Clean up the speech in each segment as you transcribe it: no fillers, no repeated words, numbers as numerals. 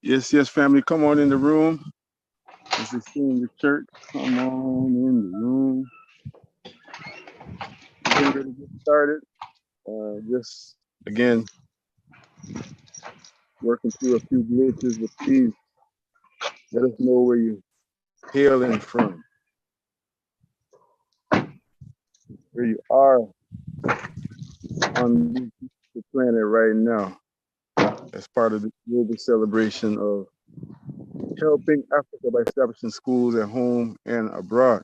Yes, yes, family, come on in the room. As they say in the church, come on in the room. We're getting ready to get started. Just again, working through a few glitches, but please let us know where you're hailing from, where you are on the planet right now, as part of the global celebration of helping Africa by establishing schools at home and abroad.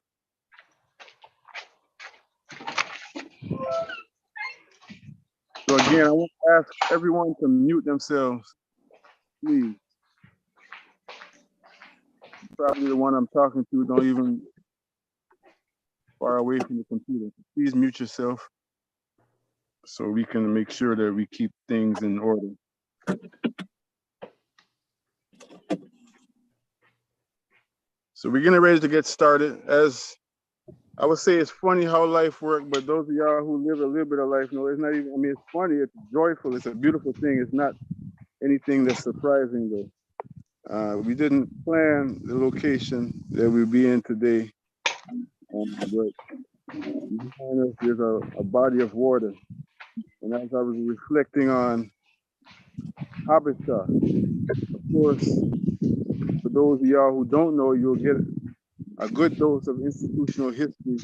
So again, I want to ask everyone to mute themselves, please. Probably the one I'm talking to don't even far away from the computer. Please mute yourself so we can make sure that we keep things in order. So we're getting ready to get started. As I would say, it's funny how life works, but those of y'all who live a little bit of life know it's not even, I mean, it's funny, it's joyful, it's a beautiful thing. It's not anything that's surprising though. We didn't plan the location that we'll be in today, but behind us there's a body of water. And as I was reflecting on HABESHA, of course, for those of y'all who don't know, you'll get a good dose of institutional history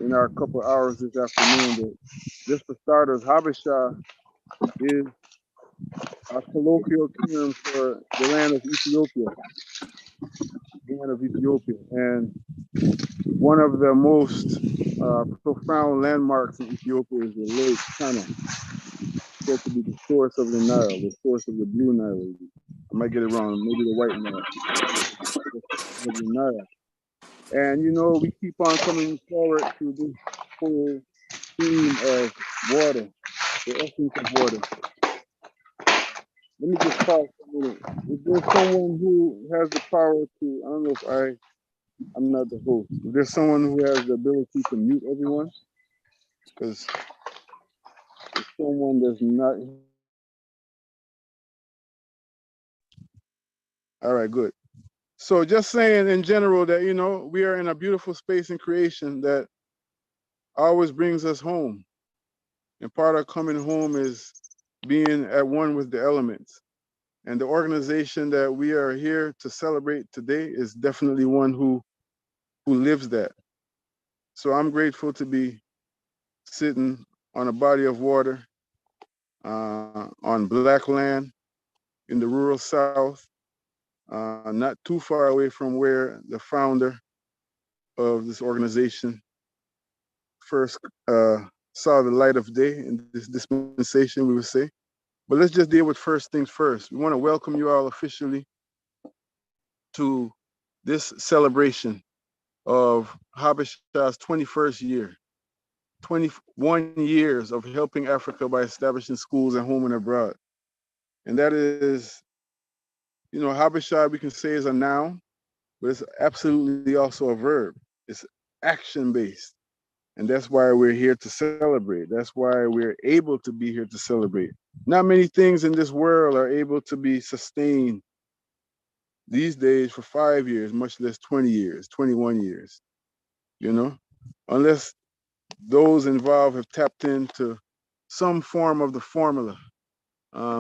in our couple hours this afternoon. But just for starters, Habesha is a colloquial term for the land of Ethiopia, And one of the most profound landmarks in Ethiopia is the Lake Tana, supposed to be the source of the Nile, the source of the Blue Nile. I might get it wrong, maybe the White Nile, the source of the Nile. And you know, we keep on coming forward to this whole theme of water, the essence of water. Let me just pause for a minute. If there's someone who has the power to, I don't know if I'm not the host. If there's someone who has the ability to mute everyone, because if someone that's not, all right, good. So just saying in general that, you know, we are in a beautiful space in creation that always brings us home. And part of coming home is being at one with the elements. And the organization that we are here to celebrate today is definitely one who lives that. So I'm grateful to be sitting on a body of water on black land in the rural South, not too far away from where the founder of this organization first saw the light of day in this dispensation, we would say. But let's just deal with first things first. We want to welcome you all officially to this celebration of Habesha's 21st year, 21 years of helping Africa by establishing schools at home and abroad. And that is, you know, Habesha we can say is a noun, but it's absolutely also a verb. It's action-based. And that's why we're here to celebrate. That's why we're able to be here to celebrate. Not many things in this world are able to be sustained these days for 5 years, much less 20 years, 21 years, you know, unless those involved have tapped into some form of the formula.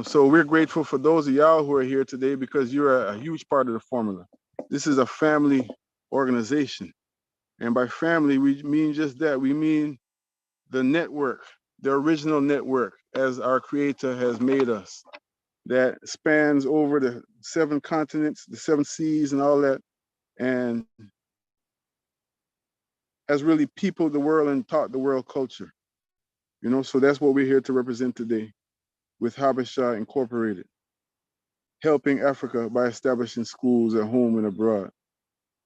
So we're grateful for those of y'all who are here today because you're a huge part of the formula. This is a family organization. And by family, we mean just that. We mean the network, the original network, as our creator has made us, that spans over the 7 continents, the 7 seas, and all that, and has really peopled the world and taught the world culture. You know, so that's what we're here to represent today with Habesha Incorporated, helping Africa by establishing schools at home and abroad.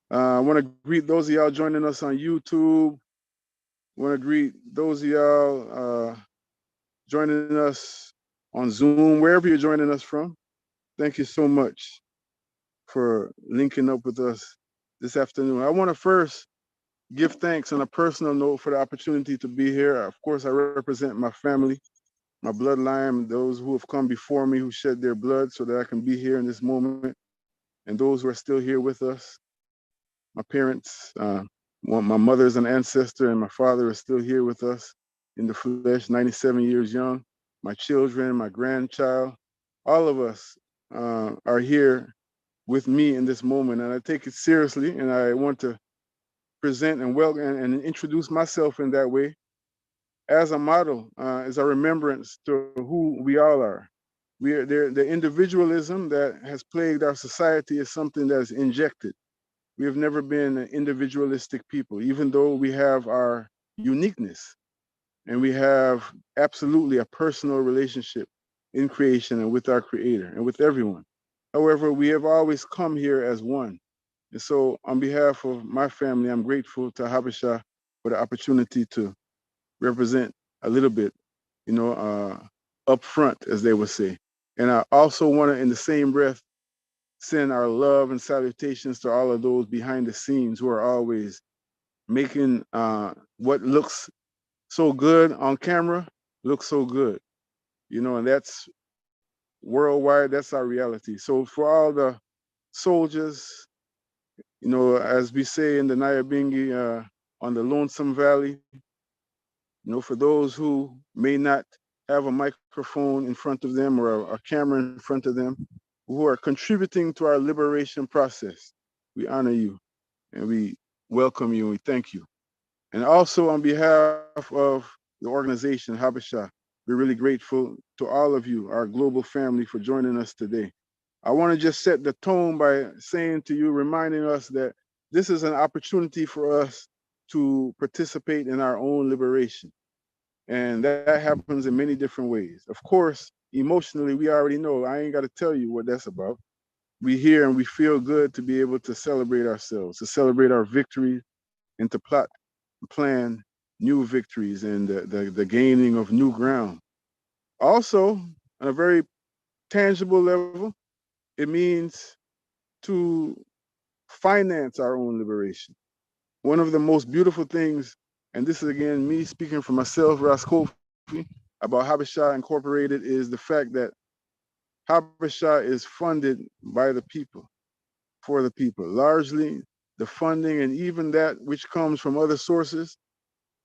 I want to greet those of y'all joining us on YouTube. I want to greet those of y'all joining us on Zoom, wherever you're joining us from. Thank you so much for linking up with us this afternoon. I want to first give thanks on a personal note for the opportunity to be here. Of course, I represent my family, my bloodline, those who have come before me, who shed their blood so that I can be here in this moment, and those who are still here with us. My parents, my mother is an ancestor, and my father is still here with us in the flesh, 97 years young. My children, my grandchild, all of us are here with me in this moment, and I take it seriously, and I want to present and welcome and introduce myself in that way as a model, as a remembrance to who we all are. We are there. The individualism that has plagued our society is something that is injected. We have never been an individualistic people, even though we have our uniqueness and we have absolutely a personal relationship in creation and with our creator and with everyone. However, we have always come here as one. And so on behalf of my family, I'm grateful to Habesha for the opportunity to represent a little bit, up front, as they would say. And I also want to, in the same breath, send our love and salutations to all of those behind the scenes who are always making what looks so good on camera look so good, and that's worldwide. That's our reality. So for all the soldiers, as we say in the Nyabingi, on the Lonesome Valley, for those who may not have a microphone in front of them or a camera in front of them, who are contributing to our liberation process, we honor you and we welcome you and we thank you. And also on behalf of the organization, Habesha, we're really grateful to all of you, our global family, for joining us today. I want to just set the tone by saying to you, reminding us that this is an opportunity for us to participate in our own liberation. And that happens in many different ways. Of course, emotionally, we already know. I ain't got to tell you what that's about. We hear and we feel good to be able to celebrate ourselves, to celebrate our victories, and to plot, plan new victories and the gaining of new ground. Also, on a very tangible level, it means to finance our own liberation. One of the most beautiful things, and this is again me speaking for myself, Ras Kofi, about Habesha Incorporated, is the fact that Habesha is funded by the people, for the people. Largely, the funding and even that which comes from other sources,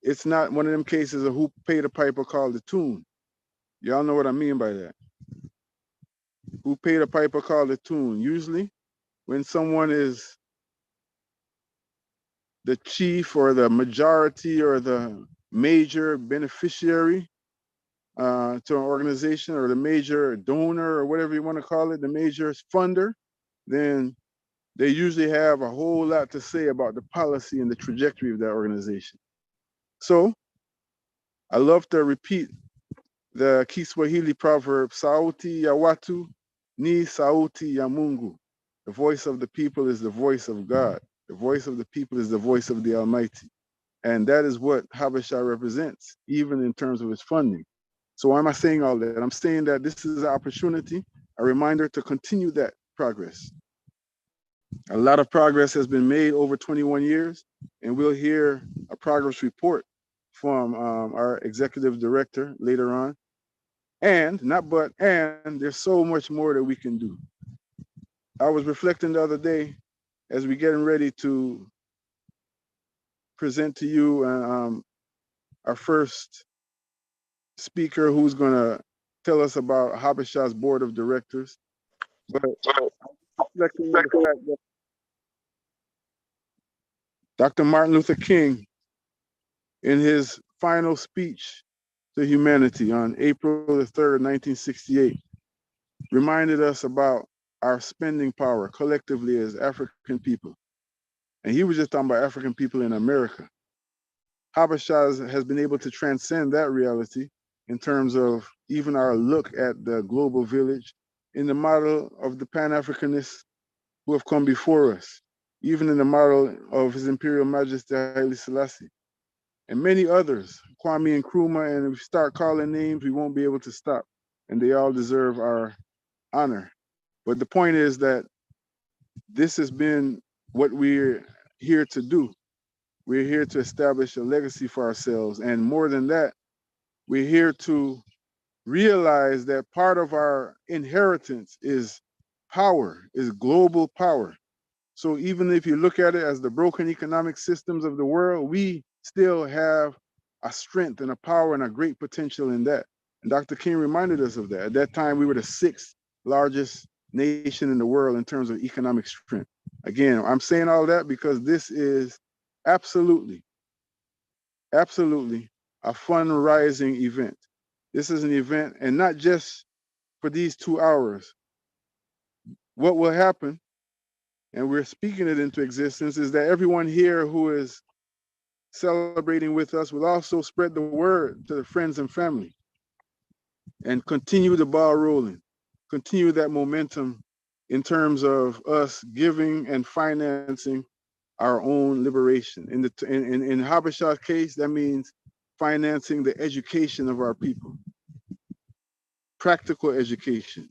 it's not one of them cases of who paid a piper called the tune. Y'all know what I mean by that. Who paid a piper called the tune. Usually, when someone is the chief or the majority or the major beneficiary to an organization, or the major donor, or whatever you want to call it, the major funder, then they usually have a whole lot to say about the policy and the trajectory of that organization. So I love to repeat the Kiswahili proverb, Sauti ya watu ni sauti ya Mungu. The voice of the people is the voice of God. The voice of the people is the voice of the Almighty. And that is what Habesha represents, even in terms of its funding. So why am I saying all that? I'm saying that this is an opportunity, a reminder to continue that progress. A lot of progress has been made over 21 years, and we'll hear a progress report from our executive director later on. And there's so much more that we can do. I was reflecting the other day as we're getting ready to present to you our first speaker who's going to tell us about Habesha's board of directors. But reflecting on the fact that Dr. Martin Luther King, in his final speech to humanity on April the 3rd, 1968, reminded us about our spending power collectively as African people. And he was just talking about African people in America. Habesha has been able to transcend that reality in terms of even our look at the global village in the model of the Pan-Africanists who have come before us, even in the model of His Imperial Majesty Haile Selassie, and many others, Kwame Nkrumah, and if we start calling names, we won't be able to stop, and they all deserve our honor. But the point is that this has been what we're here to do. We're here to establish a legacy for ourselves, and more than that, we're here to realize that part of our inheritance is power, is global power. So even if you look at it as the broken economic systems of the world, we still have a strength and a power and a great potential in that. And Dr. King reminded us of that. At that time, we were the sixth largest nation in the world in terms of economic strength. Again, I'm saying all that because this is absolutely, absolutely a fundraising event. This is an event, and not just for these 2 hours. What will happen, and we're speaking it into existence, is that everyone here who is celebrating with us will also spread the word to the friends and family and continue the ball rolling, continue that momentum in terms of us giving and financing our own liberation. In Habesha's case, that means financing the education of our people, practical education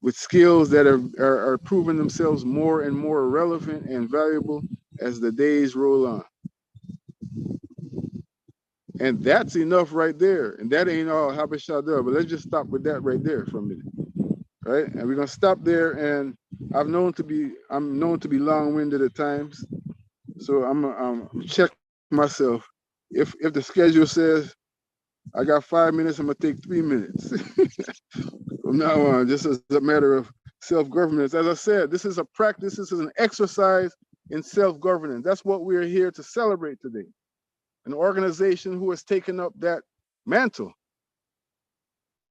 with skills that are proving themselves more and more relevant and valuable as the days roll on. And that's enough right there. And that ain't all Habesha does, but let's just stop with that right there for a minute. Right? And we're gonna stop there. And I'm known to be long-winded at times. So I'm check myself. If the schedule says I got 5 minutes, I'm gonna take 3 minutes. From now on, just as a matter of self-governance. As I said, this is a practice, this is an exercise in self-governance. That's what we're here to celebrate today. An organization who has taken up that mantle,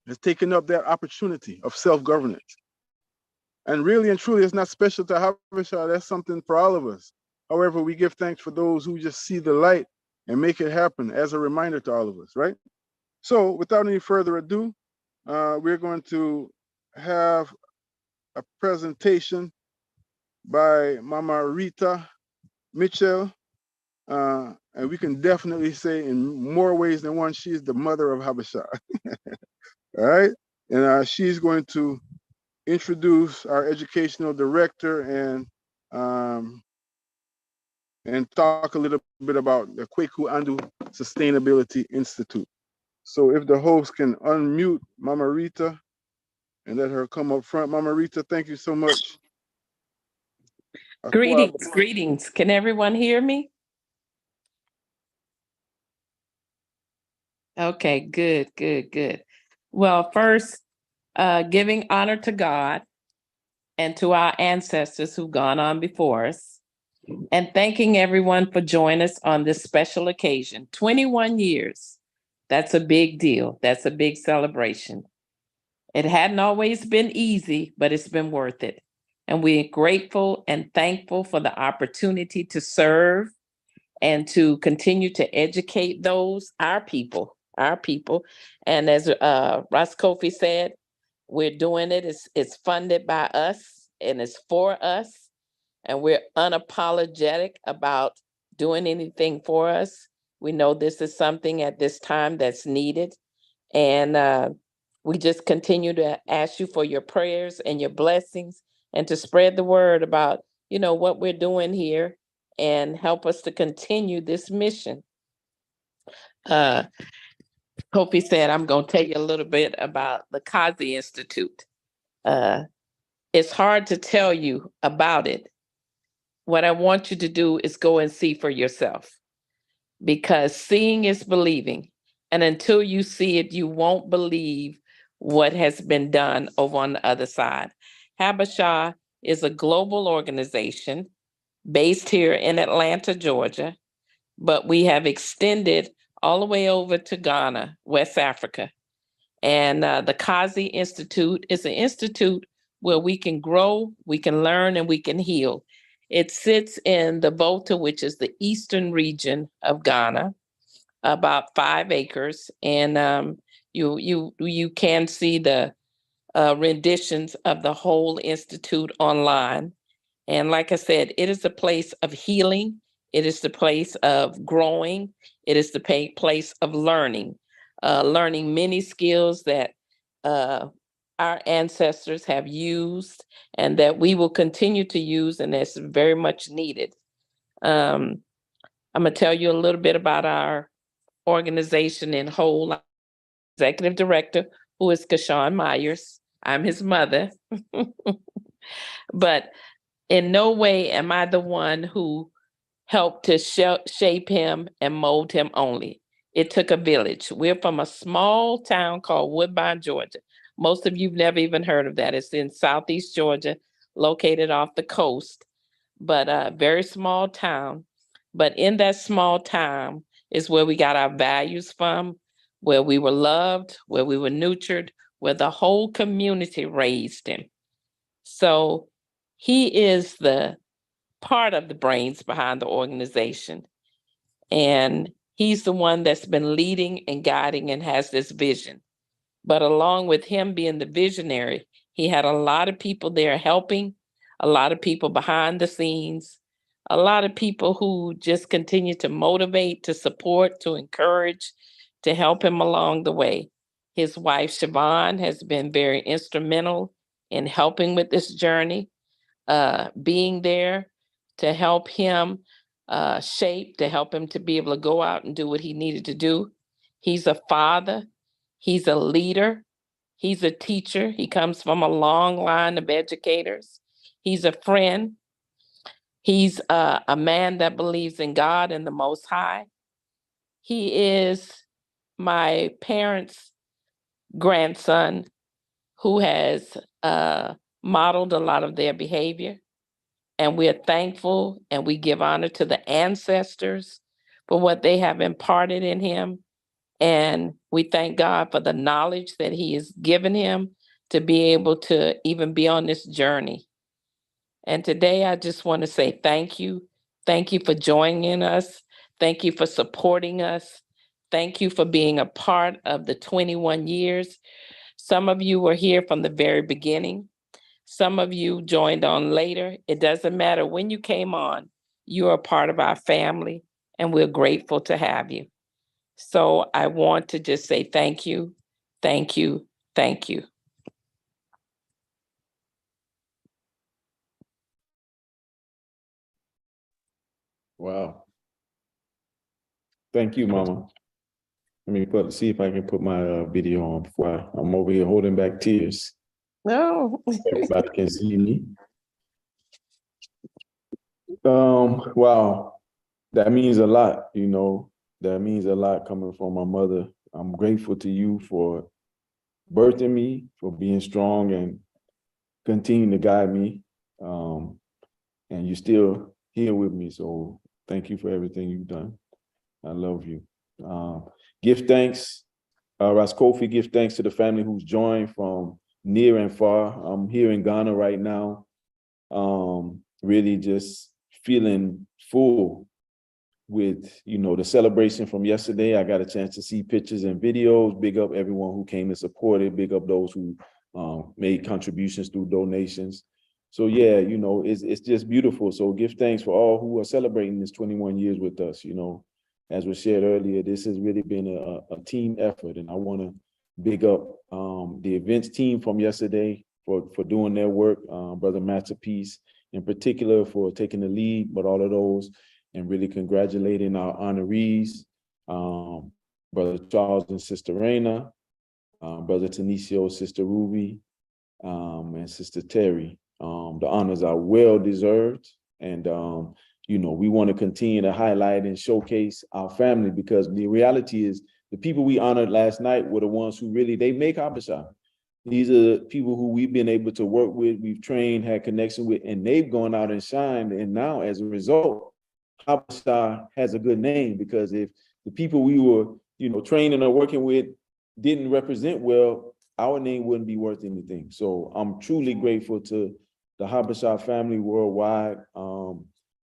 has taken up that opportunity of self-governance. And really and truly, it's not special to Habesha, that's something for all of us. However, we give thanks for those who just see the light and make it happen as a reminder to all of us, right? So without any further ado, we're going to have a presentation by Mama Rita Mitchell. And we can definitely say in more ways than one, she's the mother of Habesha. All right. And she's going to introduce our educational director and talk a little bit about the Kweku Andu Sustainability Institute. So if the host can unmute Mama Rita and let her come up front. Mama Rita, thank you so much. Greetings. Can everyone hear me? Okay, good. Well, first, giving honor to God and to our ancestors who've gone on before us, and thanking everyone for joining us on this special occasion. 21 years, that's a big deal. That's a big celebration. It hadn't always been easy, but it's been worth it. And we're grateful and thankful for the opportunity to serve and to continue to educate our people. And as Ross Kofi said, we're doing it. It's funded by us and it's for us. And we're unapologetic about doing anything for us. We know this is something at this time that's needed. And we just continue to ask you for your prayers and your blessings and to spread the word about, what we're doing here and help us to continue this mission. Kofi said, I'm going to tell you a little bit about the Kazi Institute. It's hard to tell you about it. What I want you to do is go and see for yourself, because seeing is believing. And until you see it, you won't believe what has been done over on the other side. HABESHA is a global organization based here in Atlanta, Georgia, but we have extended all the way over to Ghana, West Africa. And the Kazi Institute is an institute where we can grow, we can learn, and we can heal. It sits in the Volta, which is the eastern region of Ghana, about 5 acres. And you can see the renditions of the whole institute online. And like I said, it is a place of healing. It is the place of growing. It is the place of learning many skills that our ancestors have used and that we will continue to use, and that's very much needed. I'm going to tell you a little bit about our organization in whole. Executive director, who is Kashawn Myers. I'm his mother. But in no way am I the one who helped to shape him and mold him only. It took a village. We're from a small town called Woodbine, Georgia. Most of you've never even heard of that. It's in Southeast Georgia, located off the coast, but a very small town. But in that small town is where we got our values from, where we were loved, where we were nurtured, where the whole community raised him. So he is the part of the brains behind the organization. And he's the one that's been leading and guiding and has this vision. But along with him being the visionary, he had a lot of people there helping, a lot of people behind the scenes, a lot of people who just continue to motivate, to support, to encourage, to help him along the way. His wife, Siobhan, has been very instrumental in helping with this journey, being there to help him shape, to help him to be able to go out and do what he needed to do. He's a father. He's a leader. He's a teacher. He comes from a long line of educators. He's a friend. He's a man that believes in God and the Most High. He is my parents' grandson who has modeled a lot of their behavior. And we're thankful and we give honor to the ancestors for what they have imparted in him. And we thank God for the knowledge that he has given him to be able to even be on this journey. And today I just want to say thank you. Thank you for joining us. Thank you for supporting us. Thank you for being a part of the 21 years. Some of you were here from the very beginning. Some of you joined on later. It doesn't matter when you came on, you are part of our family, and we're grateful to have you. So I want to just say thank you, thank you, thank you. Wow. Thank you, Mama. Let me see if I can put my video on before I'm over here holding back tears. No. Everybody can see me. Wow. That means a lot, you know. That means a lot coming from my mother. I'm grateful to you for birthing me, for being strong and continuing to guide me. And you're still here with me. So thank you for everything you've done. I love you. Give thanks, Ras Kofi, give thanks to the family who's joined from near and far. I'm here in Ghana right now. Really just feeling full with, you know, the celebration from yesterday. I got a chance to see pictures and videos. Big up everyone who came and supported. Big up those who made contributions through donations. So yeah, you know, it's just beautiful. So give thanks for all who are celebrating this 21 years with us. You know, as was shared earlier, this has really been a team effort, and I want to big up the events team from yesterday for doing their work. Brother Masterpiece in particular for taking the lead, but all of those, and really congratulating our honorees, Brother Charles and Sister Raina, Brother Tanisio, Sister Ruby, and Sister Terry. The honors are well deserved, and you know, we want to continue to highlight and showcase our family, because the reality is the people we honored last night were the ones who really, they make HABESHA. These are people who we've been able to work with, we've trained, had connection with, and they've gone out and shined. And now as a result, HABESHA has a good name, because if the people we were, you know, training or working with didn't represent well, our name wouldn't be worth anything. So I'm truly grateful to the HABESHA family worldwide,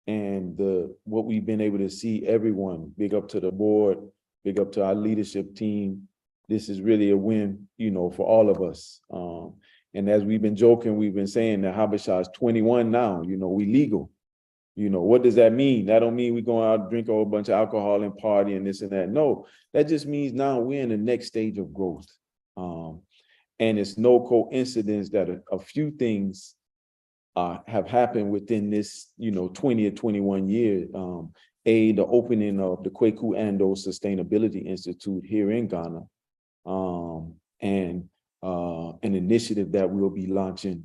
and what we've been able to see everyone. Big up to the board, big up to our leadership team. This is really a win, you know, for all of us. And as we've been joking, we've been saying that HABESHA is 21 now, you know, we legal. You know, what does that mean? That don't mean we're going out and drink a whole bunch of alcohol and party and this and that. No, that just means now we're in the next stage of growth. And it's no coincidence that a few things have happened within this, you know, 20 or 21 years. The opening of the Kwaku Ando Sustainability Institute here in Ghana. And an initiative that we'll be launching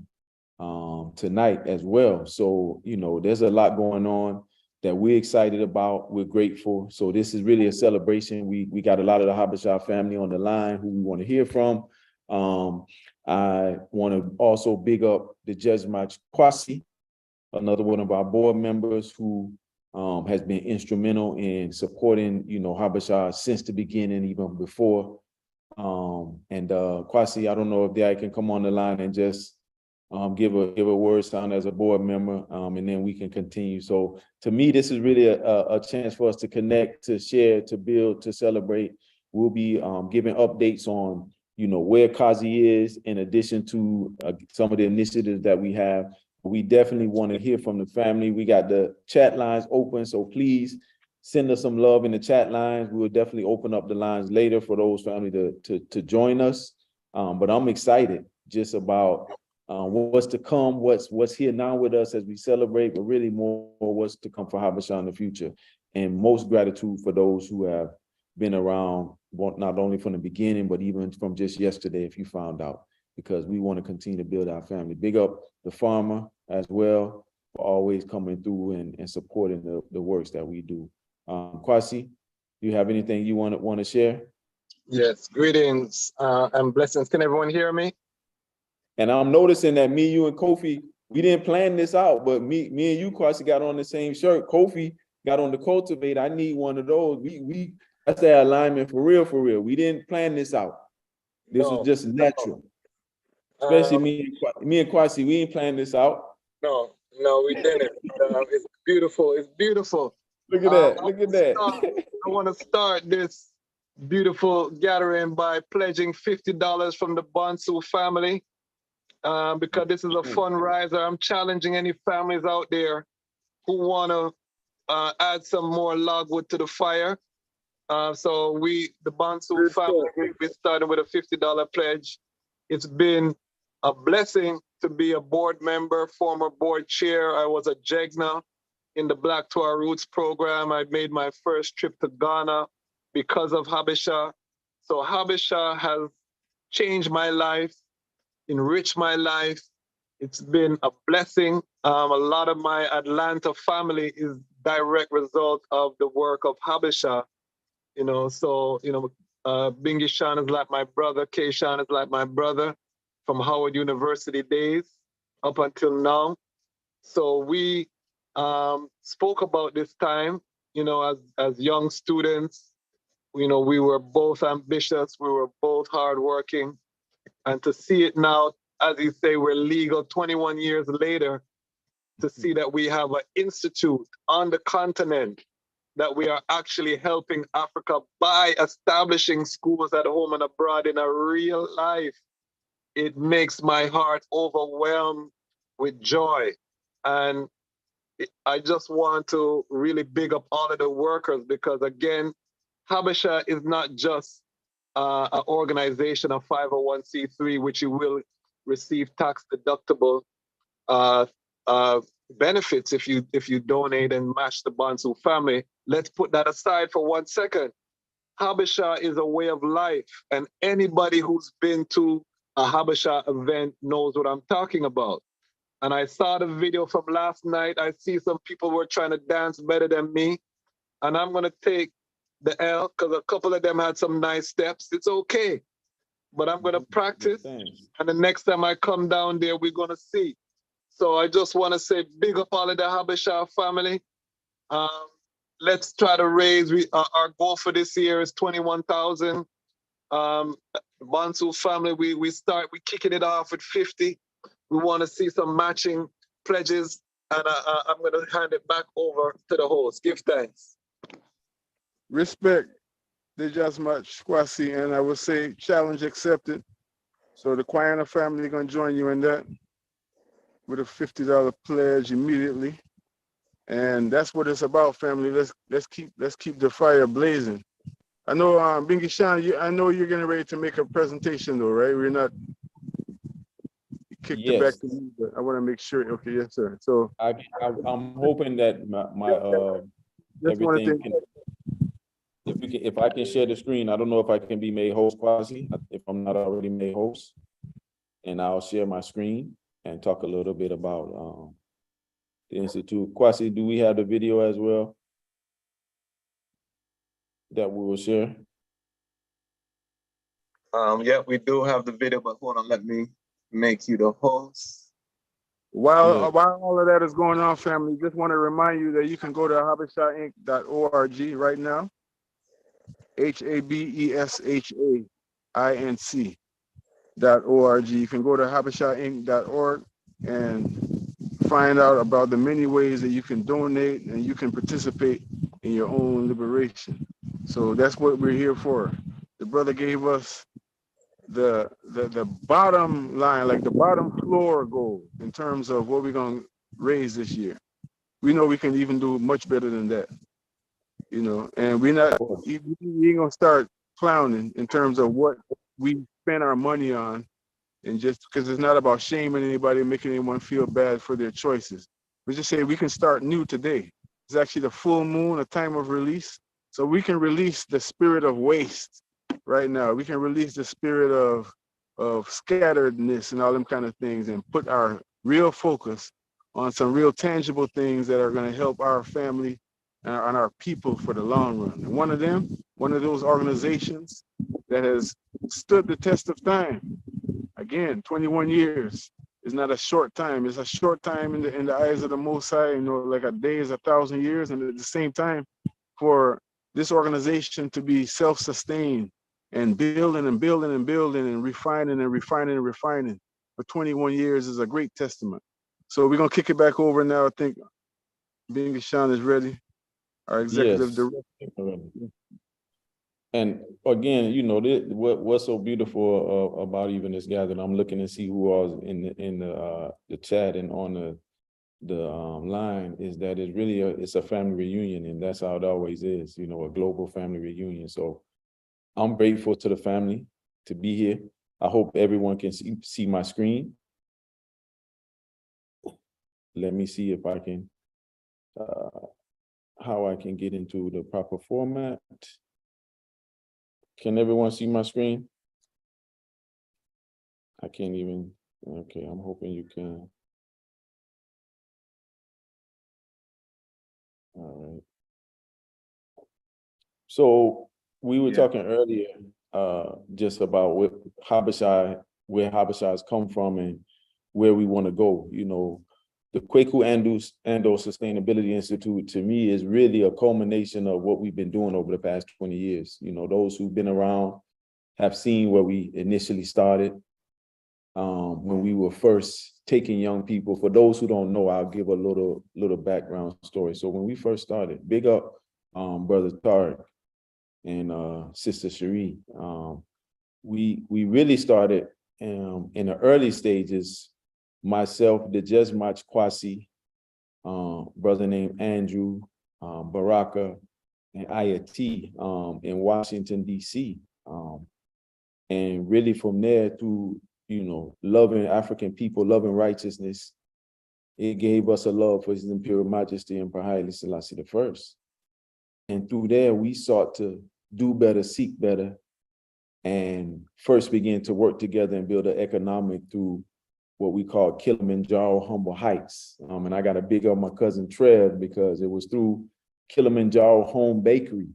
tonight as well. So, there's a lot going on that we're excited about. We're grateful. So this is really a celebration. We got a lot of the HABESHA family on the line who we want to hear from. I want to also big up the Judge Mach Kwasi, another one of our board members who has been instrumental in supporting, HABESHA since the beginning, even before. And Kwasi, I don't know if they can come on the line and just give a word sound as a board member, and then we can continue. So to me, this is really a chance for us to connect, to share, to build, to celebrate. We'll be giving updates on, where Kazi is, in addition to some of the initiatives that we have. We definitely want to hear from the family. We got the chat lines open, so please send us some love in the chat lines. We'll definitely open up the lines later for those family to join us. But I'm excited just about what's to come, what's here now with us as we celebrate, but really more what's to come for HABESHA in the future. And most gratitude for those who have been around, not only from the beginning, but even from just yesterday, if you found out, because we want to continue to build our family. Big up the farmer as well, for always coming through and supporting the works that we do. Kwasi, do you have anything you want to share? Yes, greetings and blessings. Can everyone hear me? And I'm noticing that me, you, and Kofi, we didn't plan this out, but me and you, Kwasi, got on the same shirt. Kofi got on the cultivate. I need one of those. We that's the alignment for real, for real. We didn't plan this out. This was just natural. Especially me and Kwasi, we ain't planned this out. No, we didn't. It's beautiful. It's beautiful. Look at that. Look at that. I want to start this beautiful gathering by pledging $50 from the Bonsu family, because this is a fundraiser. I'm challenging any families out there who want to add some more logwood to the fire. So the Bonsu family, we started with a $50 pledge. It's been a blessing to be a board member, former board chair. I was a JEGNA in the Black to Our Roots program. I made my first trip to Ghana because of HABESHA. So HABESHA has changed my life, enriched my life. It's been a blessing. A lot of my Atlanta family is direct result of the work of HABESHA. Bingi Shan is like my brother, K Shan is like my brother from Howard University days up until now. So we spoke about this time, as young students. We were both ambitious, we were both hardworking, and to see it now, as you say, we're legal 21 years later, to see that we have an institute on the continent, that we are actually helping Africa by establishing schools at home and abroad in a real life. It makes my heart overwhelmed with joy. And I just want to really big up all of the workers, because again, HABESHA is not just an organization of 501c3, which you will receive tax deductible benefits if you donate and match the Bonsu family. Let's put that aside for 1 second. HABESHA is a way of life, and anybody who's been to a HABESHA event knows what I'm talking about. And I saw the video from last night. I see some people were trying to dance better than me, and I'm gonna take the L because a couple of them had some nice steps. It's okay, but I'm gonna practice, and the next time I come down there, we're gonna see. So I just want to say big up all of the HABESHA family. Let's try to raise, our goal for this year is 21,000. Bonsu family, we kicking it off with 50. We want to see some matching pledges, and I'm going to hand it back over to the host. Give thanks. Respect the Judge Mach Kwasi, and I would say challenge accepted. So the Kwana family are going to join you in that with a $50 pledge immediately. And that's what it's about, family. Let's keep the fire blazing. I know, Bingi Shan, I know you're getting ready to make a presentation though, right? We're not kicked it back to me, but I want to make sure. Okay, yes, sir. So I'm hoping that my everything can, if I can share the screen. I don't know if I can be made host, Kwasi, if I'm not already made host. and I'll share my screen and talk a little bit about the Institute. Kwasi, do we have the video as well that we will share? Yeah, we do have the video, but hold on, let me make you the host. While all of that is going on, family, just want to remind you that you can go to HABESHAINC.org right now. HABESHAINC.org. You can go to HABESHAINC.org and find out about the many ways that you can donate and you can participate in your own liberation. So that's what we're here for. The brother gave us the bottom line, like the bottom floor goal in terms of what we're going to raise this year. We know we can even do much better than that, you know, and we ain't gonna start clowning in terms of what we spend our money on, and just because it's not about shaming anybody, making anyone feel bad for their choices. We just say we can start new today. It's actually the full moon, a time of release. So we can release the spirit of waste right now. We can release the spirit of scatteredness and all them kind of things and put our real focus on some real tangible things that are going to help our family and our people for the long run. And one of those organizations that has stood the test of time, again, 21 years is not a short time. It's a short time in the eyes of the Most High. You know, like a day is 1,000 years, and at the same time, for this organization to be self-sustained and building and building and building and refining and refining and refining for 21 years is a great testament. So we're gonna kick it back over now. I think Binga Sean is ready. Our executive director. And again, you know, what's so beautiful about even this gathering, I'm looking to see who all is in the chat and on the line, is that it's a family reunion, and that's how it always is, you know, a global family reunion. So I'm grateful to the family to be here. I hope everyone can see my screen. Let me see if I can, how I can get into the proper format. Can everyone see my screen? I can't even, okay, I'm hoping you can. All right. So we were talking earlier just about where Habesha has come from and where we want to go. You know, the Kwaku Ando Sustainability Institute, to me, is really a culmination of what we've been doing over the past 20 years. You know, those who've been around have seen where we initially started when we were first taking young people. For those who don't know, I'll give a little background story. So when we first started, big up Brother Tariq and Sister Cherie. We really started in the early stages. Myself, the Jezmach Kwasi, brother named Andrew, Baraka, and Ayati in Washington, D.C. And really from there through, you know, loving African people, loving righteousness, it gave us a love for His Imperial Majesty Emperor Haile Selassie I. And through there, we sought to do better, seek better, and first began to work together and build an economic through what we call Kilimanjaro Humble Heights. And I got to big up my cousin Trev, because it was through Kilimanjaro Home Bakery.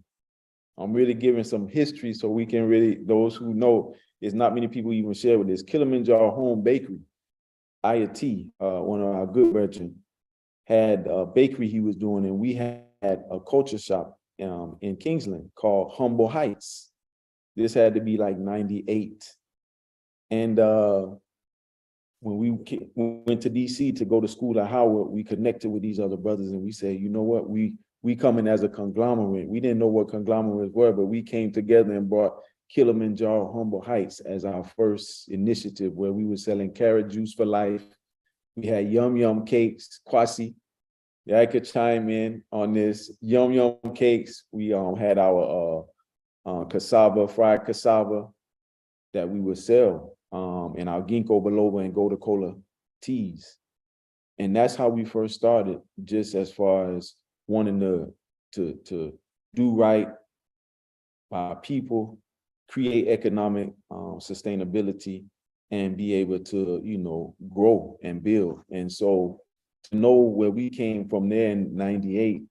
I'm really giving some history so we can really, those who know, there's not many people even share with this. Kilimanjaro Home Bakery, IAT, one of our good brethren, had a bakery he was doing, and we had a culture shop in Kingsland called Humble Heights. This had to be like 98. And when we went to DC to go to school at Howard, we connected with these other brothers, and we said, you know what, we coming as a conglomerate. We didn't know what conglomerates were, but we came together and brought Kilimanjaro Humble Heights as our first initiative, where we were selling carrot juice for life. We had yum yum cakes. Kwasi, yeah, I could chime in on this. Yum yum cakes. We had our cassava, fried cassava that we would sell, and our ginkgo biloba and gotu kola teas. And that's how we first started, just as far as wanting to do right by people, create economic sustainability, and be able to, grow and build. And so to know where we came from there in 98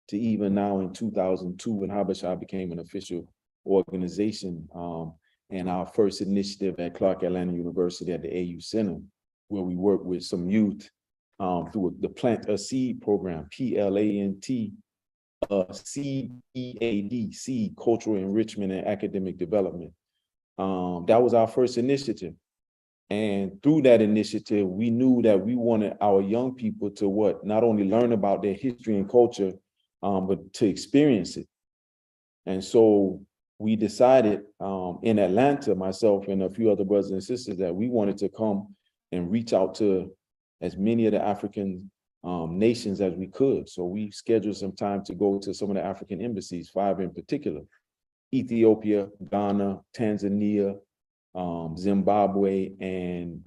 to even now in 2002 when HABESHA became an official organization, and our first initiative at Clark Atlanta University at the AU Center, where we work with some youth through the Plant a Seed program, PLANT CEAD, seed, cultural enrichment and academic development. That was our first initiative. And through that initiative, we knew that we wanted our young people to not only learn about their history and culture, but to experience it. And so we decided in Atlanta, myself and a few other brothers and sisters, that we wanted to come and reach out to as many of the African nations as we could. So we scheduled some time to go to some of the African embassies, 5 in particular: Ethiopia, Ghana, Tanzania, Zimbabwe, and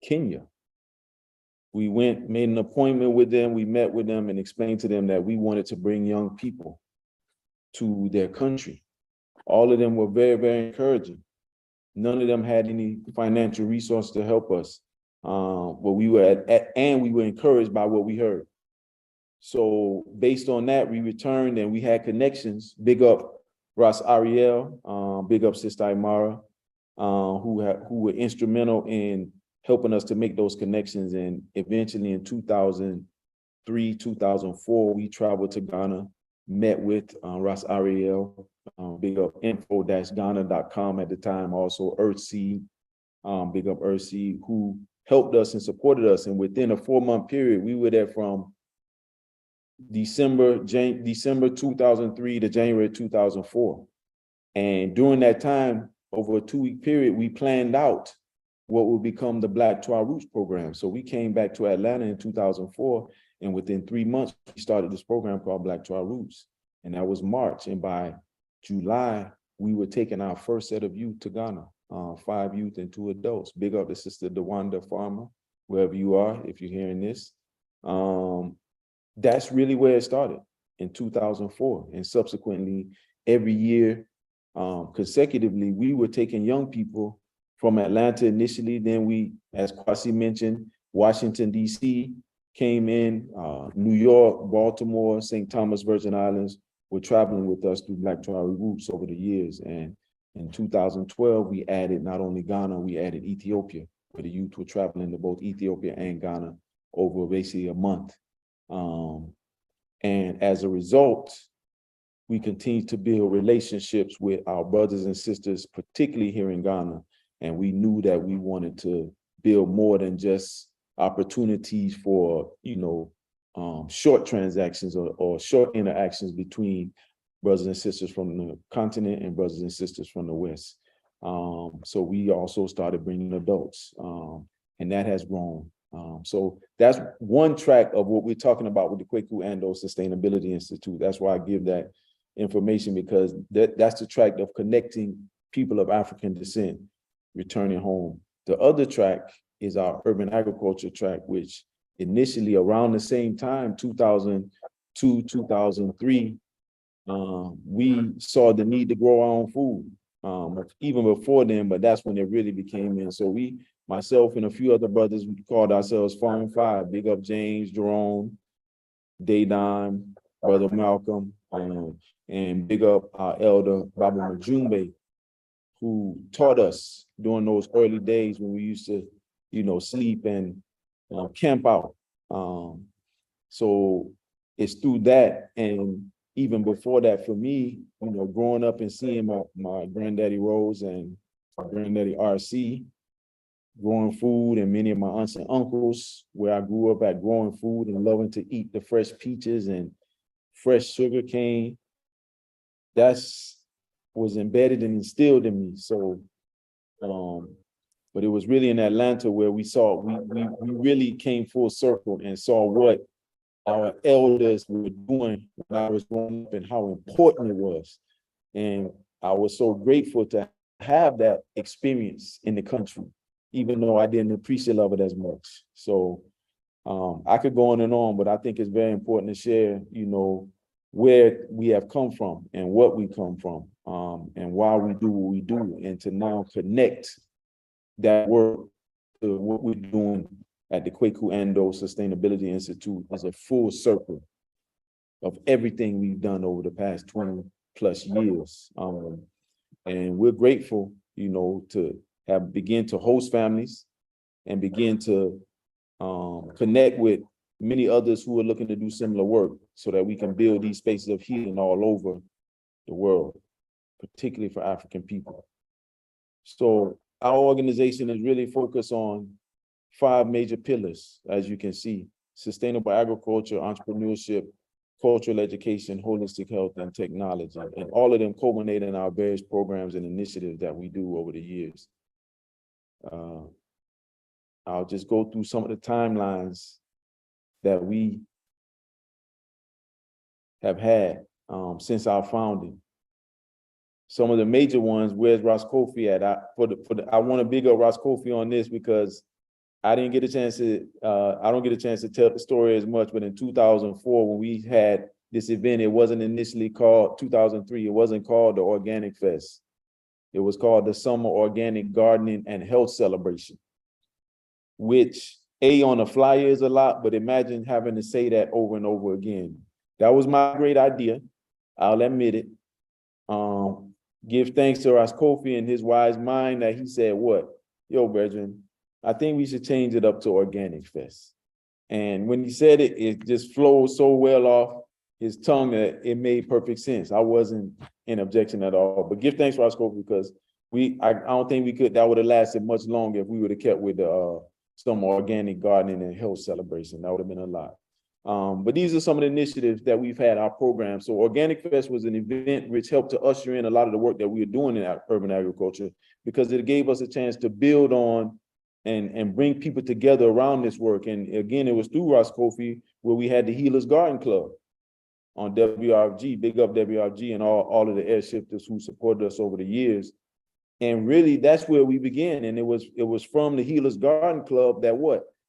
Kenya. We went, made an appointment with them, we met with them and explained to them that we wanted to bring young people to their country. All of them were very, very encouraging. None of them had any financial resource to help us. But we were and we were encouraged by what we heard. So based on that, we returned and we had connections. Big up Ross Ariel, big up Sister Imara, who were instrumental in helping us to make those connections. And eventually in 2003, 2004, we traveled to Ghana, met with Ross Ariel, big up info-ghana.com at the time, also Earthseed, big up Earthseed, who helped us and supported us. And within a 4-month period, we were there from December 2003 to January 2004. And during that time, over a 2-week period, we planned out what would become the Black to Our Roots program. So we came back to Atlanta in 2004, and within 3 months, we started this program called Black to Our Roots. And that was March. And by July, we were taking our first set of youth to Ghana, 5 youth and 2 adults. Big up to Sister DeWanda Farmer, wherever you are, if you're hearing this. That's really where it started in 2004. And subsequently, every year, consecutively, we were taking young people from Atlanta initially. Then we, as Kwasi mentioned, Washington, D.C. came in, New York, Baltimore, St. Thomas, Virgin Islands were traveling with us through Black to Our Roots over the years. And in 2012, we added not only Ghana, we added Ethiopia, where the youth were traveling to both Ethiopia and Ghana over basically a month. And as a result, we continue to build relationships with our brothers and sisters, particularly here in Ghana. And we knew that we wanted to build more than just opportunities for, short transactions or short interactions between brothers and sisters from the continent and brothers and sisters from the West. So we also started bringing adults, and that has grown. So that's one track of what we're talking about with the Kwaku Ando Sustainability Institute. That's why I give that information, because that's the track of connecting people of African descent returning home. The other track is our urban agriculture track, which initially around the same time, 2002, 2003, we saw the need to grow our own food, even before then, but that's when it really became in. So myself and a few other brothers, we called ourselves Farm 5, big up James, Jerome, Daydon, Brother Malcolm, and big up our elder, Baba Majumbe, who taught us during those early days when we used to, sleep and camp out. So it's through that, and even before that, for me, growing up and seeing my granddaddy Rose and my granddaddy RC growing food, and many of my aunts and uncles, where I grew up at growing food and loving to eat the fresh peaches and fresh sugar cane, that's was embedded and instilled in me. So, but it was really in Atlanta where we really came full circle and saw what our elders were doing when I was growing up and how important it was. And I was so grateful to have that experience in the country, even though I didn't appreciate it as much. So I could go on and on, but I think it's very important to share, where we have come from and what we come from. and why we do what we do, and to now connect that work to what we're doing at the Kwaku Ando Sustainability Institute as a full circle of everything we've done over the past 20 plus years. And we're grateful, you know, to have begin to host families and begin to connect with many others who are looking to do similar work so that we can build these spaces of healing all over the world, particularly for African people. So our organization is really focused on 5 major pillars, as you can see: sustainable agriculture, entrepreneurship, cultural education, holistic health, and technology. And all of them culminate in our various programs and initiatives that we do over the years. I'll just go through some of the timelines that we have had since our founding. Some of the major ones, where's Ross Kofi at? I want to big up Ross Kofi on this because I didn't get a chance to, I don't get a chance to tell the story as much, but in 2004, when we had this event, it wasn't initially called, 2003, it wasn't called the Organic Fest. It was called the Summer Organic Gardening and Health Celebration, which on the flyer is a lot, but imagine having to say that over and over again. That was my great idea. I'll admit it. Give thanks to Ross Kofi and his wise mind that he said, what? Yo, brethren, I think we should change it up to Organic Fest. And when he said it, it just flowed so well off his tongue that it made perfect sense. I wasn't in objection at all. But give thanks to Ross Kofi because I don't think we could, that would have lasted much longer if we would have kept with some organic gardening and health celebration. That would have been a lot. But these are some of the initiatives that we've had, our program. So Organic Fest was an event which helped to usher in a lot of the work that we were doing in urban agriculture, because it gave us a chance to build on and bring people together around this work. And again, it was through Ross Kofi where we had the Healers Garden Club on WRG, big up WRG and all of the air shifters who supported us over the years. And really, that's where we began. And it was from the Healers Garden Club that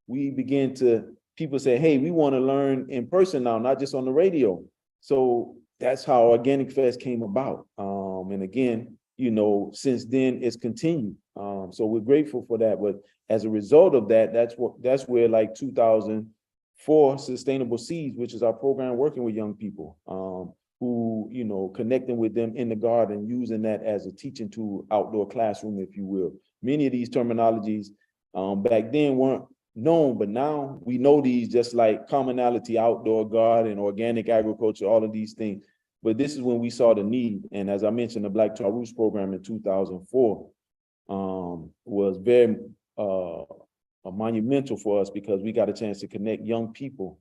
we began to, people say, hey, we want to learn in person now, not just on the radio. So that's how Organic Fest came about. And again, you know, since then it's continued. So we're grateful for that. But as a result of that, that's where like 2004 Sustainable Seeds, which is our program working with young people, who, you know, connecting with them in the garden, using that as a teaching tool, outdoor classroom, if you will. Many of these terminologies back then weren't known, but now we know these, just like commonality, outdoor garden, organic agriculture, all of these things. But this is when we saw the need. And as I mentioned, the Black Tar Roots program in 2004 was very monumental for us, because we got a chance to connect young people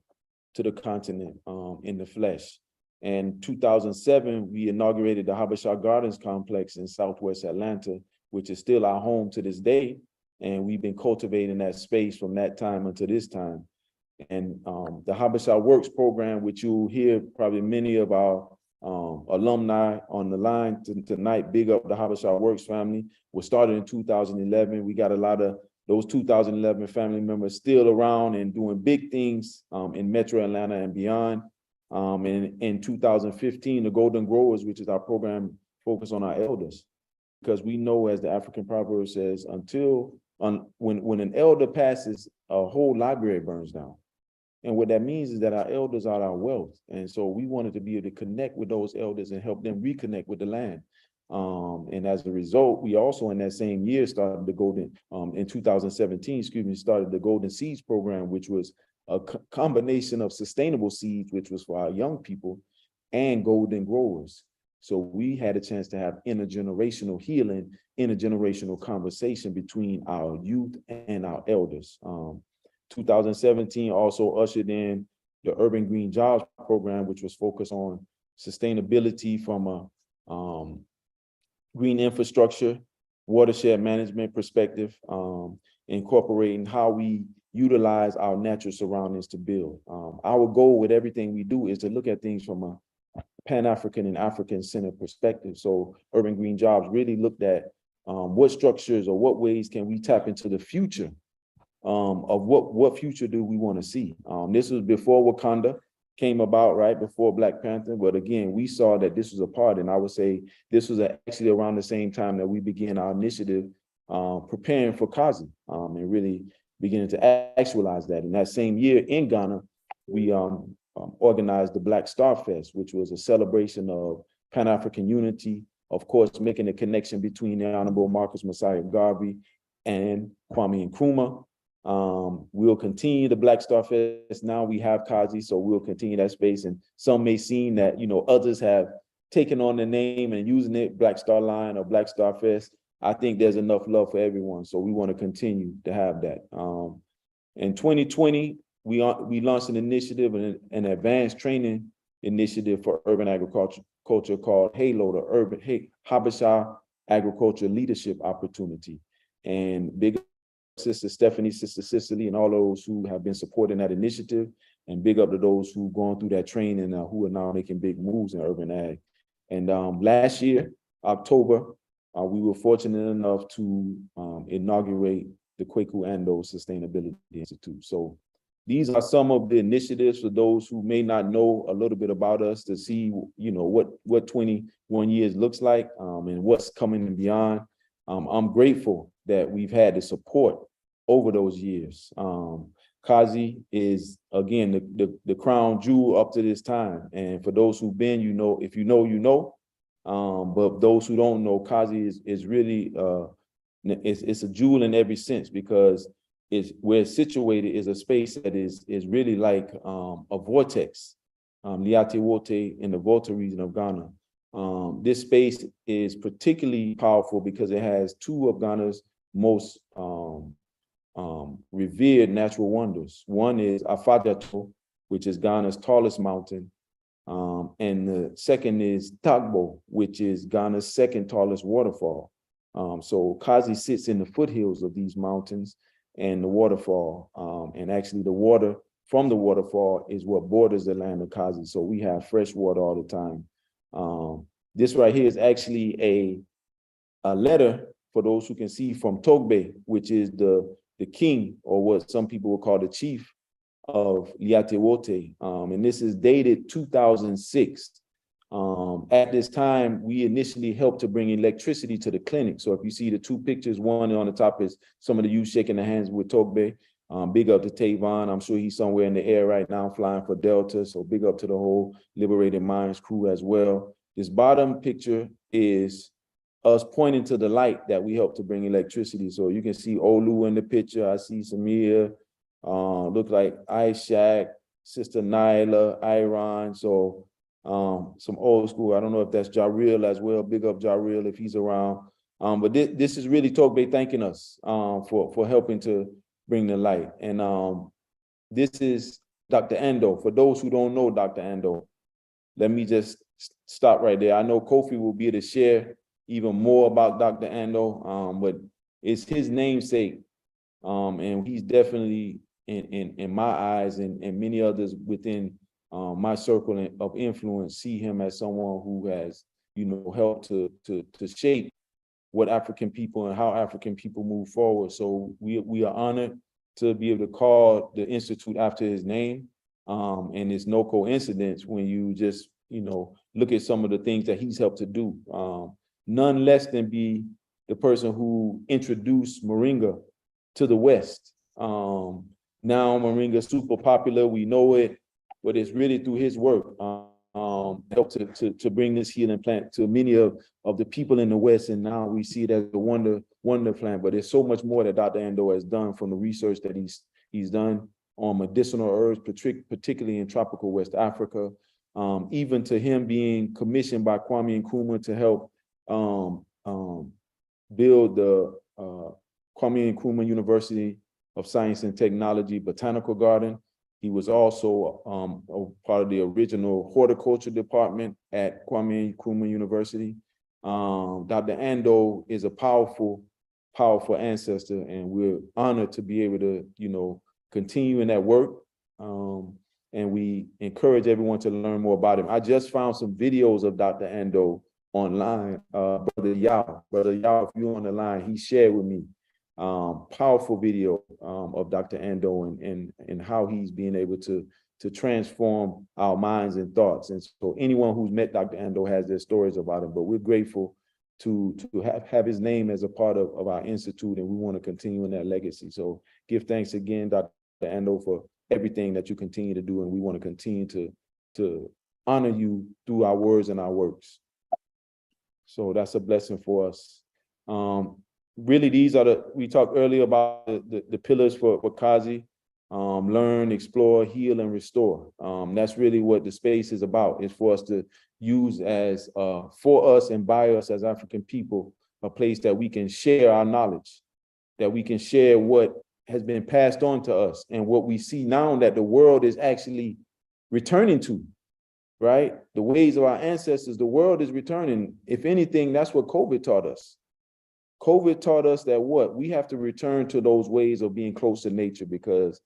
to the continent in the flesh. And 2007, we inaugurated the HABESHA Gardens Complex in Southwest Atlanta, which is still our home to this day. And we've been cultivating that space from that time until this time. And the HABESHA Works program, which you'll hear probably many of our alumni on the line tonight, big up the HABESHA Works family, was started in 2011. We got a lot of those 2011 family members still around and doing big things in Metro Atlanta and beyond. And in 2015, the Golden Growers, which is our program focused on our elders, because we know, as the African proverb says, when an elder passes, a whole library burns down. And what that means is that our elders are our wealth. And so we wanted to be able to connect with those elders and help them reconnect with the land. And as a result, we also in that same year started the in 2017, started the Golden Seeds program, which was a combination of sustainable seeds, which was for our young people, and golden growers. So we had a chance to have intergenerational healing, intergenerational conversation between our youth and our elders. 2017 also ushered in the Urban Green Jobs program, which was focused on sustainability from a green infrastructure, watershed management perspective, incorporating how we utilize our natural surroundings to build. Our goal with everything we do is to look at things from a Pan-African and African-centered perspective. So Urban Green Jobs really looked at what structures or what ways can we tap into the future of what future do we want to see. This was before Wakanda. came about right before Black Panther. But again, we saw that this was a part, and I would say this was actually around the same time that we began our initiative preparing for Kazi and really beginning to actualize that. In that same year in Ghana, we organized the Black Star Fest, which was a celebration of Pan-African unity, of course, making a connection between the Honorable Marcus Messiah Garvey and Kwame Nkrumah. We'll continue the Black Star Fest. Now we have Kazi, so we'll continue that space. And some may seem that, you know, others have taken on the name and using it, Black Star Line or Black Star Fest. I think there's enough love for everyone, so we want to continue to have that. In 2020, we launched an initiative, an advanced training initiative for urban agriculture called HALO, the Urban HABESHA Agriculture Leadership Opportunity. And big up Sister Stephanie, Sister Cicely, and all those who have been supporting that initiative, and big up to those who've gone through that training who are now making big moves in urban ag. And last year, October, we were fortunate enough to inaugurate the Kwaku Ando Sustainability Institute. So these are some of the initiatives for those who may not know a little bit about us, to see, you know, what 21 years looks like and what's coming and beyond. I'm grateful that we've had the support over those years. Kazi is, again, the crown jewel up to this time. And for those who've been, you know, if you know, you know. But those who don't know, Kazi is really, it's a jewel in every sense, because where it's situated is a space that is really like a vortex, Liate Wote in the Volta region of Ghana. This space is particularly powerful because it has two of Ghana's most revered natural wonders. One is Afadjato, which is Ghana's tallest mountain. And the second is Tagbo, which is Ghana's second tallest waterfall. So Kazi sits in the foothills of these mountains and the waterfall. And actually the water from the waterfall is what borders the land of Kazi. So we have fresh water all the time. This right here is actually a letter, for those who can see, from Togbe, which is the king, or what some people would call the chief of Liate Wote. And this is dated 2006. At this time, we initially helped to bring electricity to the clinic. So if you see the two pictures, one on the top is some of the youth shaking their hands with Togbe. Big up to Tavon. I'm sure he's somewhere in the air right now flying for Delta. So big up to the whole Liberated Minds crew as well. This bottom picture is us pointing to the light that we helped to bring electricity. So you can see Olu in the picture. I see Samir, look like Ishak, Sister Nyla, Iran. So some old school. I don't know if that's Jareel as well. Big up Jareel if he's around. But this is really Togbe thanking us for helping to bring the light. And this is Dr. Ando. For those who don't know Dr. Ando, let me just stop right there. I know Kofi will be able to share even more about Dr. Ando, but it's his namesake. And he's definitely, in my eyes and many others within my circle of influence, see him as someone who has, you know, helped to shape what African people and how African people move forward. So we are honored to be able to call the Institute after his name. And it's no coincidence when you just, you know, look at some of the things that he's helped to do. None less than be the person who introduced Moringa to the West. Now Moringa is super popular, we know it, but it's really through his work helped to bring this healing plant to many of the people in the West, and now we see it as a wonder plant. But there's so much more that Dr. Ando has done from the research that he's done on medicinal herbs, particularly in tropical West Africa, even to him being commissioned by Kwame Nkrumah to help build the Kwame Nkrumah University of Science and Technology Botanical Garden. He was also a part of the original horticulture department at Kwame Nkrumah University. Dr. Ando is a powerful ancestor, and we're honored to be able to, you know, continue in that work. And we encourage everyone to learn more about him. I just found some videos of Dr. Ando online. Brother Yao, if you're on the line, he shared with me powerful video of Dr. Ando and how he's being able to to transform our minds and thoughts. And so anyone who's met Dr. Ando has their stories about him, but we're grateful to have his name as a part of our institute, and we want to continue in that legacy. So give thanks again, Dr. Ando, for everything that you continue to do, and we want to continue to honor you through our words and our works. So that's a blessing for us. Really, these are we talked earlier about the pillars for Kazi. Learn, explore, heal, and restore. That's really what the space is about. It's for us to use as for us and by us as African people, a place that we can share our knowledge, that we can share what has been passed on to us and what we see now that the world is actually returning to, right? The ways of our ancestors, the world is returning. If anything, that's what COVID taught us. COVID taught us that we have to return to those ways of being close to nature, because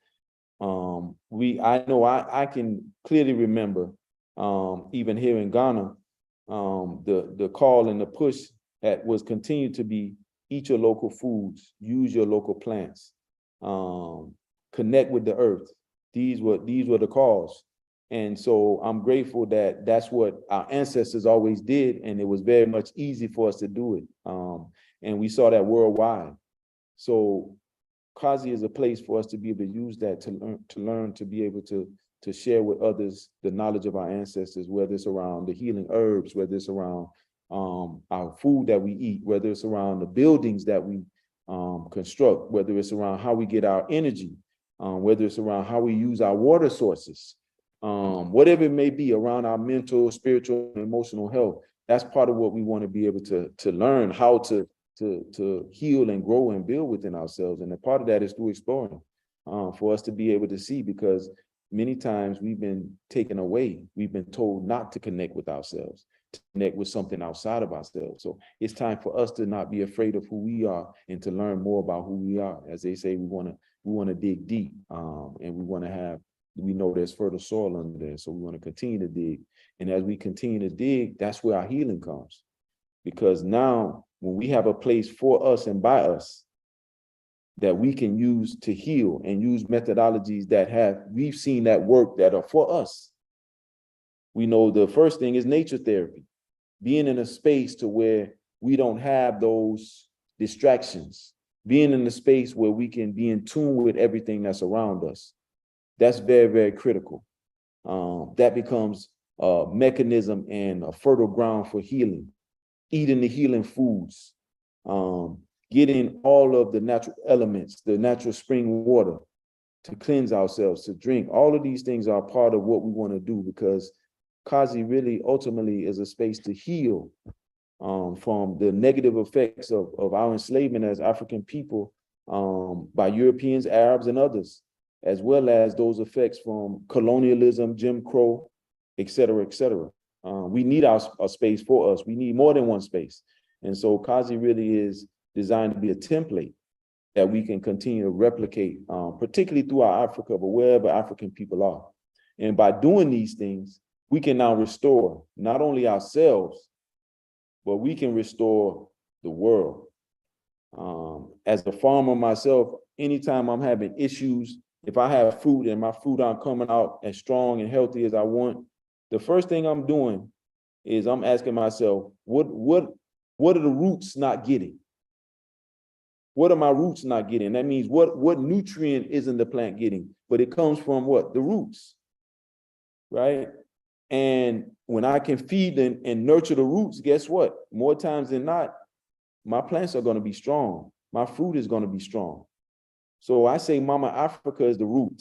I can clearly remember even here in Ghana, the call and the push that was continued to be eat your local foods, use your local plants, connect with the earth. These were the calls. And so I'm grateful that that's what our ancestors always did, and it was very much easy for us to do it. And we saw that worldwide. So Kazi is a place for us to be able to use that to learn, to be able to share with others the knowledge of our ancestors, whether it's around the healing herbs, whether it's around our food that we eat, whether it's around the buildings that we construct, whether it's around how we get our energy, whether it's around how we use our water sources, whatever it may be around our mental, spiritual, and emotional health. That's part of what we want to be able to learn how to heal and grow and build within ourselves. And a part of that is through exploring, for us to be able to see, because many times we've been taken away. We've been told not to connect with ourselves, to connect with something outside of ourselves. So it's time for us to not be afraid of who we are and to learn more about who we are. As they say, we want to dig deep, and we know there's fertile soil under there. So we want to continue to dig. And as we continue to dig, that's where our healing comes. Because now, when we have a place for us and by us that we can use to heal and use methodologies that we've seen that work, that are for us. We know the first thing is nature therapy, being in a space to where we don't have those distractions, being in a space where we can be in tune with everything that's around us. That's very, very critical. That becomes a mechanism and a fertile ground for healing. Eating the healing foods, getting all of the natural elements, the natural spring water to cleanse ourselves, to drink. All of these things are part of what we want to do, because Kazi really ultimately is a space to heal from the negative effects of our enslavement as African people by Europeans, Arabs, and others, as well as those effects from colonialism, Jim Crow, et cetera, et cetera. We need a space for us. We need more than one space. And so Kazi really is designed to be a template that we can continue to replicate, particularly throughout Africa, but wherever African people are. And by doing these things, we can now restore not only ourselves, but we can restore the world. As a farmer myself, anytime I'm having issues, if I have fruit and my fruit aren't coming out as strong and healthy as I want, the first thing I'm doing is I'm asking myself, what are the roots not getting? What are my roots not getting? That means what nutrient isn't the plant getting? But it comes from what? The roots, right? And when I can feed and nurture the roots, guess what? More times than not, my plants are going to be strong. My fruit is going to be strong. So I say Mama Africa is the root,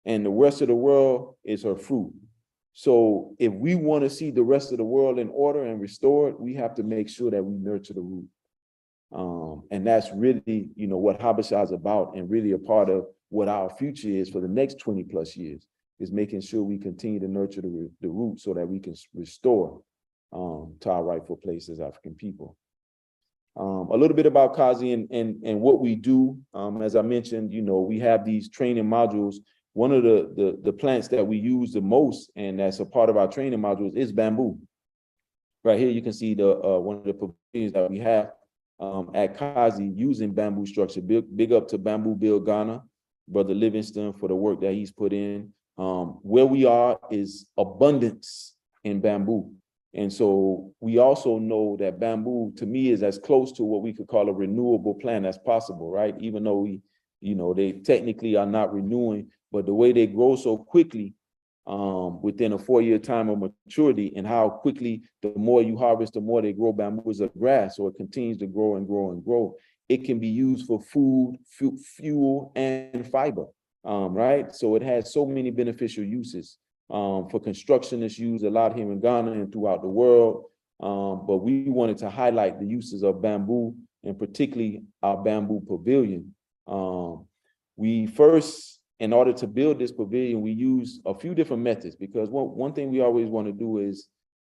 and the rest of the world is her fruit. So if we want to see the rest of the world in order and restored, we have to make sure that we nurture the root. And that's really, what HABESHA is about, and really a part of what our future is for the next 20 plus years, is making sure we continue to nurture the root so that we can restore to our rightful place as African people. A little bit about Kazi and what we do. As I mentioned, we have these training modules. One of the plants that we use the most, and that's a part of our training modules, is bamboo. Right here, you can see one of the pavilions that we have at Kazi using bamboo structure. Big up to Bamboo Bill Ghana, Brother Livingston, for the work that he's put in. Where we are is abundance in bamboo. And so we also know that bamboo, to me, is as close to what we could call a renewable plant as possible, right? Even though we, they technically are not renewing, but the way they grow so quickly, within a 4-year time of maturity, and how quickly the more you harvest, the more they grow. Bamboo is a grass, so it continues to grow and grow and grow. It can be used for food, fuel, and fiber, right? So it has so many beneficial uses. For construction, it's used a lot here in Ghana and throughout the world. But we wanted to highlight the uses of bamboo, and particularly our bamboo pavilion. We first, in order to build this pavilion, we use a few different methods, because one thing we always want to do is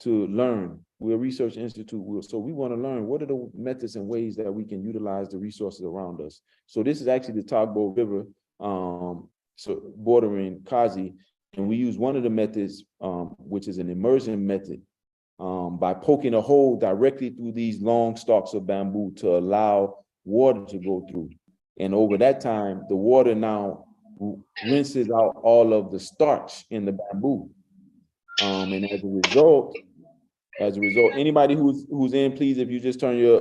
to learn. We're a research institute, so we want to learn what are the methods and ways that we can utilize the resources around us. So this is actually the Tagbo River, so bordering Kazi, and we use one of the methods, which is an immersion method, by poking a hole directly through these long stalks of bamboo to allow water to go through. And over that time, the water now rinses out all of the starch in the bamboo. And as a result, anybody who's in, please, if you just turn your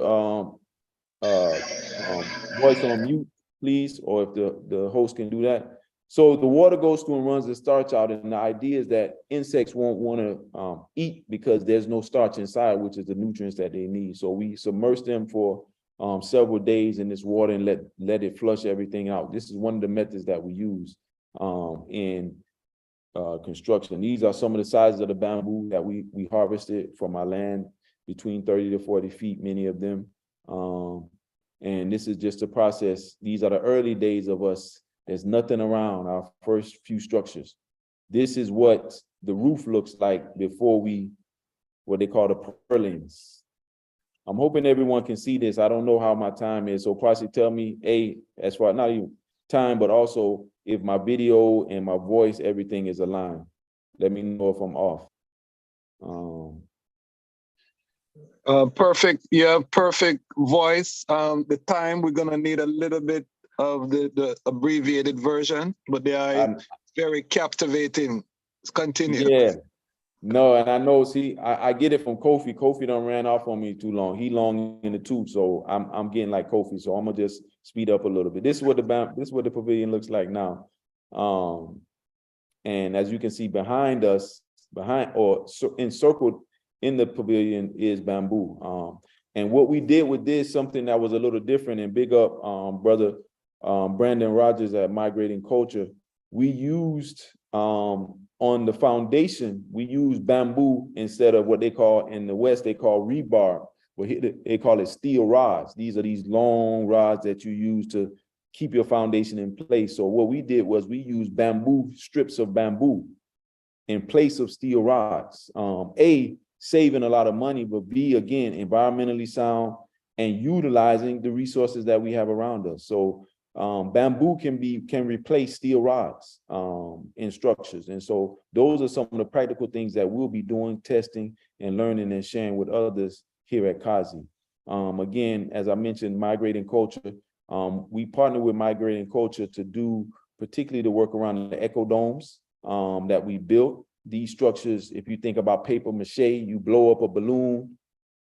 voice on mute, please, or if the host can do that. So the water goes through and runs the starch out, and the idea is that insects won't want to eat because there's no starch inside, which is the nutrients that they need. So we submerge them for several days in this water and let it flush everything out. This is one of the methods that we use in construction. These are some of the sizes of the bamboo that we harvested from our land, between 30 to 40 feet, many of them. And this is just a process. These are the early days of us. There's nothing around, our first few structures. This is what the roof looks like before what they call the purlins. I'm hoping everyone can see this. I don't know how my time is, so possibly tell me, as far, not even time, but also if my video and my voice, everything is aligned. Let me know if I'm off. Perfect. Yeah, perfect voice. The time, we're gonna need a little bit of the abbreviated version, but they are very captivating. Continue. Yeah. No, and I know, see, I get it from Kofi. Kofi done ran off on me too long. He long in the tooth, so I'm getting like Kofi. So I'm gonna just speed up a little bit. This is what the pavilion looks like now. And as you can see behind us, encircled in the pavilion is bamboo. And what we did with this, something that was a little different, and big up brother Brandon Rogers at Migrating Culture. We used on the foundation, we use bamboo instead of what they call in the West, they call rebar. Well, here they call it steel rods. These are these long rods that you use to keep your foundation in place. So what we did was we used bamboo, strips of bamboo in place of steel rods. A, saving a lot of money, but B, again, environmentally sound and utilizing the resources that we have around us. So bamboo can replace steel rods in structures. And so those are some of the practical things that we'll be doing, testing and learning and sharing with others here at Kazi. Again, as I mentioned, Migrating Culture, we partner with Migrating Culture to do particularly the work around the ecodomes that we built. These structures, if you think about paper mache, you blow up a balloon,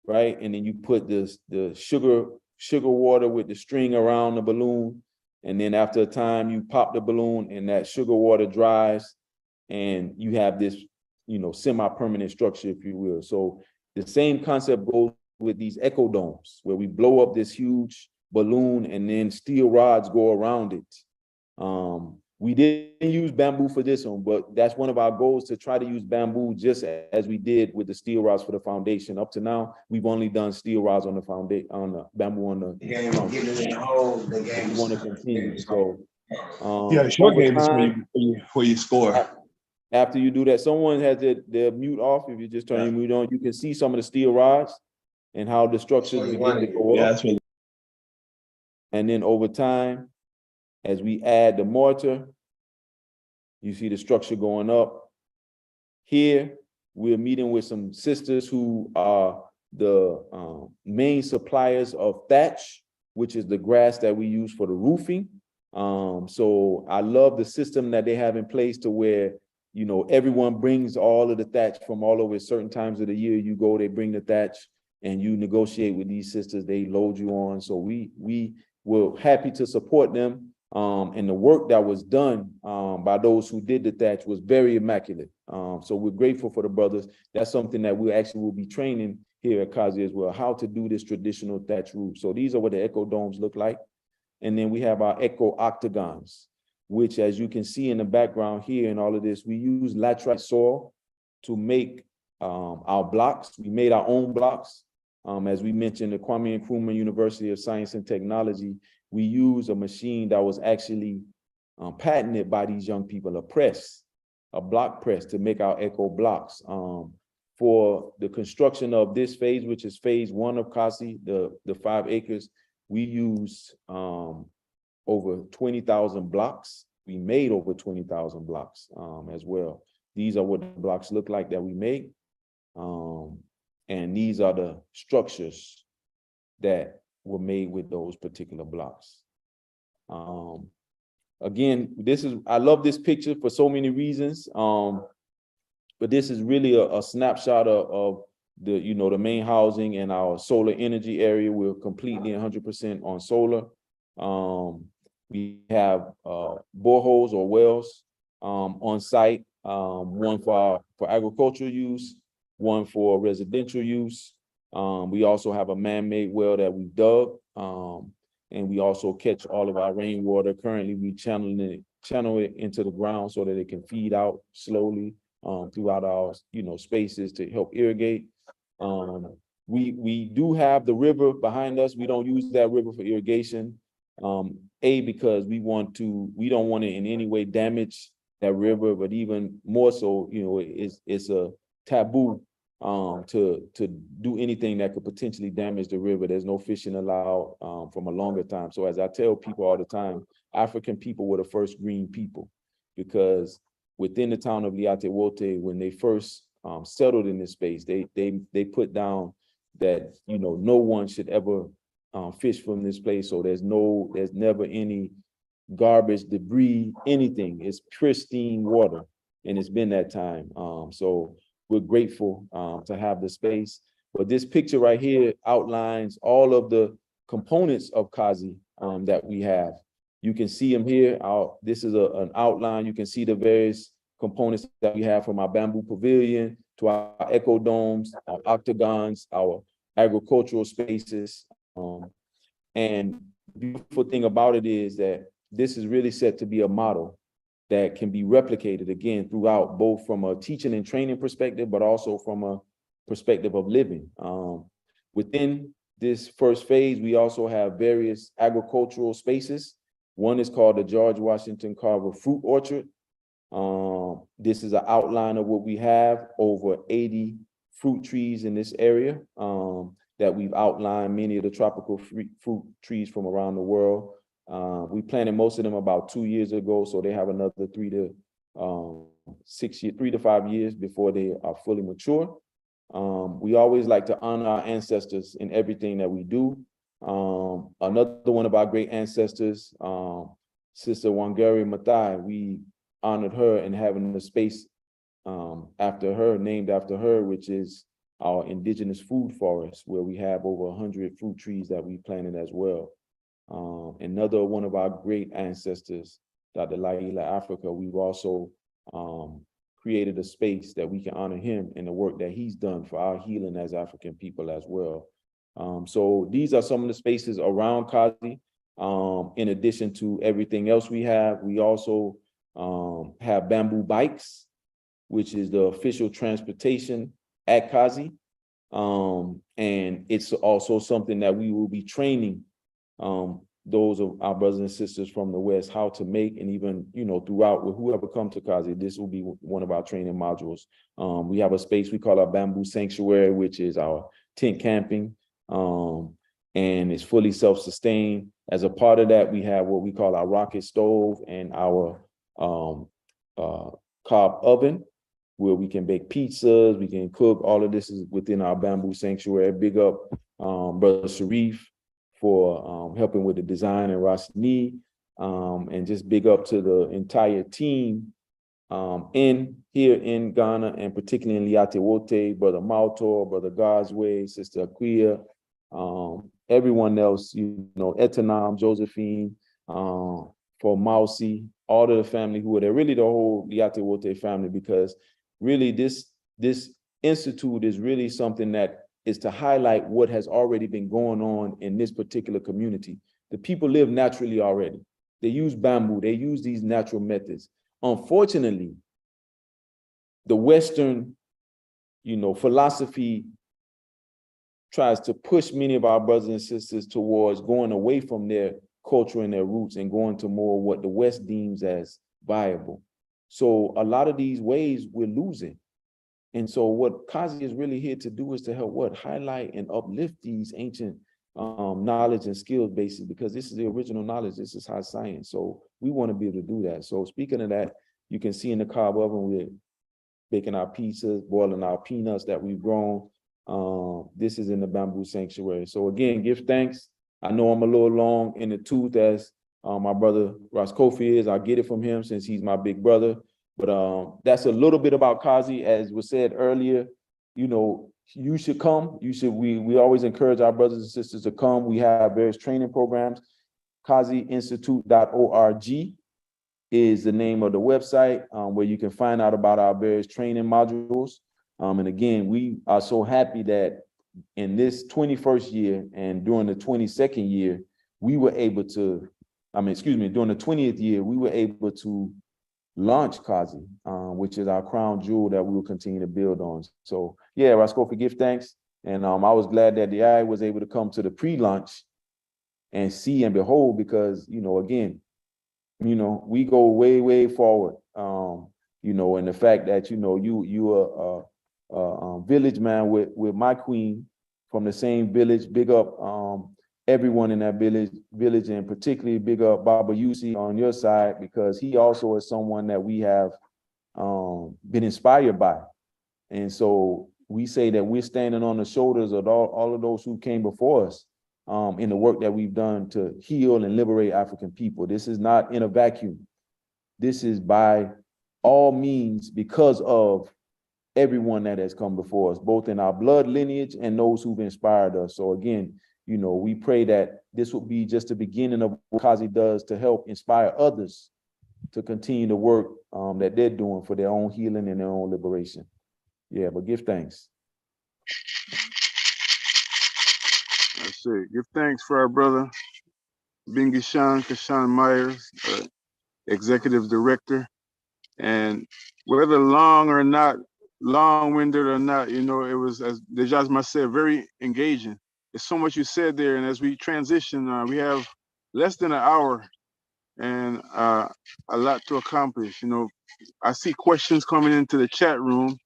right? And then you put the sugar water with the string around the balloon. And then after a time, you pop the balloon and that sugar water dries and you have this, semi-permanent structure, if you will. So the same concept goes with these ecodomes, where we blow up this huge balloon and then steel rods go around it. We didn't use bamboo for this one, but that's one of our goals, to try to use bamboo just as we did with the steel rods for the foundation. Up to now, we've only done steel rods on the foundation, on the bamboo on the trunk. We want to continue. So, yeah, short game is where you score. After you do that, someone has their mute off. If you just turn your mute on, you can see some of the steel rods and how the structures begin to go up. That's really. And then over time, as we add the mortar, you see the structure going up. Here, we're meeting with some sisters who are the main suppliers of thatch, which is the grass that we use for the roofing. So I love the system that they have in place to where, you know, everyone brings all of the thatch from all over. Certain times of the year you go, they bring the thatch and you negotiate with these sisters, they load you on. So we were happy to support them. And the work that was done by those who did the thatch was very immaculate. So we're grateful for the brothers. That's something that we actually will be training here at Kazi as well, how to do this traditional thatch roof. So these are what the echo domes look like. And then we have our echo octagons, which, as you can see in the background here and all of this, we use laterite soil to make our blocks. We made our own blocks. As we mentioned, the Kwame Nkrumah University of Science and Technology, we use a machine that was actually patented by these young people, a block press to make our echo blocks. For the construction of this phase, which is phase 1 of Kasi, the 5 acres, we use over 20,000 blocks. We made over 20,000 blocks as well. These are what the blocks look like that we make. And these are the structures that were made with those particular blocks. Again, I love this picture for so many reasons. But this is really a snapshot of the, you know, the main housing and our solar energy area. We're completely 100% on solar. We have boreholes or wells on site, one for agricultural use, one for residential use. We also have a man-made well that we dug, and we also catch all of our rainwater. Currently, we channel it into the ground so that it can feed out slowly throughout our, you know, spaces to help irrigate. We do have the river behind us. We don't use that river for irrigation. Because we don't want to in any way damage that river, but even more so, you know, it's a taboo to do anything that could potentially damage the river. There's no fishing allowed from a longer time. So as I tell people all the time, African people were the first green people, because within the town of Liatewote, when they first settled in this space, they put down that, you know, no one should ever fish from this place. So there's never any garbage, debris, anything. It's pristine water, and it's been that time. So we're grateful to have the space. But this picture right here outlines all of the components of Kazi that we have. You can see them here. This is an outline. You can see the various components that we have, from our bamboo pavilion to our echo domes, our octagons, our agricultural spaces. And the beautiful thing about it is that this is really set to be a model that can be replicated again throughout, both from a teaching and training perspective, but also from a perspective of living. Within this first phase, we also have various agricultural spaces. One is called the George Washington Carver Fruit Orchard. This is an outline of what we have, over 80 fruit trees in this area that we've outlined, many of the tropical fruit trees from around the world. We planted most of them about 2 years ago, so they have another 3 to 5 years before they are fully mature. We always like to honor our ancestors in everything that we do. Another one of our great ancestors, Sister Wangari Maathai, we honored her in having a space named after her, which is our indigenous food forest, where we have over 100 fruit trees that we planted as well. Another one of our great ancestors, Dr. Laila Africa, we've also created a space that we can honor him and the work that he's done for our healing as African people as well. So these are some of the spaces around Kazi. In addition to everything else we also have bamboo bikes, which is the official transportation at Kazi. And it's also something that we will be training those of our brothers and sisters from the West how to make, and even, you know, throughout with whoever come to Kazi, this will be one of our training modules. We have a space we call our bamboo sanctuary, which is our tent camping, and it's fully self-sustained. As a part of that, we have what we call our rocket stove and our cob oven, where we can bake pizzas, we can cook. All of this is within our bamboo sanctuary. Big up Brother Sharif for helping with the design, and Rashni. And just big up to the entire team here in Ghana, and particularly in Liate Wote, Brother Maltor, Brother Gosway, Sister Aquia, everyone else, Etanam, Josephine, for Mausi, all of the family who were there, really the whole Liate Wote family, because really this institute is really something that is to highlight what has already been going on in this particular community. The people live naturally already. They use bamboo, they use these natural methods. Unfortunately, the Western, philosophy tries to push many of our brothers and sisters towards going away from their culture and their roots and going to more what the West deems as viable. So a lot of these ways we're losing. And so what Kazi is really here to do is to help highlight and uplift these ancient knowledge and skills bases, because this is the original knowledge. This is high science. So we want to be able to do that. So speaking of that, you can see in the cob oven, we're baking our pizzas, boiling our peanuts that we've grown. This is in the bamboo sanctuary. So again, give thanks. I know I'm a little long in the tooth as my brother Ross Kofi is. I get it from him since he's my big brother. But that's a little bit about Kazi. As was said earlier, you should come. We always encourage our brothers and sisters to come. We have various training programs. KaziInstitute.org is the name of the website where you can find out about our various training modules. And again, we are so happy that in this 21st year and during the 22nd year, we were able to, during the 20th year, we were able to launch Kazi, which is our crown jewel that we will continue to build on. So yeah, Roscoe, give thanks. And I was glad that the I was able to come to the pre-launch and see and behold, because, again, we go way, way forward. And the fact that, you are a village man with my queen from the same village, big up everyone in that village, and particularly big up Baba Yusi on your side, because he also is someone that we have been inspired by. And so we say that we're standing on the shoulders of all of those who came before us in the work that we've done to heal and liberate African people. This is not in a vacuum. This is by all means because of everyone that has come before us, both in our blood lineage and those who've inspired us. So again, we pray that this will be just the beginning of what Kazi does to help inspire others to continue the work that they're doing for their own healing and their own liberation. Yeah, but give thanks. That's it. Give thanks for our brother, Bingishan Kashan Myers, Executive Director. And whether long-winded or not, it was, as Dejazma said, very engaging. There's so much you said there. And as we transition, we have less than an hour and a lot to accomplish. I see questions coming into the chat room,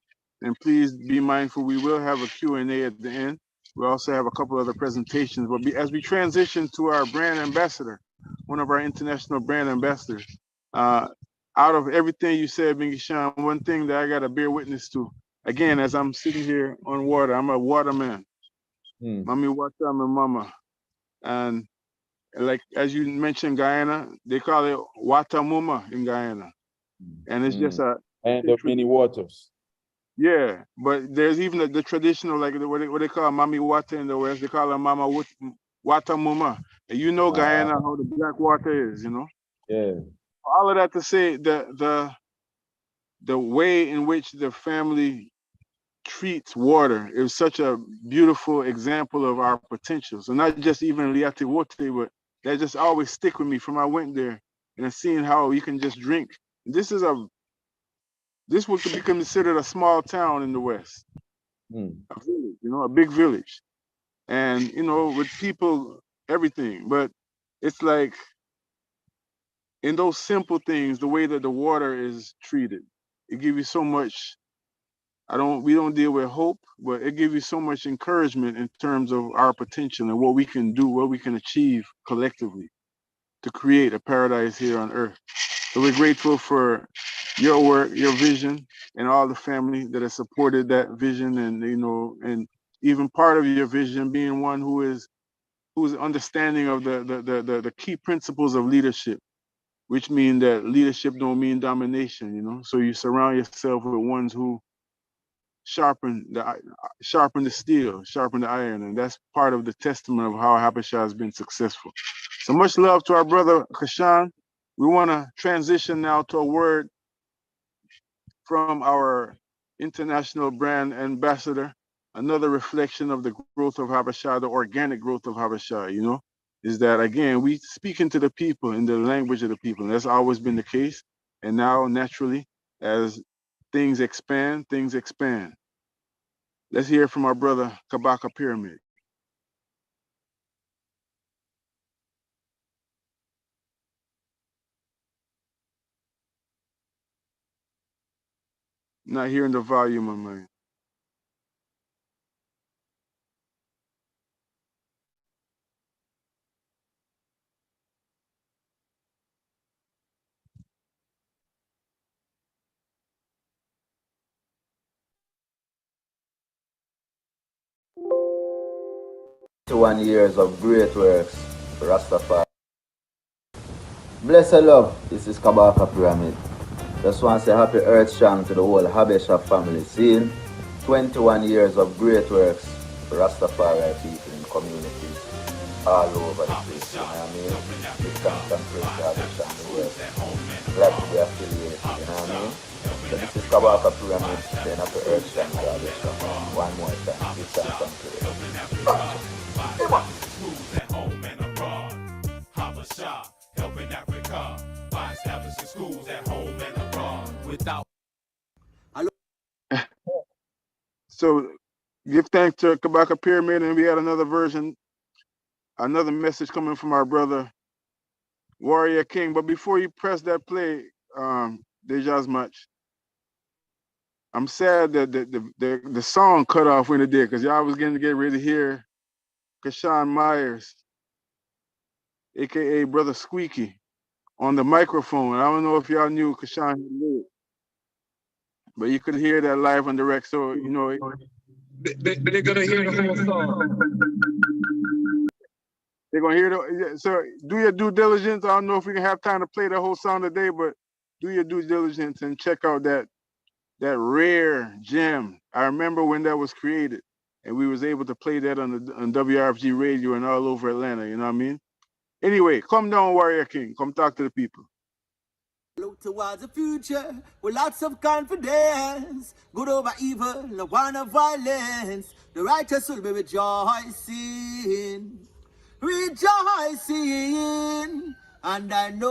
and please be mindful, we will have a Q&A at the end. We also have a couple other presentations, but as we transition to our brand ambassador, one of our international brand ambassadors, out of everything you said, Bingishan, one thing that I got to bear witness to, again, as I'm sitting here on water, I'm a waterman. Mami Wata, my mama. And like, as you mentioned, Guyana, they call it Watamuma in Guyana. And it's just a... And of many waters. Yeah, but there's even the traditional, like what they call Mami Wata in the West, they call her Mama Watamuma. And Guyana, how the black water is, Yeah. All of that to say the way in which the family treats water is such a beautiful example of our potential. So not just even Liate Wote, but that just always stick with me from I went there and seeing how you can just drink. This would be considered a small town in the West, a village, a big village, and with people, everything. But it's like in those simple things, the way that the water is treated, it gives you so much. We don't deal with hope, but it gives you so much encouragement in terms of our potential and what we can do, what we can achieve collectively to create a paradise here on earth. So we're grateful for your work, your vision, and all the family that has supported that vision, and and even part of your vision being one who's understanding of the key principles of leadership. which mean that leadership don't mean domination, you know. So you surround yourself with ones who sharpen the steel, sharpen the iron, and that's part of the testament of how Habesha has been successful. So much love to our brother Kashan. We want to transition now to a word from our international brand ambassador. Another reflection of the growth of Habesha, the organic growth of Habesha, you know, is that again we speaking to the people in the language of the people. And that's always been the case, and now naturally, as things expand, things expand. Let's hear from our brother Kabaka Pyramid. Not hearing the volume of mine. Years of great works, Rastafari. Blessed love, this is Kabaka Pyramid. Just want to say happy Earth Strong to the whole Habesha family. Seeing 21 years of great works, Rastafari people in communities all over the place. You know what I mean? Give thanks and praise to Habesha and the world. Glad to be affiliated, you know what I mean? So this is Kabaka Pyramid, saying happy Earth Strong to Habesha. One more time, give thanks and praise. Helping Africa by establishing schools at home and abroad without. So give thanks to Kabaka Pyramid, and we had another version, another message coming from our brother Warrior King. But before you press that play, Deja's much. I'm sad that the song cut off when it did, because y'all was getting to get ready to hear Kashawn Myers, aka Brother Squeaky, on the microphone. I don't know if y'all knew Kashawn knew it, but you could hear that live on direct. So you know They're gonna hear the whole song. they're gonna hear the. So do your due diligence. I don't know if we can have time to play the whole song today, but do your due diligence and check out that rare gem. I remember when that was created, and we was able to play that on WRFG radio and all over Atlanta. You know what I mean? Anyway, come down, Warrior King. Come talk to the people. Look towards the future with lots of confidence. Good over evil, no one of violence. The righteous will be rejoicing, rejoicing. And I know,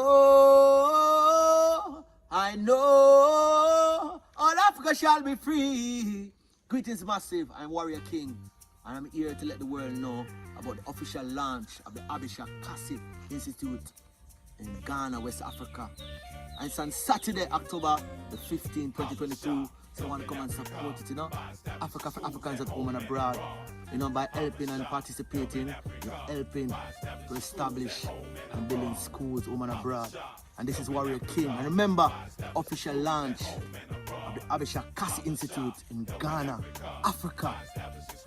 all Africa shall be free. Greetings, massive. I'm Warrior King, and I'm here to let the world know about the official launch of the HABESHA Institute in Ghana, West Africa. And it's on Saturday, October the 15th, 2022. So I want to come and support it, you know. Africa for Africans at home and abroad. You know, by helping and participating, you're helping to establish and building schools home and abroad. And this is Warrior King. And remember, official launch of the HABESHA Institute in Ghana, Africa,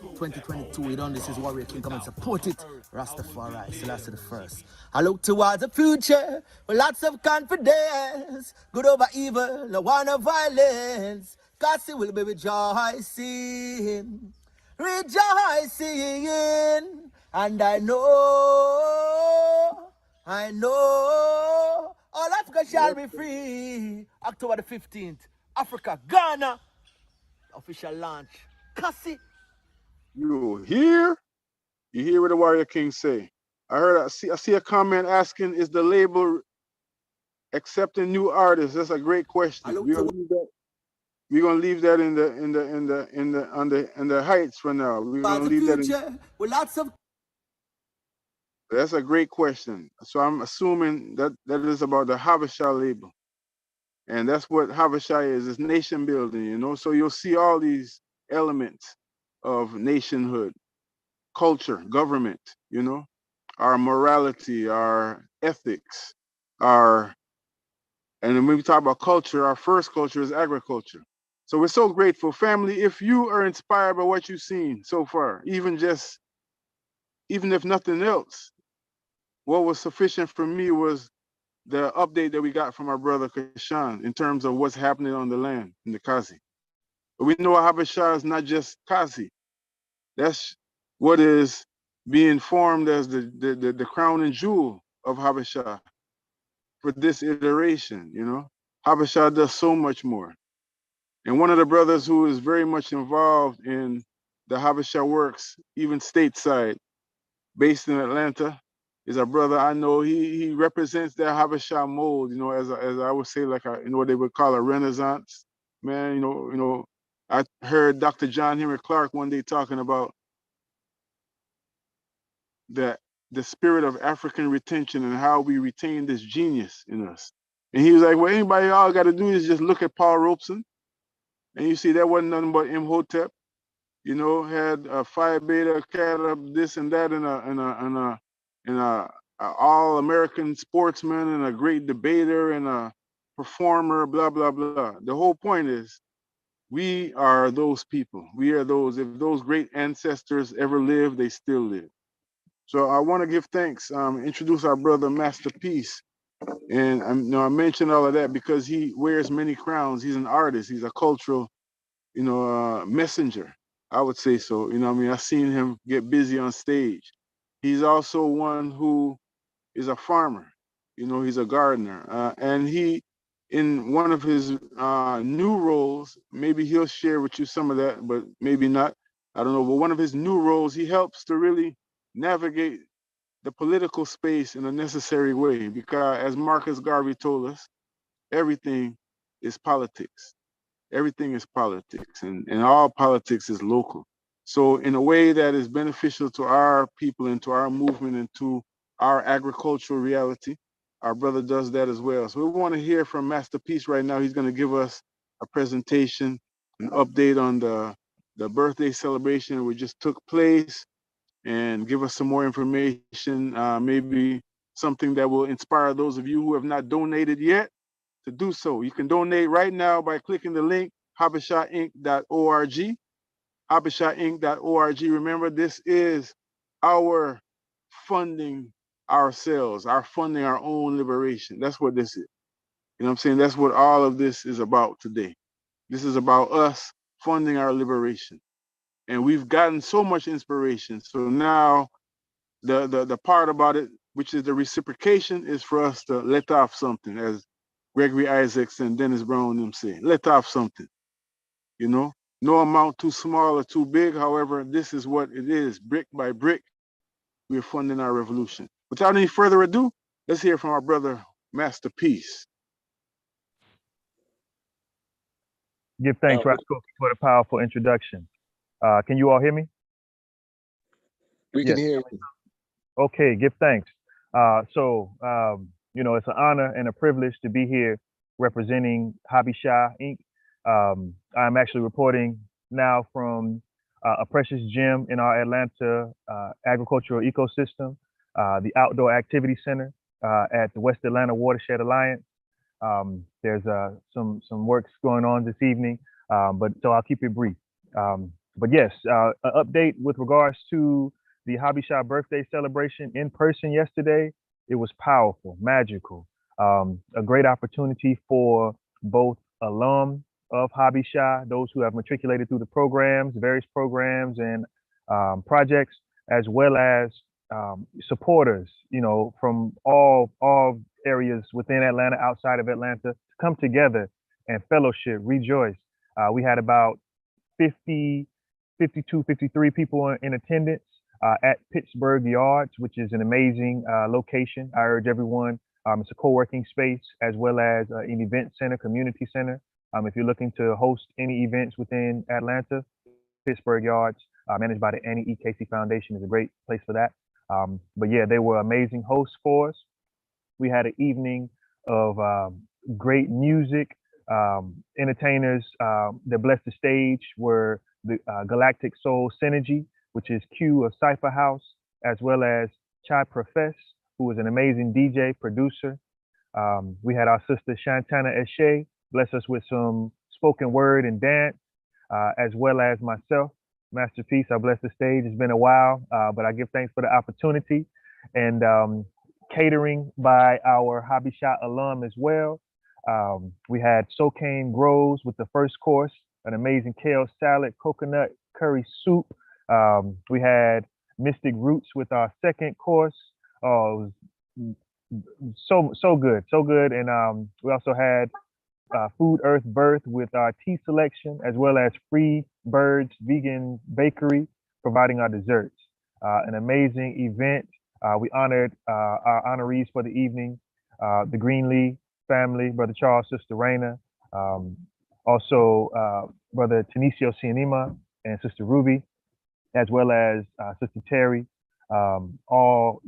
2022. You know, this is Warrior King. Come and support it. Rastafari, Selassie the First. I look towards the future with lots of confidence. Good over evil, no one of violence. Cause it will be rejoicing, rejoicing. And I know, all Africa shall be free. October the 15th, Africa, Ghana, official launch. Kasi. You hear? You hear what the Warrior King say? I see a comment asking, is the label accepting new artists? That's a great question. We're gonna leave that in the heights for now. We're gonna leave that in. With lots of. That's a great question. So I'm assuming that is about the Habesha label. And that's what Habesha is. It's nation building, you know? So you'll see all these elements of nationhood, culture, government, you know? Our morality, our ethics, and when we talk about culture, our first culture is agriculture. So we're so grateful. Family, if you are inspired by what you've seen so far, even if nothing else, what was sufficient for me was the update that we got from our brother Kashan in terms of what's happening on the land in the Kazi. But we know Habesha is not just Kazi. That's what is being formed as the crown and jewel of Habesha for this iteration, you know. Habesha does so much more. And one of the brothers who is very much involved in the Habesha works, even stateside, based in Atlanta, is a brother I know. He represents that Habesha mold, you know, as I would say, like you know, what they would call a renaissance man. You know, I heard Dr. John Henry Clark one day talking about the spirit of African retention and how we retain this genius in us. And he was like, well, anybody all got to do is just look at Paul Robeson, and you see that wasn't nothing but Imhotep. You know, had a Phi Beta Cat up this and that, and a all American sportsman and a great debater and a performer, blah blah blah. The whole point is, we are those people. We are those. If those great ancestors ever lived, they still live. So I want to give thanks. Introduce our brother Masterpiece, and you know, I mentioned all of that because he wears many crowns. He's an artist. He's a cultural, you know, messenger. I would say so. You know, I mean, I've seen him get busy on stage. He's also one who is a farmer. You know, he's a gardener, and he, in one of his new roles, maybe he'll share with you some of that, but maybe not. I don't know. But one of his new roles, he helps to really navigate the political space in a necessary way, because as Marcus Garvey told us, everything is politics. Everything is politics, and all politics is local. So in a way that is beneficial to our people and to our movement and to our agricultural reality, our brother does that as well. So we want to hear from Masterpiece right now. He's going to give us a presentation, an update on the birthday celebration which just took place, and give us some more information, maybe something that will inspire those of you who have not donated yet to do so. You can donate right now by clicking the link, habeshainc.org, habeshainc.org. Remember, this is our funding ourselves, our funding our own liberation. That's what this is. You know what I'm saying? That's what all of this is about today. This is about us funding our liberation. And we've gotten so much inspiration. So now the part about it, which is the reciprocation, is for us to let off something, as Gregory Isaacs and Dennis Brown them say. Let off something, you know? No amount too small or too big. However, this is what it is. Brick by brick, we're funding our revolution. Without any further ado, let's hear from our brother, Masterpiece. Give thanks, Rascal, for the powerful introduction. Can you all hear me? We can hear you. Okay, give thanks. You know, it's an honor and a privilege to be here representing HABESHA Inc. I'm actually reporting now from a precious gem in our Atlanta agricultural ecosystem, the Outdoor Activity Center at the West Atlanta Watershed Alliance. There's some works going on this evening, so I'll keep it brief. But yes, an update with regards to the HABESHA birthday celebration in person yesterday. It was powerful, magical, a great opportunity for both alum of HABESHA, those who have matriculated through the programs, various programs and projects, as well as supporters, you know, from all areas within Atlanta, outside of Atlanta, to come together and fellowship, rejoice. We had about 52, 53 people in attendance at Pittsburgh Yards, which is an amazing location. I urge everyone, it's a co-working space as well as an event center, community center. If you're looking to host any events within Atlanta, Pittsburgh Yards, managed by the Annie E. Casey Foundation, is a great place for that. But yeah, they were amazing hosts for us. We had an evening of great music. Entertainers that blessed the stage were the Galactic Soul Synergy, which is Q of Cypher House, as well as Chai Profess, who was an amazing DJ, producer. We had our sister Shantana Eshe bless us with some spoken word and dance, as well as myself, Masterpiece. I bless the stage. It's been a while, but I give thanks for the opportunity. And catering by our HABESHA alum as well. We had Socaine Groves with the first course, an amazing kale salad, coconut curry soup. We had Mystic Roots with our second course. Oh, it was so good. And we also had Food Earth Birth with our tea selection, as well as Free Birds Vegan Bakery providing our desserts. An amazing event. We honored our honorees for the evening, the Greenlee family, Brother Charles, Sister Raina, also Brother Tenicio Cianima and Sister Ruby, as well as Sister Terry. All,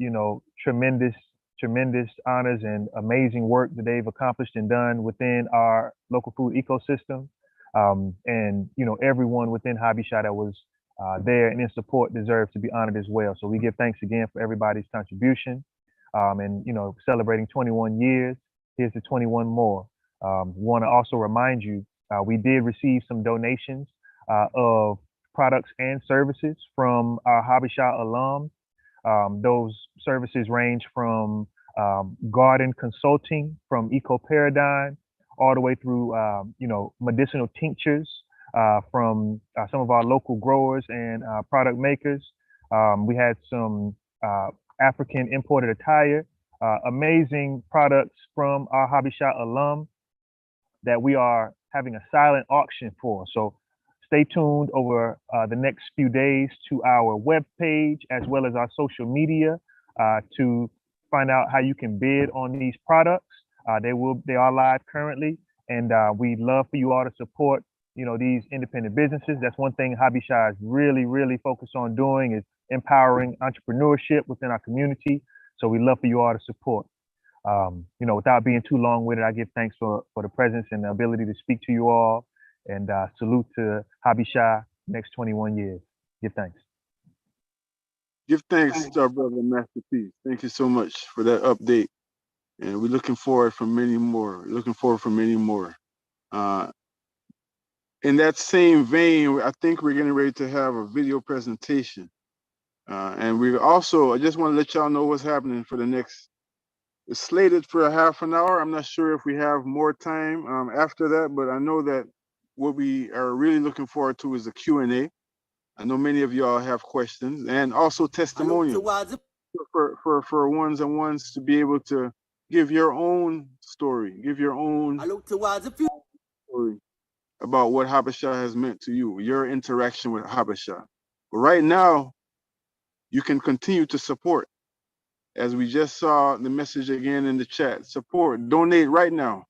tremendous honors and amazing work that they've accomplished and done within our local food ecosystem. And, everyone within HABESHA that was there and in support deserves to be honored as well. So we give thanks again for everybody's contribution. And, celebrating 21 years, here's to 21 more. Want to also remind you, we did receive some donations of products and services from our HABESHA alum. Those services range from garden consulting from Eco Paradigm, all the way through, medicinal tinctures from some of our local growers and product makers. We had some African imported attire, amazing products from our HABESHA alum that we are having a silent auction for. So stay tuned over the next few days to our webpage as well as our social media to find out how you can bid on these products. They are live currently, and we'd love for you all to support, these independent businesses. That's one thing HABESHA is really focused on doing, is empowering entrepreneurship within our community. So we'd love for you all to support. Without being too long-winded, I give thanks for the presence and the ability to speak to you all. And salute to HABESHA next 21 years. Give thanks. Give thanks to our brother Master P. Thank you so much for that update. And we're looking forward for many more. In that same vein, I think we're getting ready to have a video presentation. And we also, I just want to let y'all know what's happening for the next, it's slated for a half an hour. I'm not sure if we have more time after that, but I know that what we are really looking forward to is a Q&A. I know many of y'all have questions, and also testimonials for ones-on-ones to be able to give your own story, give your own story about what HABESHA has meant to you, your interaction with HABESHA. But right now, you can continue to support. As we just saw the message again in the chat, support, donate right now.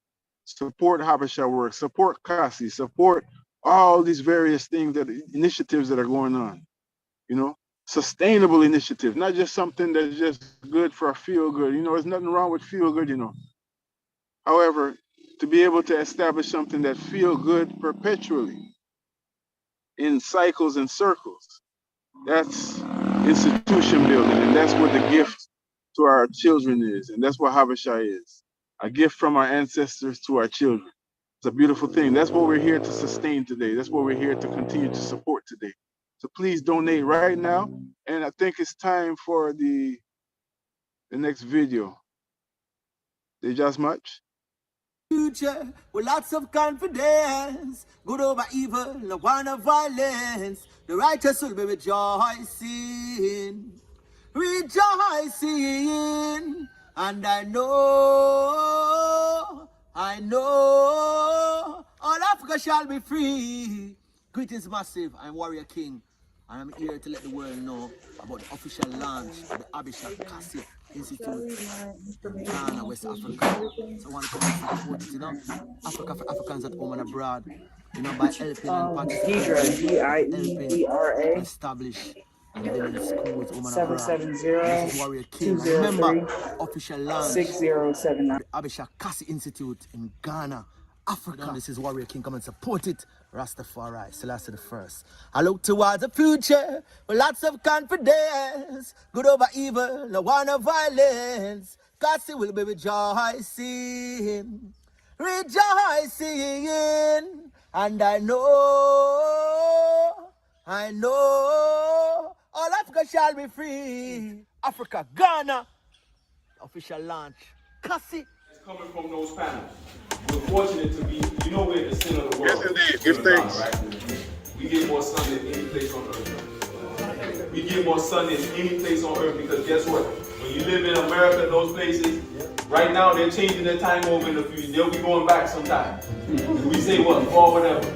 Support HABESHA work, support CASI, support all these various things, initiatives that are going on, sustainable initiatives, not just something that's just good for a feel good. There's nothing wrong with feel good, However, to be able to establish something that feel good perpetually in cycles and circles, that's institution building, and that's what the gift to our children is, and that's what HABESHA is. A gift from our ancestors to our children. It's a beautiful thing. That's what we're here to sustain today. That's what we're here to continue to support today. So please donate right now. And I think it's time for the next video. They just much? Future with lots of confidence, good over evil, no one of violence. The righteous will be rejoicing. And I know, all Africa shall be free. Greetings, Massive. I'm Warrior King, and I'm here to let the world know about the official launch of the HABESHA Institute in Ghana, West Africa. So I want to come and support it, Africa for Africans at home and abroad, by helping and participating, helping to establish and building schools home and abroad. This is Warrior King. And remember, official launch of the HABESHA Institute in Ghana, Africa. This is Warrior King. Come and support it. Rastafari, Selassie the First. I look towards the future with lots of confidence. Good over evil, no one of violence. Cause it will be rejoicing. And I know, all Africa shall be free. Africa, Ghana. Official launch. Cassie. Coming from those panels. We're fortunate to be, you know, we're at the center of the world. Yes, indeed. Give thanks. Right? We get more sun than any place on earth. We get more sun than any place on earth because guess what? When you live in America, those places, right now they're changing their time over in the future. They'll be going back sometime. We say what? Fall whatever.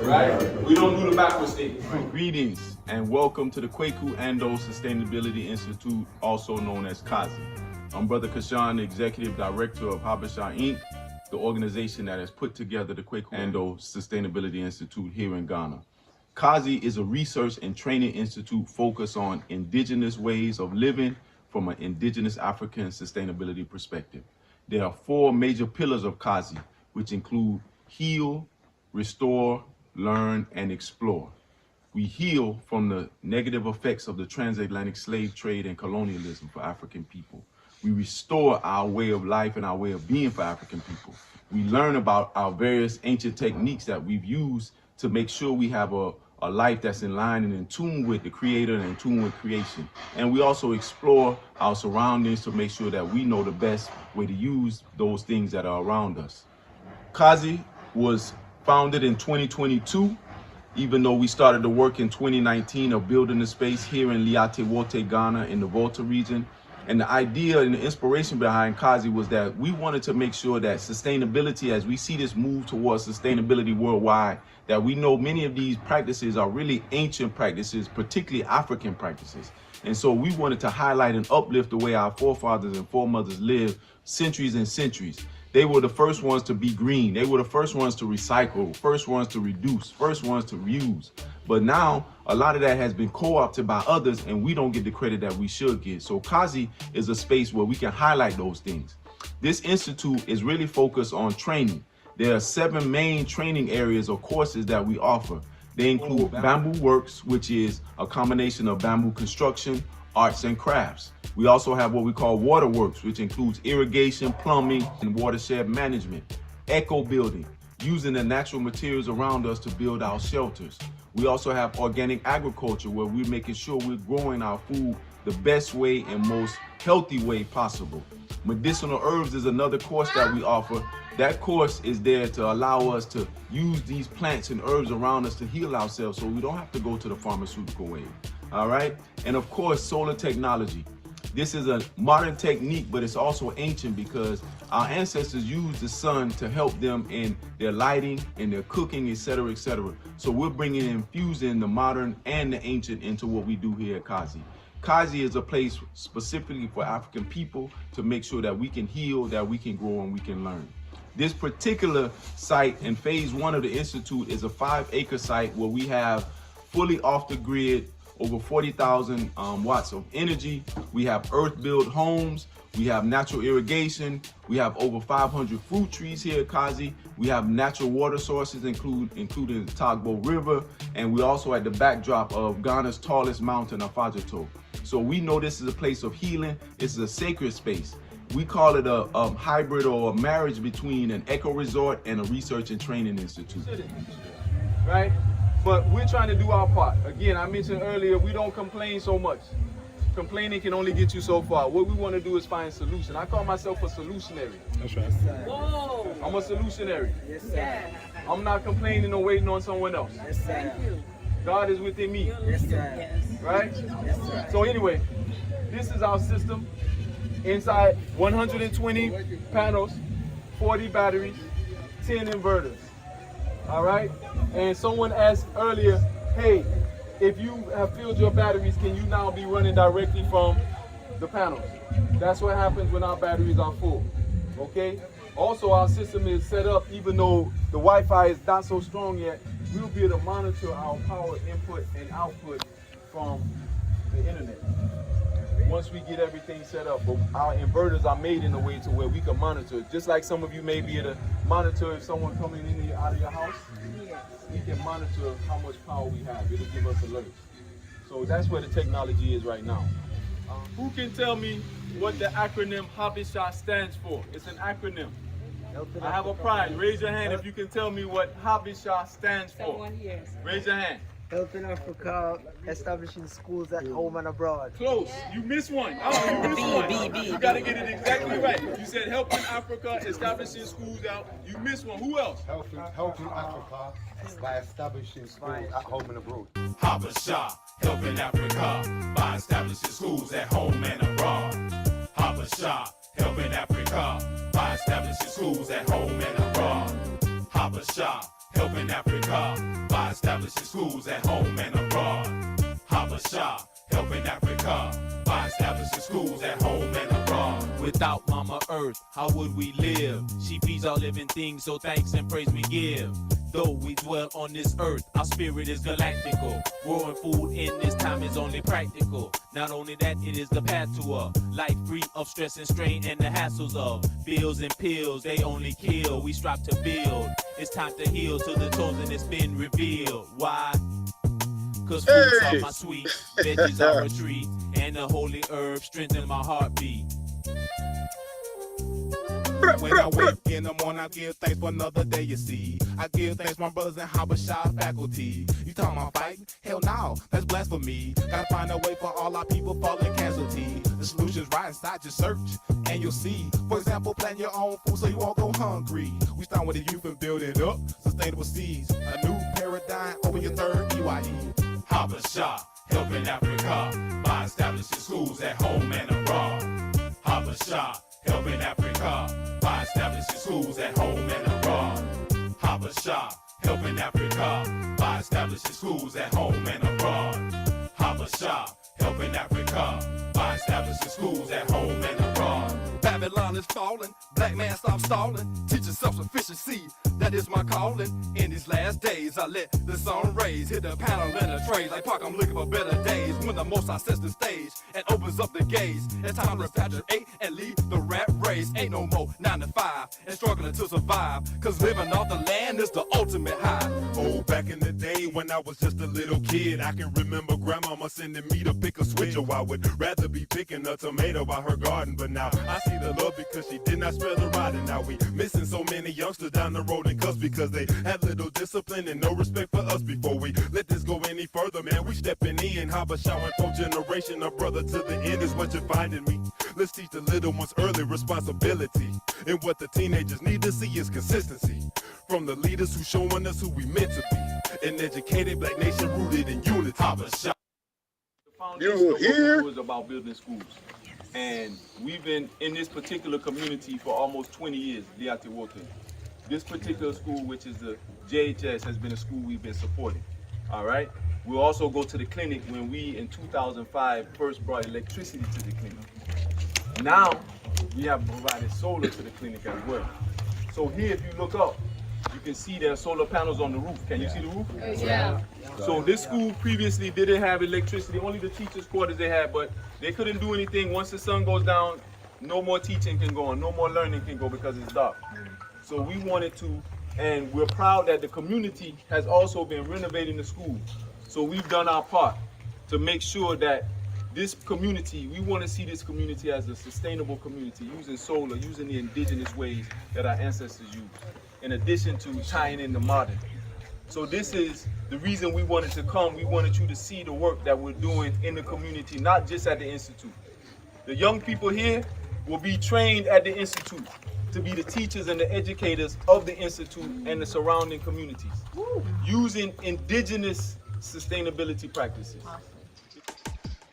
Right? We don't do the backwards thing. Right. Greetings and welcome to the Kwaku Ando Sustainability Institute, also known as Kazi. I'm Brother Kashan, the Executive Director of HABESHA Inc., the organization that has put together the Kwaku Ando Sustainability Institute here in Ghana. Kazi is a research and training institute focused on indigenous ways of living from an indigenous African sustainability perspective. There are 4 major pillars of Kazi, which include heal, restore, learn, and explore. We heal from the negative effects of the transatlantic slave trade and colonialism for African people. We restore our way of life and our way of being for African people. We learn about our various ancient techniques that we've used to make sure we have a life that's in line and in tune with the Creator and in tune with creation. And we also explore our surroundings to make sure that we know the best way to use those things that are around us. Kazi was founded in 2022, even though we started the work in 2019 of building the space here in Liatewote, Ghana, in the Volta region. And the idea and the inspiration behind Kazi was that we wanted to make sure that sustainability, as we see this move towards sustainability worldwide, that we know many of these practices are really ancient practices, particularly African practices. And so we wanted to highlight and uplift the way our forefathers and foremothers lived centuries and centuries. They were the first ones to be green. They were the first ones to recycle, first ones to reduce, first ones to reuse. But now a lot of that has been co-opted by others and we don't get the credit that we should get. So Kazi is a space where we can highlight those things. This institute is really focused on training. There are 7 main training areas or courses that we offer. They include Bamboo Works, which is a combination of bamboo construction, arts and crafts. We also have what we call Water Works, which includes irrigation, plumbing, and watershed management. Eco building, using the natural materials around us to build our shelters. We also have organic agriculture, where we're making sure we're growing our food the best way and most healthy way possible. Medicinal herbs is another course that we offer. That course is there to allow us to use these plants and herbs around us to heal ourselves so we don't have to go to the pharmaceutical way. All right? And of course, solar technology. This is a modern technique, but it's also ancient because our ancestors used the sun to help them in their lighting, in their cooking, etc., etc. So we're bringing and infusing the modern and the ancient into what we do here at Kazi. Kazi is a place specifically for African people to make sure that we can heal, that we can grow, and we can learn. This particular site in phase 1 of the Institute is a 5-acre site where we have fully off the grid, over 40,000 watts of energy. We have earth-built homes. We have natural irrigation. We have over 500 fruit trees here at Kazi. We have natural water sources, including the Tagbo River. And we're also at the backdrop of Ghana's tallest mountain, Afajato. So we know this is a place of healing. This is a sacred space. We call it a hybrid or a marriage between an eco resort and a research and training institute. Right? But we're trying to do our part. Again, I mentioned earlier, we don't complain so much. Complaining can only get you so far. What we want to do is find solution. I call myself a solutionary. That's right. Whoa. I'm a solutionary. Yes, sir. I'm not complaining or waiting on someone else. Yes, sir. Thank you. God is within me. Yes, sir. Yes. Right? Yes, sir. So anyway, this is our system. Inside 120 panels, 40 batteries, 10 inverters. All right? And someone asked earlier, hey, if you have filled your batteries, can you now be running directly from the panels? That's what happens when our batteries are full, okay? Also, our system is set up, even though the Wi-Fi is not so strong yet, we'll be able to monitor our power input and output from the internet. Once we get everything set up, but our inverters are made in a way to where we can monitor. Just like some of you may be able to monitor if someone coming in out of your house, we can monitor how much power we have. It'll give us alerts. So that's where the technology is right now. Who can tell me what the acronym HABESHA stands for? It's an acronym. I have a prize. Raise your hand if you can tell me what HABESHA stands for. Raise your hand. Helping Africa, establishing schools at home and abroad. Close. You missed one. Oh, you missed one. You gotta get it exactly right. You said helping Africa, establishing schools out. You missed one. Who else? Helping Africa by establishing schools at home and abroad. HABESHA, helping Africa by establishing schools at home and abroad. HABESHA, helping Africa by establishing schools at home and abroad. HABESHA, helping Africa by establishing schools at home and abroad. HABESHA, helping Africa by establishing schools at home and abroad. Without Mama Earth, how would we live? She feeds all living things, so thanks and praise we give. Though we dwell on this earth, our spirit is galactical. Growing food in this time is only practical. Not only that, it is the path to a life free of stress and strain and the hassles of bills and pills. They only kill, we strive to build. It's time to heal to the toes and it's been revealed. Why? Cause fruits are my sweet, veggies are a treat, and the holy herb strengthen my heartbeat. When I wake in the morning, I give thanks for another day, you see. I give thanks my brothers in HABESHA faculty. You talking about fighting? Hell no, that's blasphemy. Gotta find a way for all our people falling casualty. The solution's right inside your search, and you'll see. For example, plant your own food so you won't go hungry. We start with the youth and build it up. Sustainable seeds, a new paradigm, open your third EYE. HABESHA, helping Africa by establishing schools at home and abroad. HABESHA, helping Africa by establishing schools at home and abroad. HABESHA, helping Africa by establishing schools at home and abroad. HABESHA, helping Africa by establishing schools at home and abroad. Babylon is falling, black man stop stalling. Teaching self-sufficiency, that is my calling. In these last days, I let the sun rays hit the panel and the trays. Like Park, I'm looking for better days. When the Most High sets the stage and opens up the gates. It's time to repatriate and leave the rat race. Ain't no more 9 to 5 and struggling to survive. Cause living off the land is the ultimate high. Oh, back in the day when I was just a little kid, I can remember grandmama sending me to pick a switch. Oh, I would rather be picking a tomato out her garden. But now I see the love because she did not spell the right. And now we missing so many youngsters down the road and cuss because they had little discipline and no respect for us. Before we let this go any further, man, we stepping in. HABESHA and 4th generation, a brother to the end is what you're finding me. Let's teach the little ones early responsibility. And what the teenagers need to see is consistency. From the leaders who showing us who we meant to be. An educated black nation rooted in unity. HABESHA. You here? Is about building schools. And we've been in this particular community for almost 20 years, Liati Wokin. This particular school, which is the JHS, has been a school we've been supporting. All right? We'll also go to the clinic when we, in 2005, first brought electricity to the clinic. Now, we have provided solar to the clinic as well. So here, if you look up, you can see there are solar panels on the roof. Can you see the roof? Yeah. So this school previously didn't have electricity, only the teachers' quarters they had, but they couldn't do anything. Once the sun goes down, no more teaching can go on, no more learning can go because it's dark. So we wanted to, and we're proud that the community has also been renovating the school. So we've done our part to make sure that this community, we want to see this community as a sustainable community, using solar, using the indigenous ways that our ancestors used, in addition to tying in the modern. So this is the reason we wanted to come. We wanted you to see the work that we're doing in the community, not just at the Institute. The young people here will be trained at the Institute to be the teachers and the educators of the Institute and the surrounding communities, using indigenous sustainability practices.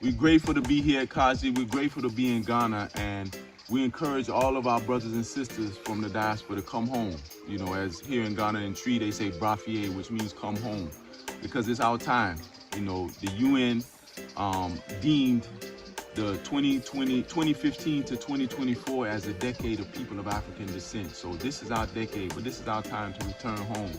We're grateful to be here at Kaji. We're grateful to be in Ghana, and we encourage all of our brothers and sisters from the diaspora to come home. You know, as here in Ghana in Tree, they say Brafie, which means come home, because it's our time. You know, the UN deemed the 2015 to 2024 as a decade of people of African descent. So this is our decade, but this is our time to return home.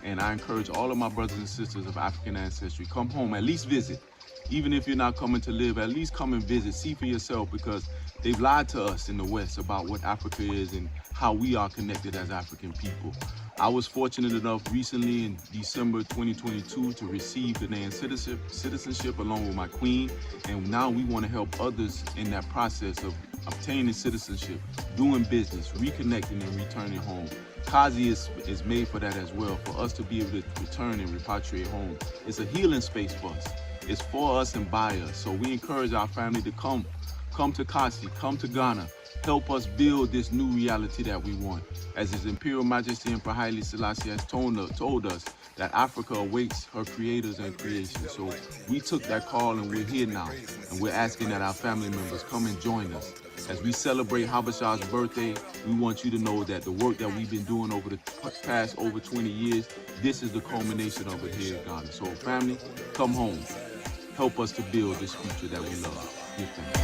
And I encourage all of my brothers and sisters of African ancestry, come home, at least visit. Even if you're not coming to live, at least come and visit, see for yourself, because they've lied to us in the West about what Africa is and how we are connected as African people. I was fortunate enough recently in December 2022 to receive Ghanaian citizenship along with my queen, and now we want to help others in that process of obtaining citizenship, doing business, reconnecting and returning home. Kazi is made for that as well, for us to be able to return and repatriate home. It's a healing space for us. It's for us and by us. So we encourage our family to come to Kasi, come to Ghana, help us build this new reality that we want. As His Imperial Majesty Emperor Haile Selassie has told us that Africa awaits her creators and creation. So we took that call and we're here now. And we're asking that our family members come and join us. As we celebrate Habesha's birthday, we want you to know that the work that we've been doing over the past over 20 years, this is the culmination of it here in Ghana. So family, come home. Help us to build this future that we love. Give thanks.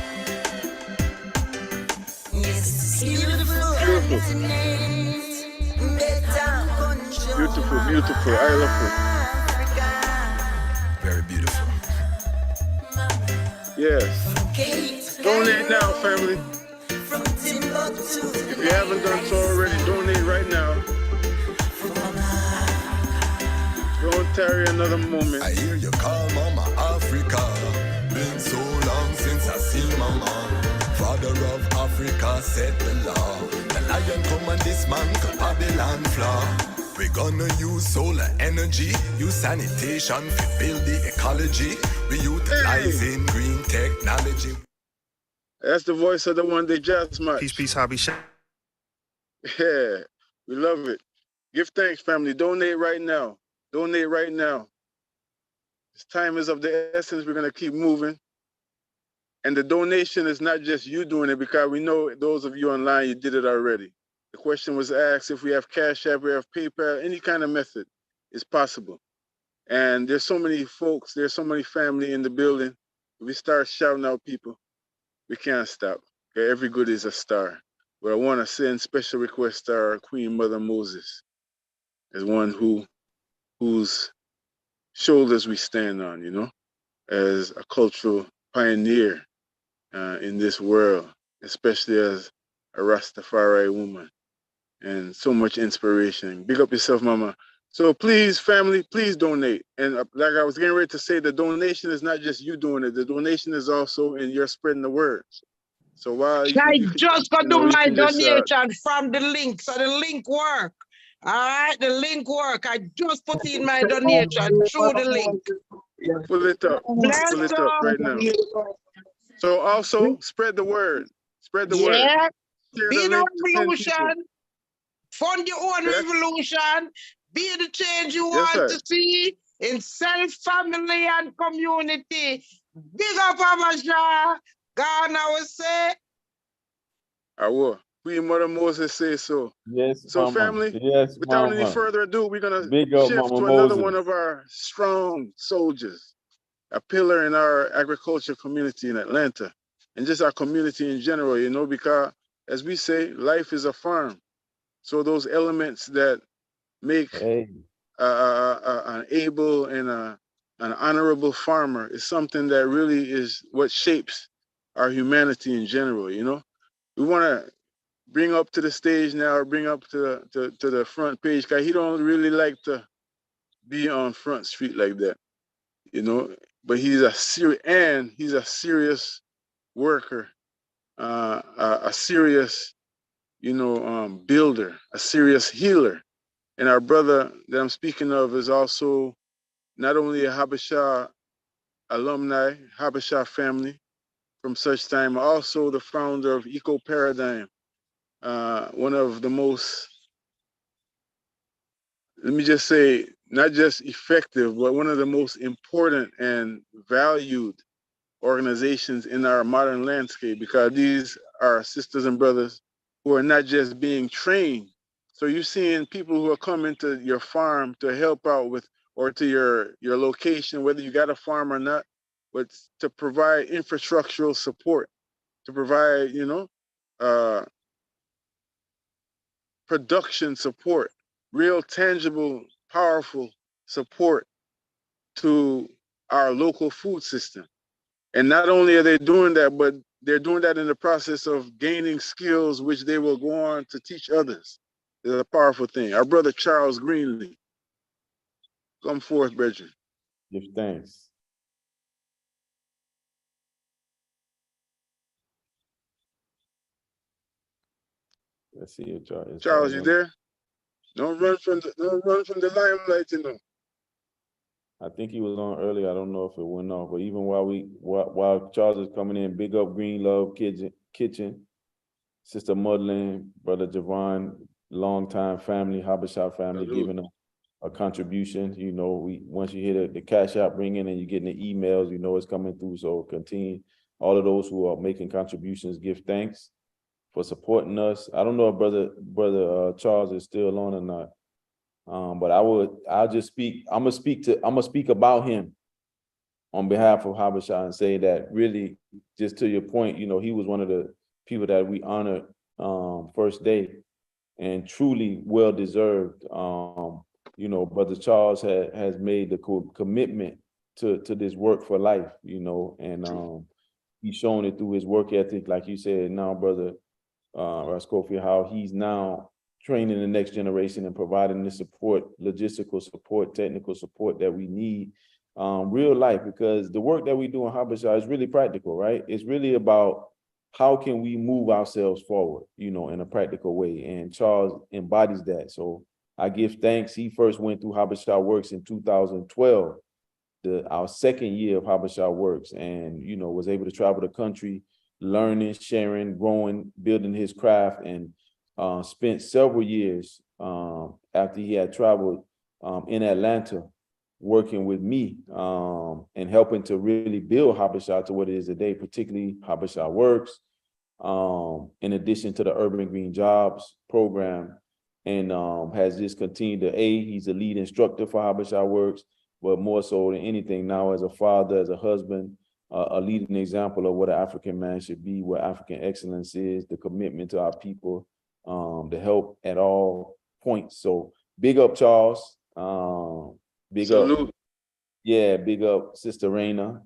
Beautiful, beautiful. I love it. Very beautiful. Yes. Donate now, family. If you haven't done so already, donate right now. Don't tarry another moment. I hear you call Mama Africa. Been so long since I seen Mama. Father of Africa set the law. The lion come and dismantle Babylon flaw. We gonna use solar energy, use sanitation to build the ecology. We utilizing green technology. That's the voice of the one they just much. Peace, HABESHA. Yeah, we love it. Give thanks, family. Donate right now. Donate right now. This time is of the essence. We're going to keep moving. And the donation is not just you doing it, because we know those of you online, you did it already. The question was asked if we have Cash App, we have PayPal, any kind of method is possible. And there's so many folks, there's so many family in the building. If we start shouting out people, we can't stop. Okay? Every good is a star. But I want to send special request to our Queen Mother Moses as one whose shoulders we stand on, you know, as a cultural pioneer in this world, especially as a Rastafari woman, and so much inspiration. Big up yourself, Mama. So please, family, please donate. And like I was getting ready to say, the donation is not just you doing it. The donation is also in your spreading the word. So while I just got to do my donation just, from the link, so the link work. All right, the link work. I just put in my donation through the link. pull it up. Pull it up right now. So also spread the word. Spread the word. Yeah. Share Be the the link to 10 revolution. people. Fund your own revolution. Be the change you Yes, want sir. to see in self, family, and community. Big up, Habesha. Ghana will say. I will. Queen Mother Moses says so. Yes, So Mama. family, Yes, without any Mama. further ado, we're gonna Big up, shift Mama to another Moses. one of our strong soldiers, a pillar in our agriculture community in Atlanta, and just our community in general, you know, because as we say, life is a farm. So those elements that make an able and an honorable farmer is something that really is what shapes our humanity in general, you know. We want to bring up to the stage now, or bring up to the front page, because he don't really like to be on Front Street like that, you know. But he's a serious worker, a serious, you know, builder, a serious healer. And our brother that I'm speaking of is also not only a Habesha alumni, Habesha family from such time, also the founder of Eco Paradigm, one of the most, let me just say, not just effective, but one of the most important and valued organizations in our modern landscape, because these are sisters and brothers who are not just being trained. So you're seeing people who are coming to your farm to help out with, or to your location, whether you got a farm or not, but to provide infrastructural support, to provide, you know, production support, real tangible, powerful support to our local food system. And not only are they doing that, but they're doing that in the process of gaining skills which they will go on to teach others. It's a powerful thing. Our brother Charles Greenlee, come forth, brethren. Give thanks. Let's see if Charles. Charles, you there? Don't run from the limelight, you know. I think he was on earlier. I don't know if it went off, but even while Charles is coming in, big up Green Love Kitchen, Sister Mudlin, Brother Javon, longtime family, Habesha family, giving a contribution. You know, once you hear the cash app ringing and you're getting the emails, you know it's coming through. So continue. All of those who are making contributions, give thanks for supporting us. I don't know if brother Charles is still on or not. But I'll just speak. I'm gonna speak about him on behalf of Habesha and say that really, just to your point, you know, he was one of the people that we honored first day, and truly well deserved. You know, Brother Charles has made the commitment to this work for life, you know, and he's shown it through his work ethic, like you said. Now, Brother Raskofi, how he's now training the next generation and providing the support, logistical support, technical support that we need, real life, because the work that we do in Habesha is really practical, right? It's really about how can we move ourselves forward, you know, in a practical way. And Charles embodies that. So I give thanks. He first went through Habesha Works in 2012, our second year of Habesha Works, and, you know, was able to travel the country, learning, sharing, growing, building his craft, and spent several years after he had traveled in Atlanta working with me and helping to really build Habesha to what it is today, particularly Habesha Works, in addition to the Urban Green Jobs program, and has just continued to he's a lead instructor for Habesha Works, but more so than anything now as a father, as a husband, a leading example of what an African man should be, what African excellence is, the commitment to our people, the help at all points. So big up, Charles. Big up. Yeah, big up Sister Raina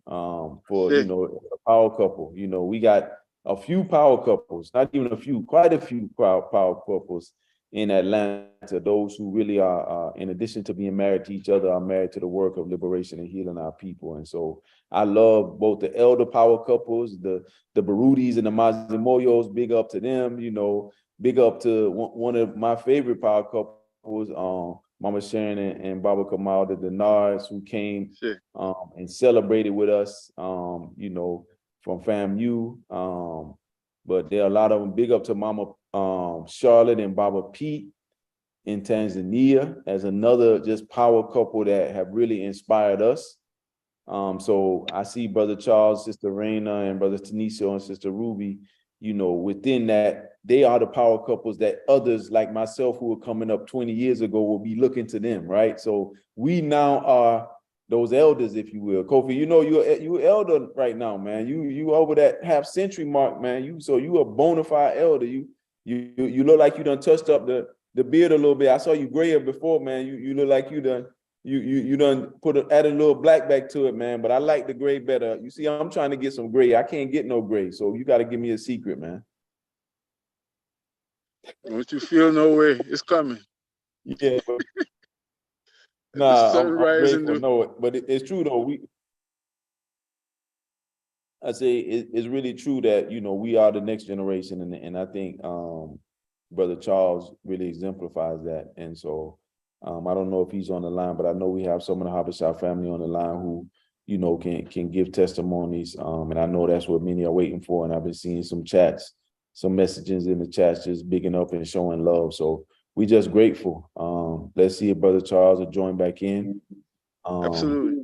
for, you know, a power couple. You know, we got a few power couples, not even a few, quite a few power couples in Atlanta, those who really are, in addition to being married to each other, are married to the work of liberation and healing our people. And so I love both the elder power couples, the Barudis and the Mazimoyos, big up to them, you know, big up to one of my favorite power couples, Mama Sharon and Baba Kamal, the Denards, who came and celebrated with us, you know, from FAMU. But there are a lot of them. Big up to Mama Charlotte and Baba Pete in Tanzania as another just power couple that have really inspired us. So I see Brother Charles, Sister Raina, and Brother Tanisio and Sister Ruby, you know, within that, they are the power couples that others like myself who were coming up 20 years ago will be looking to them, right? So we now are those elders, if you will. Kofi, you know, you're elder right now, man. You over that half century mark, man. You a bona fide elder. You look like you done touched up the beard a little bit. I saw you grayer before, man. You look like you done added a little black back to it, man. But I like the gray better. You see, I'm trying to get some gray. I can't get no gray, so you got to give me a secret, man. Don't you feel no way? It's coming. Yeah. Nah, I'm grateful. No, but it's true though. I say it's really true that, you know, we are the next generation, and I think Brother Charles really exemplifies that. And so I don't know if he's on the line, but I know we have some of the Habesha family on the line who, you know, can give testimonies. And I know that's what many are waiting for. And I've been seeing some chats, some messages in the chats just bigging up and showing love. So we just grateful. Let's see if Brother Charles will join back in. Absolutely.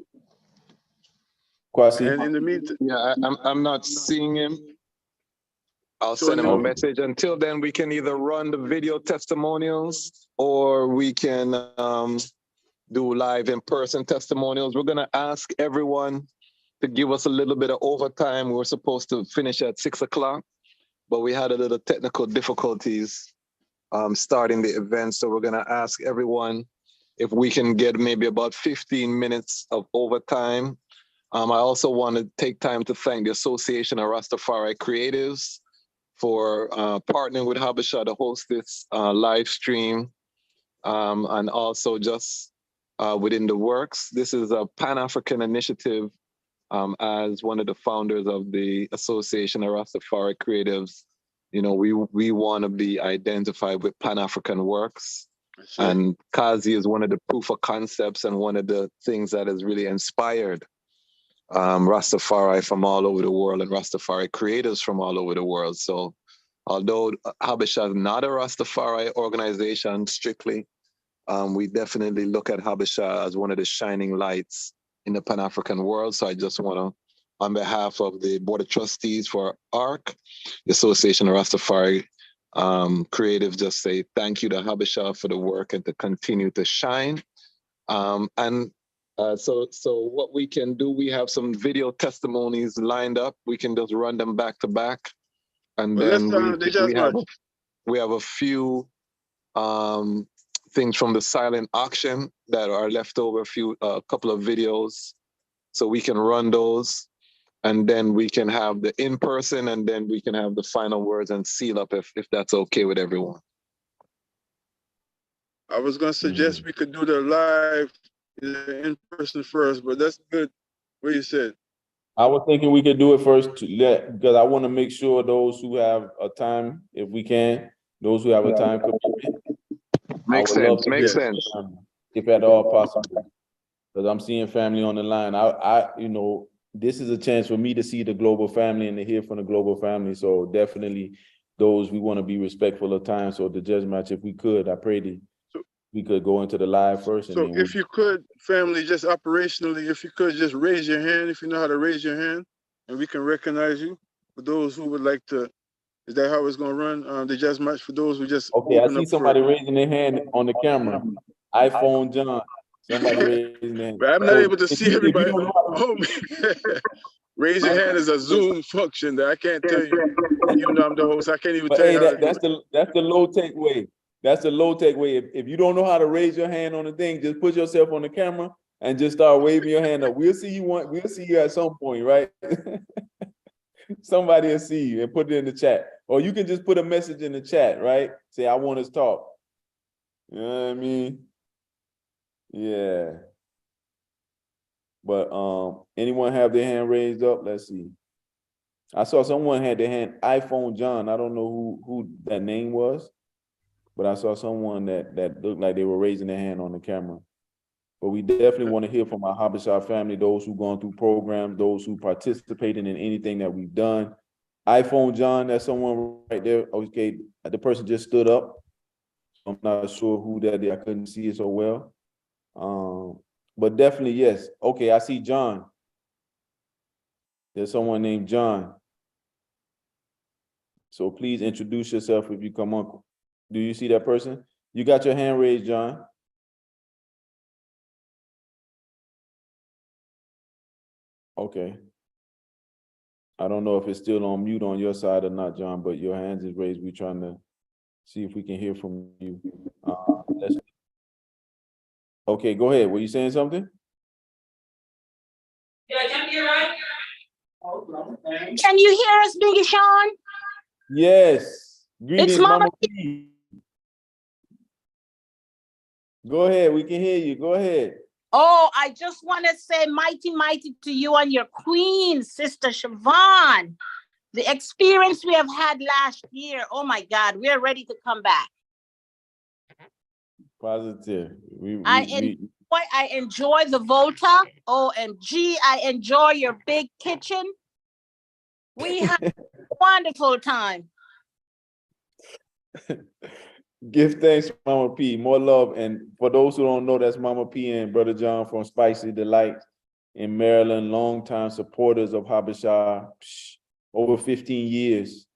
Kwasi? And in the meantime, yeah, I'm not seeing him. I'll send him a message. Until then, we can either run the video testimonials or we can do live in-person testimonials. We're going to ask everyone to give us a little bit of overtime. We were supposed to finish at 6 o'clock, but we had a little technical difficulties starting the event. So we're going to ask everyone if we can get maybe about 15 minutes of overtime. I also want to take time to thank the Association of Rastafari Creatives for partnering with Habesha to host this live stream, and also just within the works. This is a Pan-African initiative. As one of the founders of the Association of Rastafari Creatives, you know, we want to be identified with Pan-African works. And Kazi is one of the proof of concepts and one of the things that has really inspired Rastafari from all over the world and Rastafari creators from all over the world. So although Habesha is not a Rastafari organization strictly, we definitely look at Habesha as one of the shining lights in the Pan-African world. So I just want to, on behalf of the Board of Trustees for ARC, the Association of Rastafari Creative, just say thank you to Habesha for the work and to continue to shine. So what we can do, we have some video testimonies lined up. We can just run them back to back. And then we have a few things from the silent auction that are left over, a couple of videos. So we can run those, and then we can have the in-person, and then we can have the final words and seal up if that's okay with everyone. I was going to suggest we could do the live in person first, but that's good what you said. I was thinking we could do it first because I want to make sure those who have a time, if we can, those who have a time commitment. Makes sense. Makes sense. If at all possible, because I'm seeing family on the line. You know, this is a chance for me to see the global family and to hear from the global family. So definitely, those we want to be respectful of time. So the judge match, if we could, I pray that we could go into the live first. So if you could, family, just operationally, if you could just raise your hand, if you know how to raise your hand, and we can recognize you. For those who would like to, is that how it's going to run? The judge match for those who just okay. I see somebody raising their hand on the camera. iPhone John. Somebody raising their hand. But I'm not able to see everybody. Raise your hand is a Zoom function that I can't tell you. Even though I'm the host, I can't even tell you how to do it. That's the low tech way. That's the low tech way. If you don't know how to raise your hand on the thing, just put yourself on the camera and just start waving your hand up. We'll see you at some point, right? Somebody will see you and put it in the chat. Or you can just put a message in the chat, right? Say, I want to talk. You know what I mean? Yeah. But anyone have their hand raised up? Let's see. I saw someone had their hand, iPhone John. I don't know who that name was, but I saw someone that looked like they were raising their hand on the camera. But we definitely want to hear from our Habesha family, those who've gone through programs, those who participated in anything that we've done. iPhone John, that's someone right there. Okay, the person just stood up. I'm not sure who that is. I couldn't see it so well. But definitely, yes. Okay, I see John. There's someone named John. So please introduce yourself if you come on. Do you see that person? You got your hand raised, John. Okay. I don't know if it's still on mute on your side or not, John, but your hands is raised. We're trying to see if we can hear from you. Okay, go ahead. Were you saying something? Can you hear us, Biggie Sean? Yes. Greetings, it's Mama P. Go ahead. We can hear you. Go ahead. Oh, I just want to say mighty, mighty to you and your queen, Sister Siobhan. The experience we have had last year, oh my God, we're ready to come back. Positive. I enjoy the Volta. OMG, I enjoy your big kitchen. We had a wonderful time. Give thanks, Mama P. More love. And for those who don't know, that's Mama P and Brother John from Spicy Delight in Maryland, longtime supporters of Habesha, over 15 years,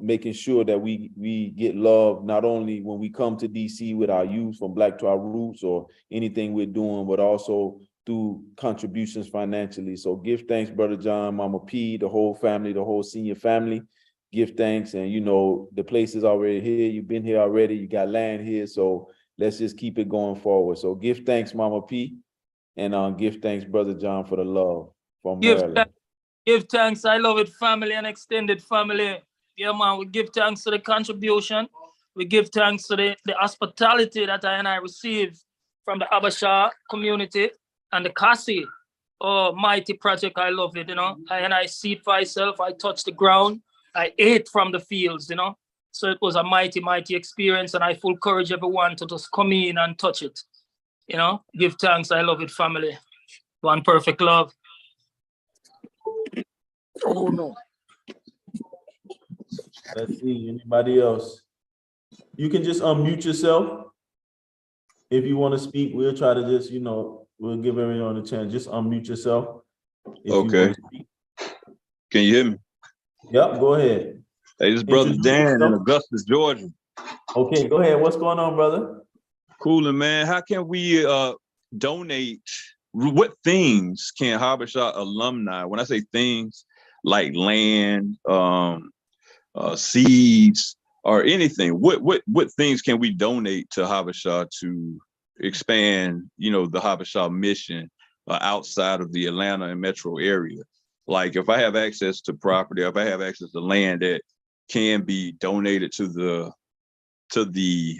making sure that we get love, not only when we come to DC with our youth from Black to Our Roots or anything we're doing, but also through contributions financially. So give thanks, Brother John, Mama P, the whole family, the whole senior family. Give thanks, and you know the place is already here. You've been here already. You got land here, so let's just keep it going forward. So give thanks, Mama P, and give thanks, Brother John, for the love from Maryland. Give thanks. I love it, family and extended family. Yeah, man. We give thanks to the contribution. We give thanks to the hospitality that I and I received from the Habesha community and the Kasi. Oh, mighty project. I love it. You know, I see it for myself. I touch the ground. I ate from the fields, you know. So it was a mighty, mighty experience, and I full encourage everyone to just come in and touch it. You know, give thanks. I love it, family. One perfect love. Oh no. Let's see, anybody else? You can just unmute yourself. If you want to speak, we'll try to just, you know, we'll give everyone a chance. Just unmute yourself. If you want to speak. Can you hear me? Yep, go ahead. Hey, this brother Introduce Dan in yourself. Augusta, Georgia. Okay, go ahead. What's going on, brother? Coolin', man. How can we donate? What things can Habesha alumni, when I say things like land, seeds, or anything, what things can we donate to Habesha to expand, you know, the Habesha mission outside of the Atlanta and metro area? Like if I have access to property, if I have access to land that can be donated to the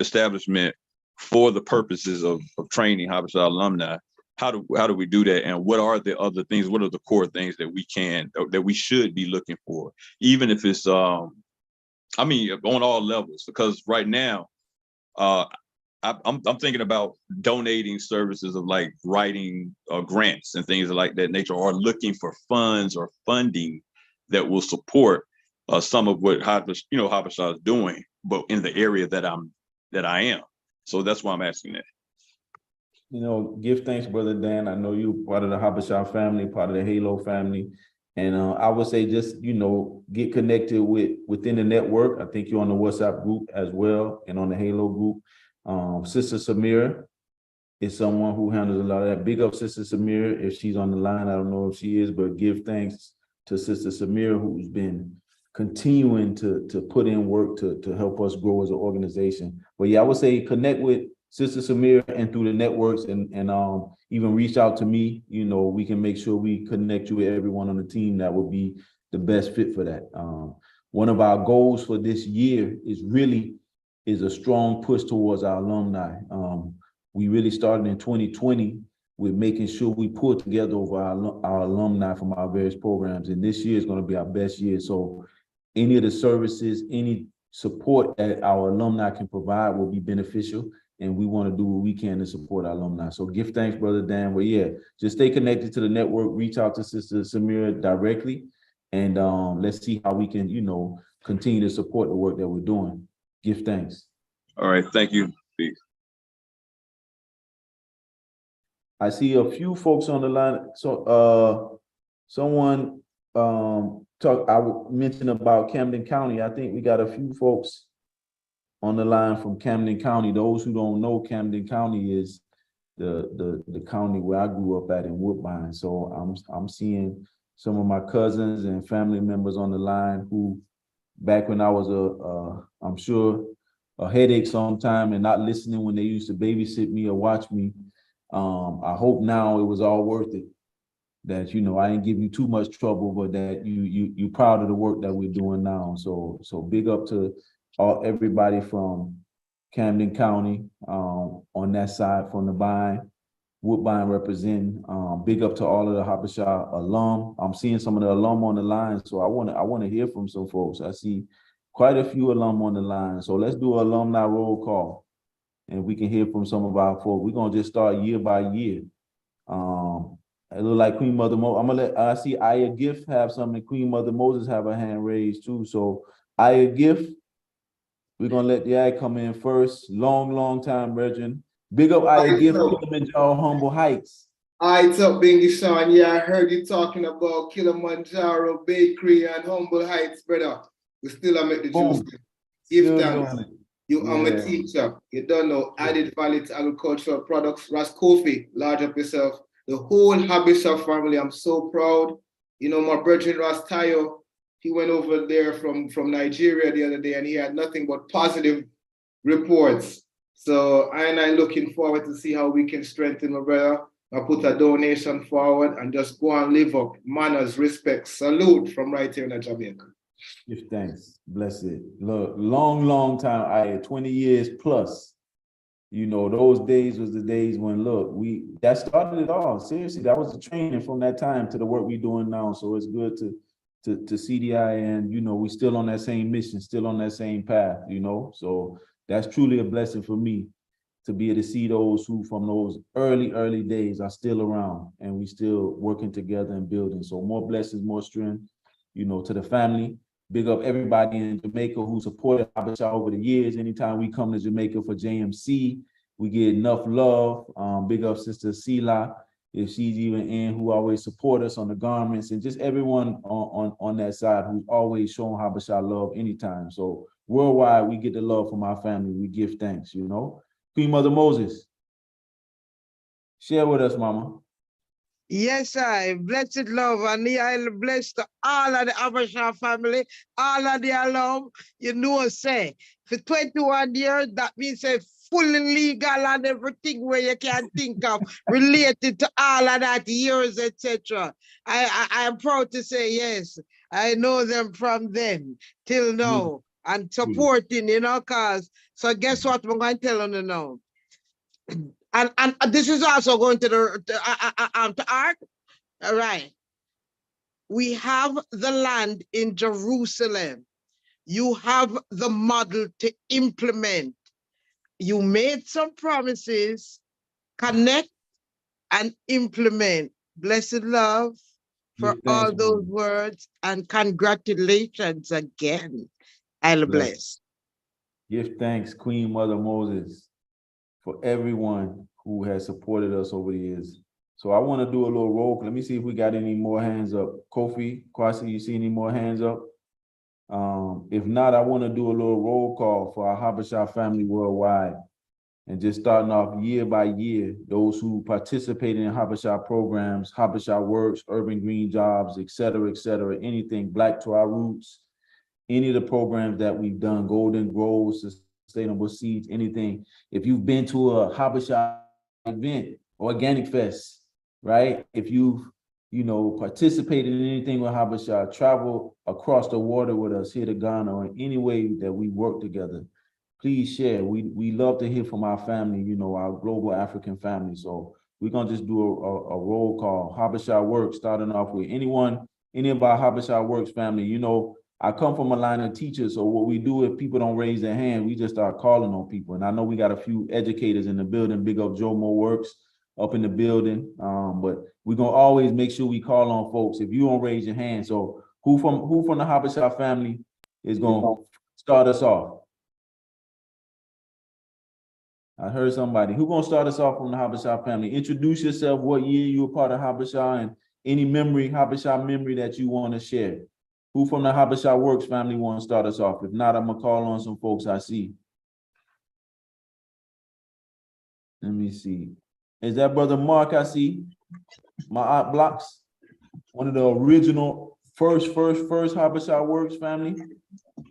establishment for the purposes of training Habesha alumni, how do we do that? And what are the other things? What are the core things that we should be looking for, even if it's I mean, on all levels? Because right now, I'm thinking about donating services of like writing grants and things like that nature, or looking for funds or funding that will support some of what Habesha is doing, but in the area that I am. So that's why I'm asking that. You know, give thanks, brother Dan. I know you're part of the Habesha family, part of the Halo family. And I would say just, you know, get connected within the network. I think you're on the WhatsApp group as well and on the Halo group. Sister Samira is someone who handles a lot of that. Big up Sister Samira if she's on the line. I don't know if she is, but give thanks to Sister Samira, who's been continuing to put in work to help us grow as an organization. But yeah, I would say connect with Sister Samira and through the networks, and even reach out to me. You know, we can make sure we connect you with everyone on the team that would be the best fit for that. One of our goals for this year is a strong push towards our alumni. We really started in 2020 with making sure we pull together over our alumni from our various programs. And this year is going to be our best year. So any of the services, any support that our alumni can provide will be beneficial. And we want to do what we can to support our alumni. So give thanks, Brother Dan. But yeah, just stay connected to the network, reach out to Sister Samira directly. And let's see how we can, you know, continue to support the work that we're doing. Give thanks. All right, thank you. Peace. I see a few folks on the line. So someone I mentioned about Camden County. I think we got a few folks on the line from Camden County. Those who don't know, Camden County is the county where I grew up at in Woodbine. So I'm seeing some of my cousins and family members on the line who, back when I was I'm sure a headache sometime and not listening when they used to babysit me or watch me. I hope now it was all worth it. That, you know, I ain't give you too much trouble, but that you proud of the work that we're doing now. So big up to everybody from Camden County on that side, from the Woodbine representing. Big up to all of the Habesha alum. I'm seeing some of the alum on the line, so I want to hear from some folks. I see quite a few alum on the line. So let's do an alumni roll call, and we can hear from some of our folks. We're gonna just start year by year. It look like Queen Mother Moses. I see Aya Gift have something. Queen Mother Moses have her hand raised too. So Aya Gift, we're gonna let the Aya come in first. Long time, brethren. Big up Aya Gift, Kilimanjaro Humble Heights. It's up, Bingy Sean. Yeah, I heard you talking about Kilimanjaro Bakery and Humble Heights, brother. We still are make the juice. Give thanks. You are my teacher. You don't know. Added value to agricultural products. Ras Kofi, large up yourself. The whole Habesha family, I'm so proud. You know, my brother Ras Tayo, he went over there from Nigeria the other day and he had nothing but positive reports. So I'm looking forward to see how we can strengthen my brother. I put a donation forward and just go and live up. Manners, respect, salute from right here in Jamaica. Give thanks. Bless it. Look, long time. I had 20 years plus. You know, those days was the days when, look, that started it all. Seriously, that was the training from that time to the work we're doing now. So it's good to CDI, and we still on that same mission, still on that same path, so that's truly a blessing for me to be able to see those who from those early days are still around, and we still working together and building. So more blessings, more strength, to the family. Big up everybody in Jamaica who supported Habesha over the years. Anytime we come to Jamaica for JMC, we get enough love. Big up Sister Sela, if she's even in, who always support us on the garments, and just everyone on that side who's always showing Habesha love anytime. So worldwide, we get the love from our family. We give thanks, Queen Mother Moses, share with us, Mama. Yes, I blessed love, and I bless all of the HABESHA family, all of the alum. Say for 21 years, that means a fully legal and everything where you can think of related to all of that years, etc. I am proud to say yes. I know them from then till now, and supporting, cause. So guess what I'm going to tell you now. And this is also going to the art. All right. We have the land in Jerusalem. You have the model to implement. You made some promises, connect and implement. Blessed love for all those words, and congratulations again. I'll bless. Give thanks, Queen Mother Moses, for everyone who has supported us over the years. So I want to do a little roll. Let me see if we got any more hands up. Kofi, Kwasi, you see any more hands up? If not, I want to do a little roll call for our Habesha family worldwide, and just starting off year by year, those who participated in Habesha programs, Habesha Works, Urban Green Jobs, et cetera, anything Black to Our Roots, any of the programs that we've done, Golden Grows, Sustainable Seeds, anything. If you've been to a Habesha event, Organic Fest, right? If you've, participated in anything with Habesha, travel across the water with us here to Ghana, or in any way that we work together, please share. We love to hear from our family, our global African family. So we're gonna just do a roll call. Habesha Works, starting off with any of our Habesha Works family. I come from a line of teachers, so what we do if people don't raise their hand, we just start calling on people. And I know we got a few educators in the building. Big up Jomo Works up in the building. But we're gonna always make sure we call on folks. If you don't raise your hand, so who from the Habesha family is gonna start us off? I heard somebody. Who gonna start us off from the Habesha family? Introduce yourself, what year you were part of Habesha, and any Habesha memory that you want to share. Who from the Habesha Works family want to start us off? If not, I'm gonna call on some folks I see. Let me see. Is that Brother Mark I see? My Aunt Blocks, one of the original first Habesha Works family.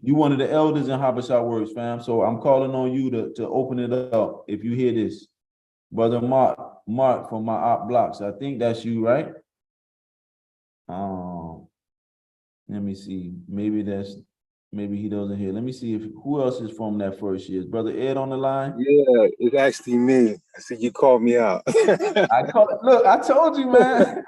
You one of the elders in Habesha Works, fam. So I'm calling on you to open it up if you hear this. Brother Mark from my Aunt Blocks. I think that's you, right? Let me see. Maybe he doesn't hear. Let me see who else is from that first year. Is Brother Ed on the line? Yeah, it's actually me. I see you called me out. Look, I told you, man.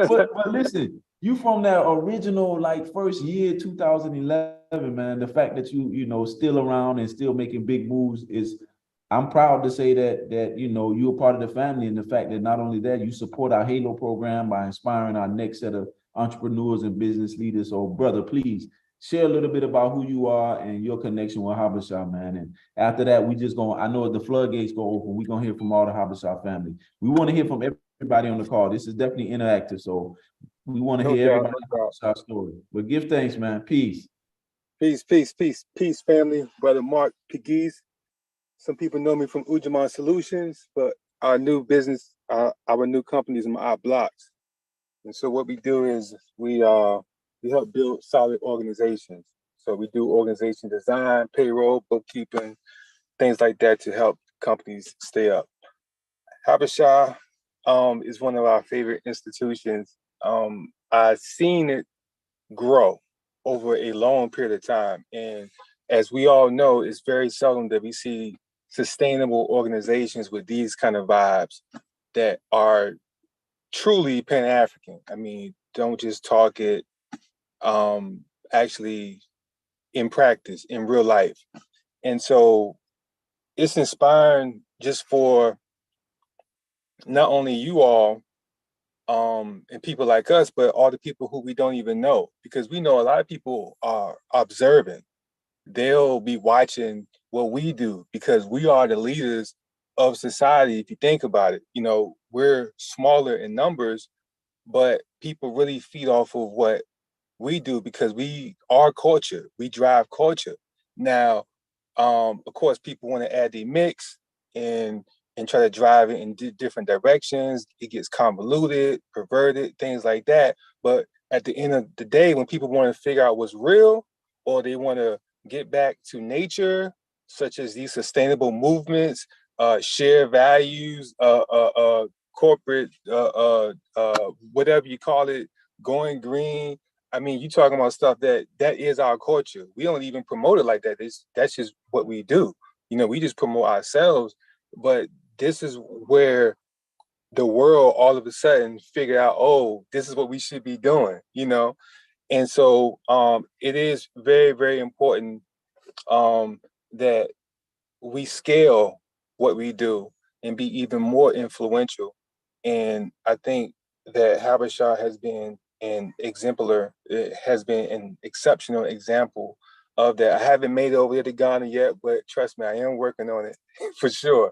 but listen, you from that original first year, 2011, man. The fact that you still around and still making big moves is, I'm proud to say that you're part of the family, and the fact that not only that, you support our Halo program by inspiring our next set of entrepreneurs and business leaders. So brother, please share a little bit about who you are and your connection with Habesha, man. And after that, I know the floodgates go open. We're gonna hear from all the Habesha family. We want to hear from everybody on the call. This is definitely interactive, so we want to hear everybody's Habesha story. But give thanks, man. Peace. Peace, family. Brother Mark Pegues. Some people know me from Ujaman Solutions, but our new business, our new company is my Blocks. And so what we do is we help build solid organizations. So we do organization design, payroll, bookkeeping, things like that to help companies stay up. Habesha is one of our favorite institutions. I've seen it grow over a long period of time. And as we all know, it's very seldom that we see sustainable organizations with these kind of vibes that are truly Pan-African. I mean, don't just talk it, actually in practice, in real life. And so it's inspiring just for not only you all and people like us, but all the people who we don't even know, because we know a lot of people are observing. They'll be watching what we do because we are the leaders of society. If you think about it, you know, we're smaller in numbers, but people really feed off of what we do because we are culture. We drive culture. Now, of course, people want to add the mix and try to drive it in different directions. It gets convoluted, perverted, things like that. But at the end of the day, when people want to figure out what's real, or they want to get back to nature, such as these sustainable movements, share values, corporate, whatever you call it, going green. I mean, you talking about stuff that is our culture. We don't even promote it like that. That's just what we do. You know, we just promote ourselves. But this is where the world all of a sudden figure out, oh, this is what we should be doing, you know? And so it is very, very important that we scale what we do and be even more influential. And I think that Habesha has been an exemplar, it has been an exceptional example of that. I haven't made it over here to Ghana yet, but trust me, I am working on it for sure.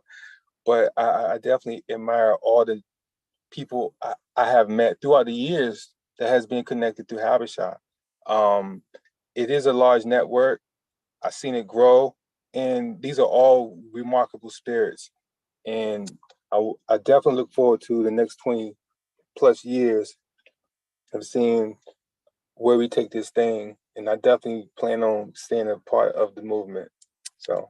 But I definitely admire all the people I have met throughout the years that has been connected to Habesha. It is a large network. I've seen it grow, and these are all remarkable spirits. And I definitely look forward to the next 20 plus years of seeing where we take this thing. And I definitely plan on staying a part of the movement. So.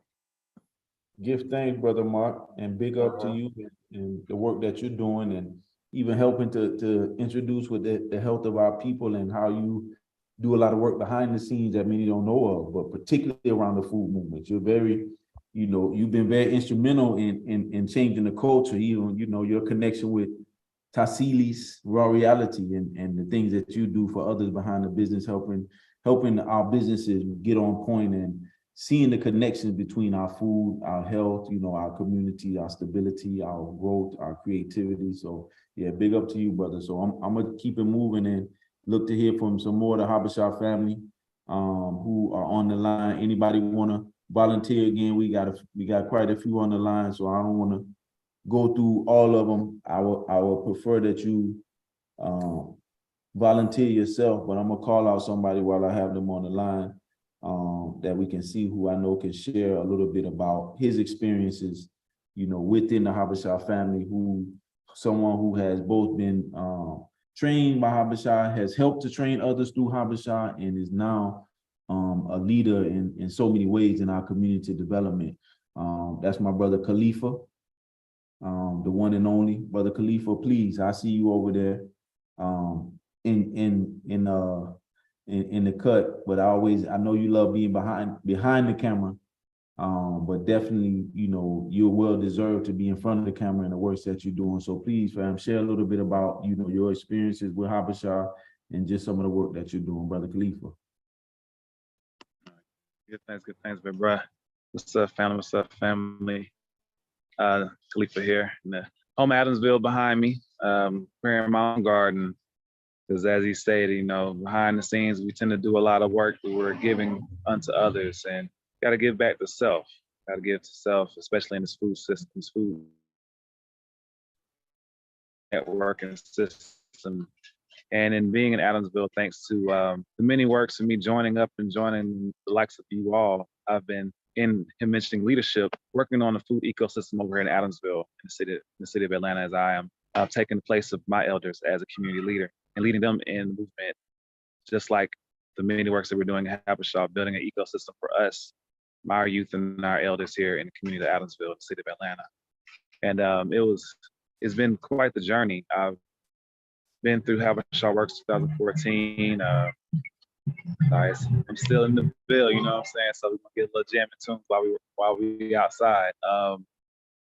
Give thanks, Brother Mark, and big up to you and the work that you're doing, and even helping to introduce with the health of our people and how you do a lot of work behind the scenes that many don't know of, but particularly around the food movement. You're very, you know, you've been very instrumental in changing the culture, even, you know, your connection with Tassili's Raw Reality and the things that you do for others behind the business, helping our businesses get on point and seeing the connections between our food, our health, you know, our community, our stability, our growth, our creativity. So yeah, big up to you, brother. So I'm gonna keep it moving and look to hear from some more of the Habesha family who are on the line. Anybody wanna volunteer again? We got quite a few on the line, so I don't wanna go through all of them. I would prefer that you volunteer yourself, but I'm gonna call out somebody while I have them on the line. That we can see who I know can share a little bit about his experiences, you know, within the Habesha family, someone who has both been trained by Habesha, has helped to train others through Habesha, and is now a leader in so many ways in our community development. That's my brother Khalifa, the one and only brother Khalifa. Please, I see you over there in the cut, but I know you love being behind the camera, but definitely, you know, you're well deserved to be in front of the camera and the work that you're doing. So please, fam, share a little bit about, you know, your experiences with Habesha and just some of the work that you're doing, brother Khalifa. Good thanks, big bro. What's up, family? What's up, family? Khalifa here, in the home Adamsville behind me, preparing my own garden. Because as he stated, you know, behind the scenes, we tend to do a lot of work that we're giving unto others, and got to give back to self. Got to give to self, especially in this food networking system. And in being in Adamsville, thanks to the many works of me joining up and joining the likes of you all, I've been in him mentioning leadership, working on the food ecosystem over here in Adamsville, in the city of Atlanta, as I am taking the place of my elders as a community leader and leading them in the movement, just like the many works that we're doing at Habesha, building an ecosystem for us, our youth and our elders here in the community of Adamsville, the city of Atlanta. And it's been quite the journey. I've been through Habesha Works 2014. I'm still in the bill, you know what I'm saying? So we're gonna get a little jamming tunes while we outside.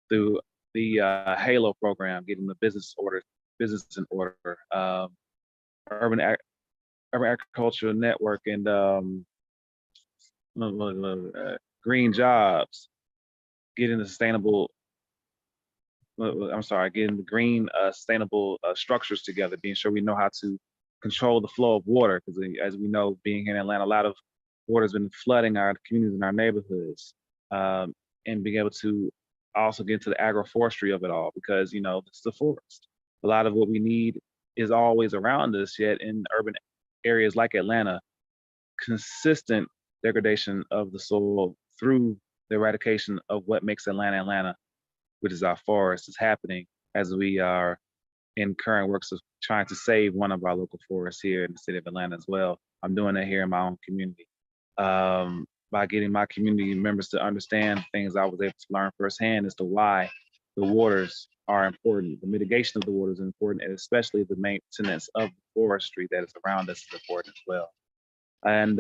Through the Halo program, getting the business in order, urban Urban Agricultural Network and green jobs, getting the sustainable. I'm sorry, getting the green sustainable structures together, being sure we know how to control the flow of water, because as we know, being here in Atlanta, a lot of water has been flooding our communities and our neighborhoods, and being able to also get into the agroforestry of it all, because it's the forest. A lot of what we need is always around us, yet in urban areas like Atlanta, consistent degradation of the soil through the eradication of what makes Atlanta, which is our forest, is happening as we are in current works of trying to save one of our local forests here in the city of Atlanta as well. I'm doing that here in my own community. By getting my community members to understand things I was able to learn firsthand as to why the waters are important. The mitigation of the waters is important, and especially the maintenance of the forestry that is around us is important as well. And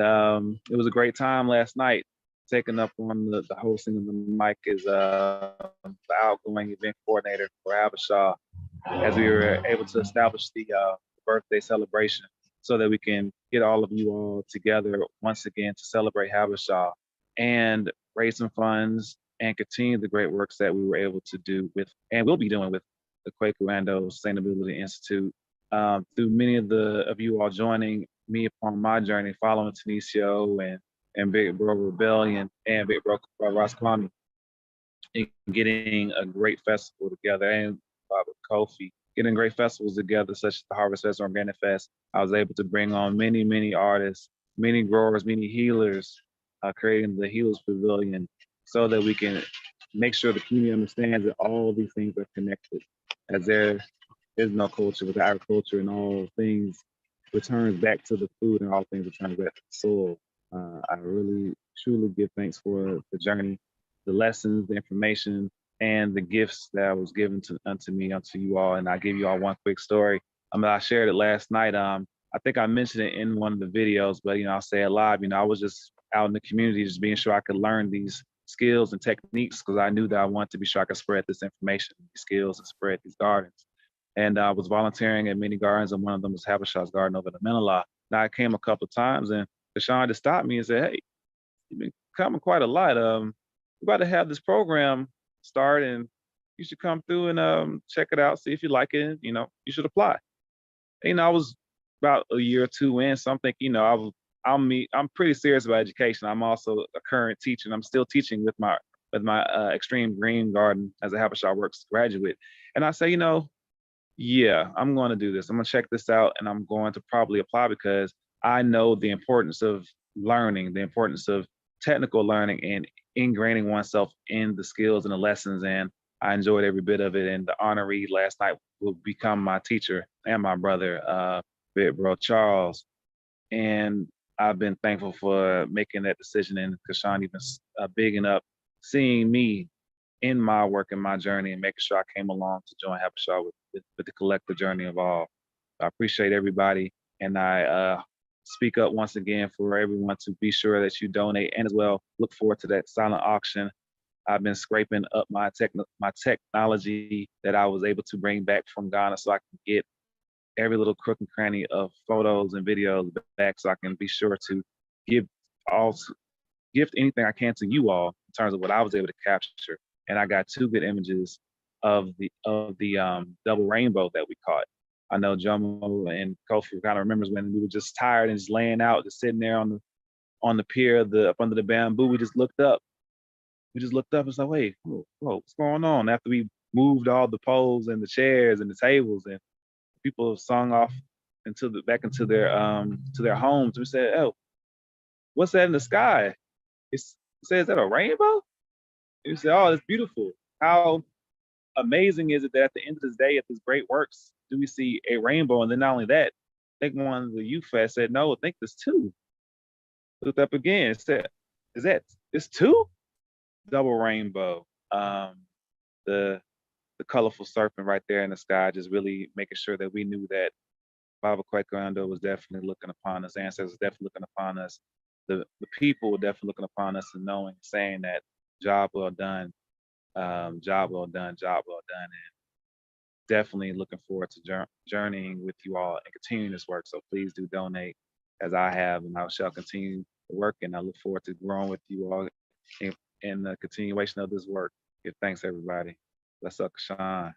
it was a great time last night. Taking up on the hosting of the mic is the outgoing event coordinator for HABESHA, as we were able to establish the birthday celebration so that we can get all of you all together once again to celebrate HABESHA and raise some funds and continue the great works that we were able to do with, and will be doing with, the Quaker Rando Sustainability Institute. Through many of you all joining me upon my journey, following Tanisio and Big Bro Rebellion and Big Bro Rosquami, and getting a great festival together, and Kofi, getting great festivals together, such as the Harvest Fest or Organic Fest. I was able to bring on many artists, many growers, many healers, creating the Healers Pavilion so that we can make sure the community understands that all these things are connected, as there is no culture without agriculture, and all things returns back to the food, and all things return back to the soil. I really, truly give thanks for the journey, the lessons, the information, and the gifts that was given unto me, unto you all. And I give you all one quick story. I shared it last night. I think I mentioned it in one of the videos, but I'll say it live. I was just out in the community, just being sure I could learn these skills and techniques, because I knew that I wanted to be sure I could spread this information, these skills, and spread these gardens. And I was volunteering at many gardens, and one of them was HABESHA's garden over in Menala. Now I came a couple of times, and Deshaun just stopped me and said, "Hey, you've been coming quite a lot. We're about to have this program start, and you should come through and check it out, see if you like it. You should apply." I was about a year or two in, so I'm thinking, I'm pretty serious about education. I'm also a current teacher, and I'm still teaching with my Extreme Green Garden as a HABESHA Works graduate. And I say, yeah, I'm going to do this. I'm going to check this out, and I'm going to probably apply, because I know the importance of learning, the importance of technical learning, and ingraining oneself in the skills and the lessons. And I enjoyed every bit of it. And the honoree last night will become my teacher and my brother, Big Bro Charles. And I've been thankful for making that decision, and Kashawn even bigging up, seeing me in my work and my journey, and making sure I came along to join HABESHA with the collective journey of all. I appreciate everybody, and I speak up once again for everyone to be sure that you donate, and as well look forward to that silent auction. I've been scraping up my technology that I was able to bring back from Ghana, so I can get every little crook and cranny of photos and videos back, so I can be sure to gift anything I can to you all in terms of what I was able to capture. And I got 2 good images of the double rainbow that we caught. I know Jomo and Kofi kind of remembers when we were just tired and just laying out, just sitting there on the pier, up under the bamboo. We just looked up. And was like, wait, whoa, what's going on? After we moved all the poles and the chairs and the tables, and people have sung off back into their homes, we said, "Oh, what's that in the sky?" It says, "Is that a rainbow?" And we said, "Oh, it's beautiful. How amazing is it that at the end of this day, at this great works, do we see a rainbow?" And then not only that, I think one of the youth fest said, "No, I think there's 2." Looked up again, it said, it's 2? Double rainbow. The colorful serpent right there in the sky, just really making sure that we knew that Baba Kwekando was definitely looking upon us, ancestors definitely looking upon us, the people were definitely looking upon us, and saying that job well done, job well done, job well done. And definitely looking forward to journeying with you all and continuing this work. So please do donate. as I have, and I shall continue to work. And I look forward to growing with you all in the continuation of this work. Give thanks, everybody. Bless up, Sean.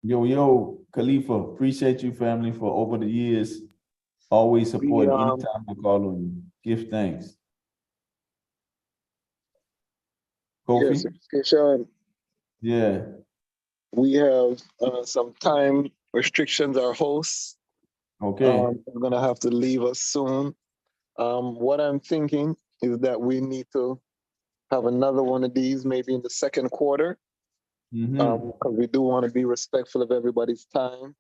Yo, Khalifa, appreciate you, family, for over the years, always supporting anytime I call on you. Give thanks. Kofi? Yes, Sean. Yeah. We have some time restrictions. Our hosts Okay. are gonna have to leave us soon. What I'm thinking is that we need to have another one of these maybe in the second quarter, because we do want to be respectful of everybody's time.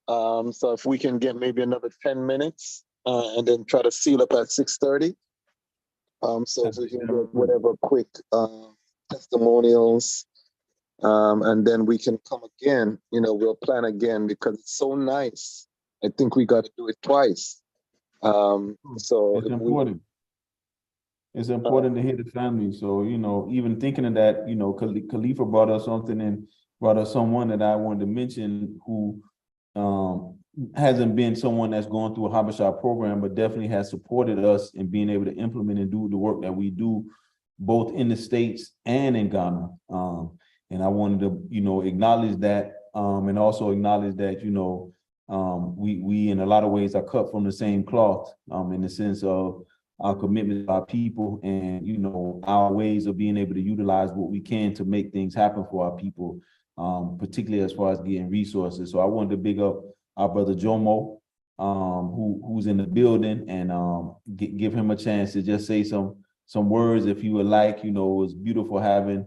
So if we can get maybe another 10 minutes and then try to seal up at 6:30. So if we can get whatever quick testimonials, and then we can come again, we'll plan again because it's so nice. I think we got to do it twice. So it's important. It's important to hear the family. So, even thinking of that, Khalifa brought us something and brought us someone that I wanted to mention who hasn't been someone that's gone through a HABESHA program, but definitely has supported us in being able to implement and do the work that we do, both in the States and in Ghana. And I wanted to, acknowledge that, and also acknowledge that, we in a lot of ways are cut from the same cloth, in the sense of our commitment to our people and, our ways of being able to utilize what we can to make things happen for our people, particularly as far as getting resources. So I wanted to big up our brother Jomo, who's in the building, and give him a chance to just say some words if you would like. It was beautiful having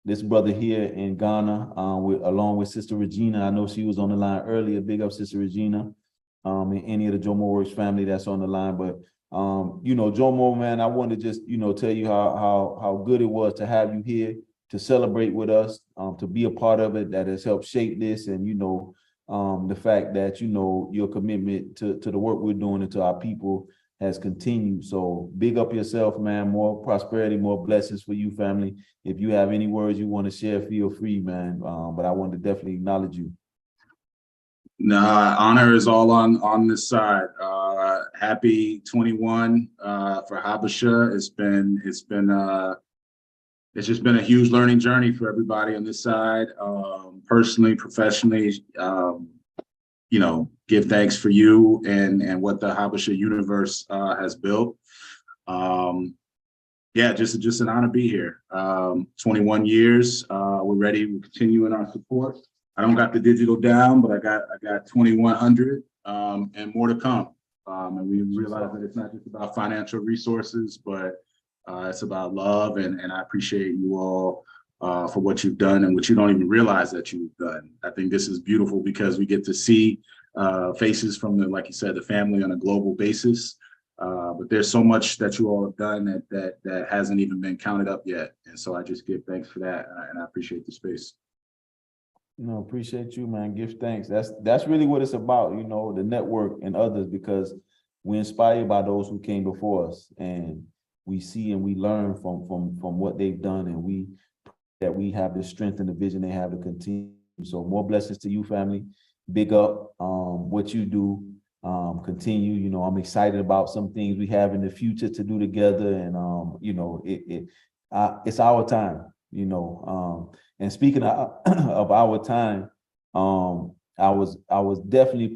this brother here in Ghana, along with Sister Regina. I know she was on the line earlier. Big up Sister Regina, and any of the Jomo Works family that's on the line. But Jomo, man, I wanted to just tell you how good it was to have you here to celebrate with us, to be a part of it, that has helped shape this, and the fact that your commitment to the work we're doing and to our people has continued. So big up yourself, man. More prosperity, more blessings for you, family. If you have any words you want to share, feel free, man. But I want to definitely acknowledge you. Nah, honor is all on this side. Happy 21 for Habesha. It's just been a huge learning journey for everybody on this side, personally, professionally. Give thanks for you and what the HABESHA universe has built. Just an honor to be here. 21 years. We're ready. We're continuing our support. I don't got the digital down, but I got 2100 and more to come. And we realize that it's not just about financial resources, but it's about love. And I appreciate you all for what you've done and what you don't even realize that you've done. I think this is beautiful because we get to see faces from like you said, the family on a global basis. But there's so much that you all have done that hasn't even been counted up yet. And so I just give thanks for that. And I appreciate the space. No, appreciate you, man. Give thanks. That's really what it's about, the network and others, because we're inspired by those who came before us, and we see and we learn from what they've done, and we have the strength and the vision they have to continue. So more blessings to you, family. Big up what you do. Continue. I'm excited about some things we have in the future to do together, and it's our time. And speaking of our time, I was definitely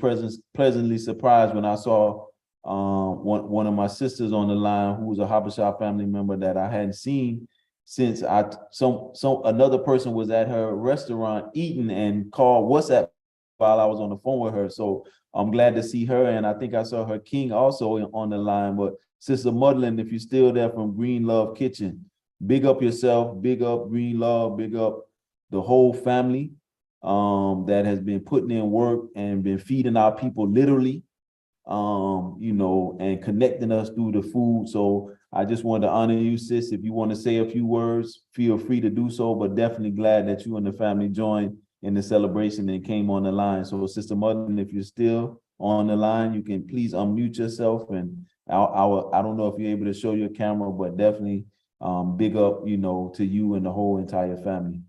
pleasantly surprised when I saw one of my sisters on the line who was a HABESHA family member that I hadn't seen since another person was at her restaurant eating and called WhatsApp while I was on the phone with her. So I'm glad to see her, and I think I saw her king also on the line. But Sister Mudlin, if you're still there, from Green Love Kitchen, big up yourself, big up Green Love, big up the whole family that has been putting in work and been feeding our people literally, and connecting us through the food. So I just wanted to honor you, sis. If you want to say a few words, feel free to do so, but definitely glad that you and the family joined in the celebration and came on the line. So Sister Martin, if you're still on the line, you can please unmute yourself, and I don't know if you're able to show your camera, but definitely big up, to you and the whole entire family.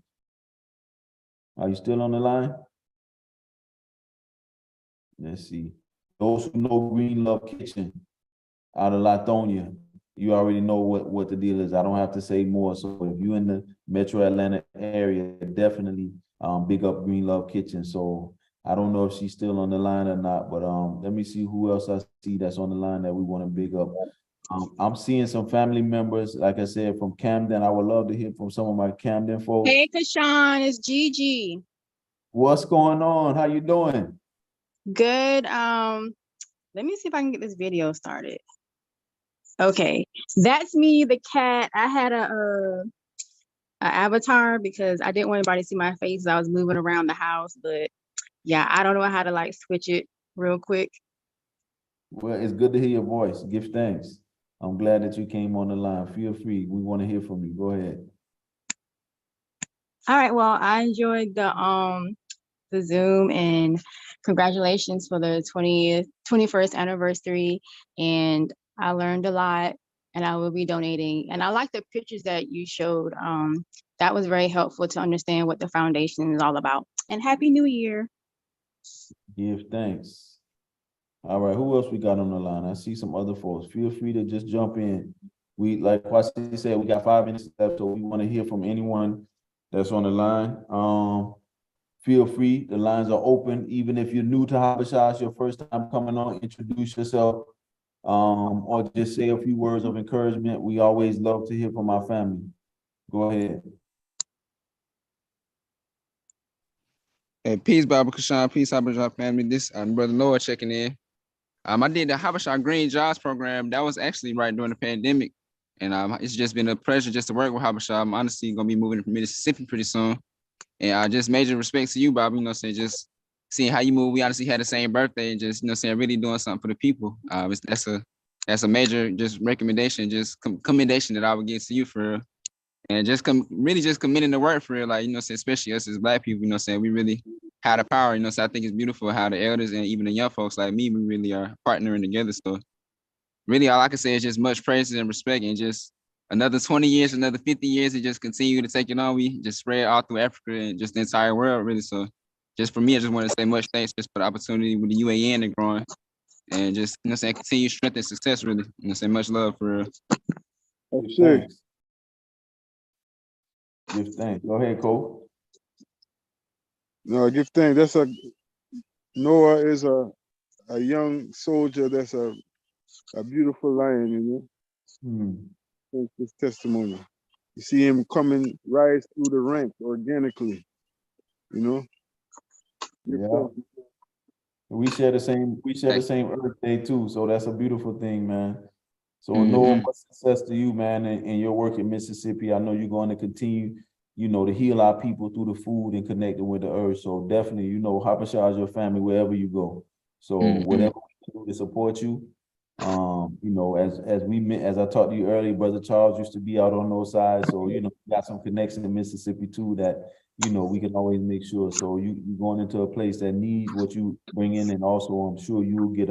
Are you still on the line? Let's see. Those who know Green Love Kitchen, out of Lithonia. You already know what the deal is. I don't have to say more. So if you're in the Metro Atlanta area, definitely big up Green Love Kitchen. So I don't know if she's still on the line or not, but let me see who else I see that's on the line that we want to big up. I'm seeing some family members, like I said, from Camden. I would love to hear from some of my Camden folks. Hey, Kashawn, it's Gigi. What's going on? How you doing? Good. Let me see if I can get this video started. Okay, that's me, the cat. I had a avatar because I didn't want anybody to see my face. I was moving around the house, but yeah, I don't know how to like switch it real quick. Well, it's good to hear your voice. Give thanks. I'm glad that you came on the line. Feel free. We want to hear from you. Go ahead. All right. Well, I enjoyed the Zoom, and congratulations for the 21st anniversary. And I learned a lot, and I will be donating. And I like the pictures that you showed. That was very helpful to understand what the foundation is all about. And Happy New Year. Give thanks. All right, who else we got on the line? I see some other folks. Feel free to just jump in. We, like Kwasi said, we got 5 minutes left, so we want to hear from anyone that's on the line. Feel free, the lines are open. Even if you're new to Habesha, it's your first time coming on, introduce yourself, or just say a few words of encouragement. We always love to hear from our family. Go ahead. Hey, peace, Baba Kashawn. Peace, Habesha family. This Brother Noah checking in. I did the Habesha Green Jobs program. That was actually right during the pandemic. And it's just been a pleasure just to work with Habesha. I'm honestly going to be moving to Mississippi pretty soon. And just major respect to you, Bob, you know, saying just seeing how you move. We honestly had the same birthday and just, you know, saying really doing something for the people. That's a major just recommendation, just commendation that I would give to you for real. And just really just committing the work for real, like, you know, saying especially us as Black people, you know, saying we really had the power, you know, so I think it's beautiful how the elders and even the young folks like me, we really are partnering together. So really all I can say is just much praises and respect, and just another 20 years, another 50 years, and just continue to take it on. We just spread all through Africa and just the entire world, really. So just for me, I just want to say much thanks just for the opportunity with the UAN and growing, and just, you know, saying continue strength and success, really. You know, saying much love for real. Sure. Give thanks. Go ahead, Cole. No, give thanks. Noah is a young soldier that's a beautiful lion, you know. That's his testimony. You see him rise through the ranks organically, you know. Yeah. We share the same Earth Day too, so that's a beautiful thing, man. So Noah, much success to you, man, in your work in Mississippi. I know you're going to continue, you know, to heal our people through the food and connecting with the earth. So definitely, you know, Habesha is your family wherever you go. So whatever we can do to support you, you know, as I talked to you earlier, Brother Charles used to be out on those sides. So, you know, we got some connection in Mississippi too that, you know, we can always make sure. So you're going into a place that needs what you bring in, and also I'm sure you will get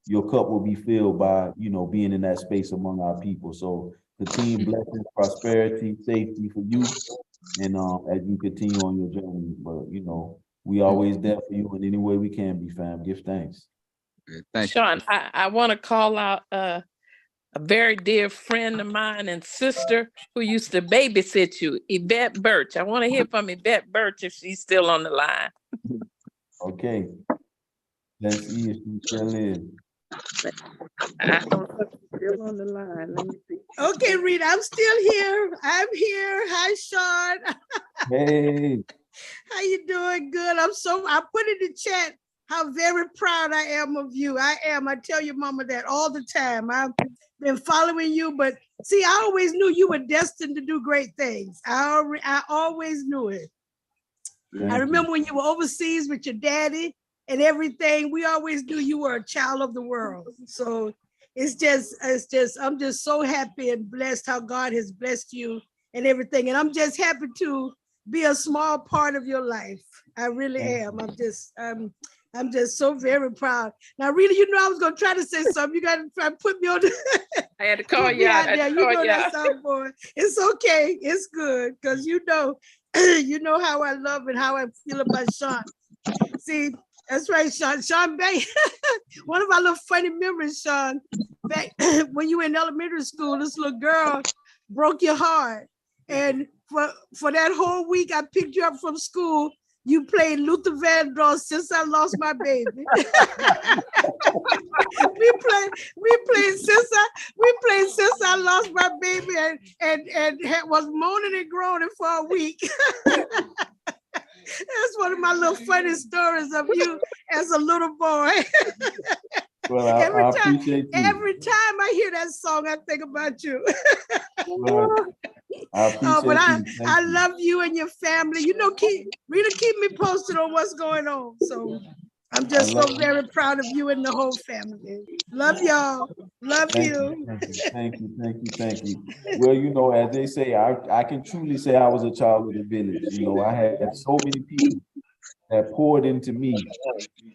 your cup will be filled by, you know, being in that space among our people. So continue blessings, prosperity, safety for you, and as you continue on your journey. But, you know, we always there for you in any way we can be, fam. Give thanks. Thanks. Sean, I want to call out a very dear friend of mine and sister who used to babysit you, Yvette Birch. I want to hear from Yvette Birch if she's still on the line. Okay. Let's see if she still is. I don't know if she's still on the line. Let me see. Okay, Rita, I'm still here. I'm here. Hi, Sean. Hey. How you doing? Good. I put in the chat how very proud I am of you. I am. I tell your mama that all the time. I've been following you, but see, I always knew you were destined to do great things. I always knew it. I remember when you were overseas with your daddy and everything, we always knew you were a child of the world. So I'm just so happy and blessed how God has blessed you and everything. And I'm just happy to be a small part of your life. I really am. I'm just so very proud. Now, Rita, you know I was gonna try to say something. You gotta try to put me on I had to call you out. there. You know that soundboard. It's okay. It's good because you know how I love and how I feel about Sean. See, that's right, Sean. Sean Bay. One of our little funny memories, Sean. back when you were in elementary school, this little girl broke your heart. And for that whole week, I picked you up from school. You played Luther Vandross, Since I Lost My Baby. we played Since I Lost My Baby, and was moaning and groaning for a week. That's one of my little funny stories of you as a little boy. Well, I appreciate you. Every time I hear that song, I think about you. Well, I appreciate But you. I love you and your family. You know, keep me posted on what's going on. So I'm just so very proud of you and the whole family. Love y'all. Love you. Thank you. Well, you know, as they say, I can truly say I was a child of the village. You know, I had so many people that poured into me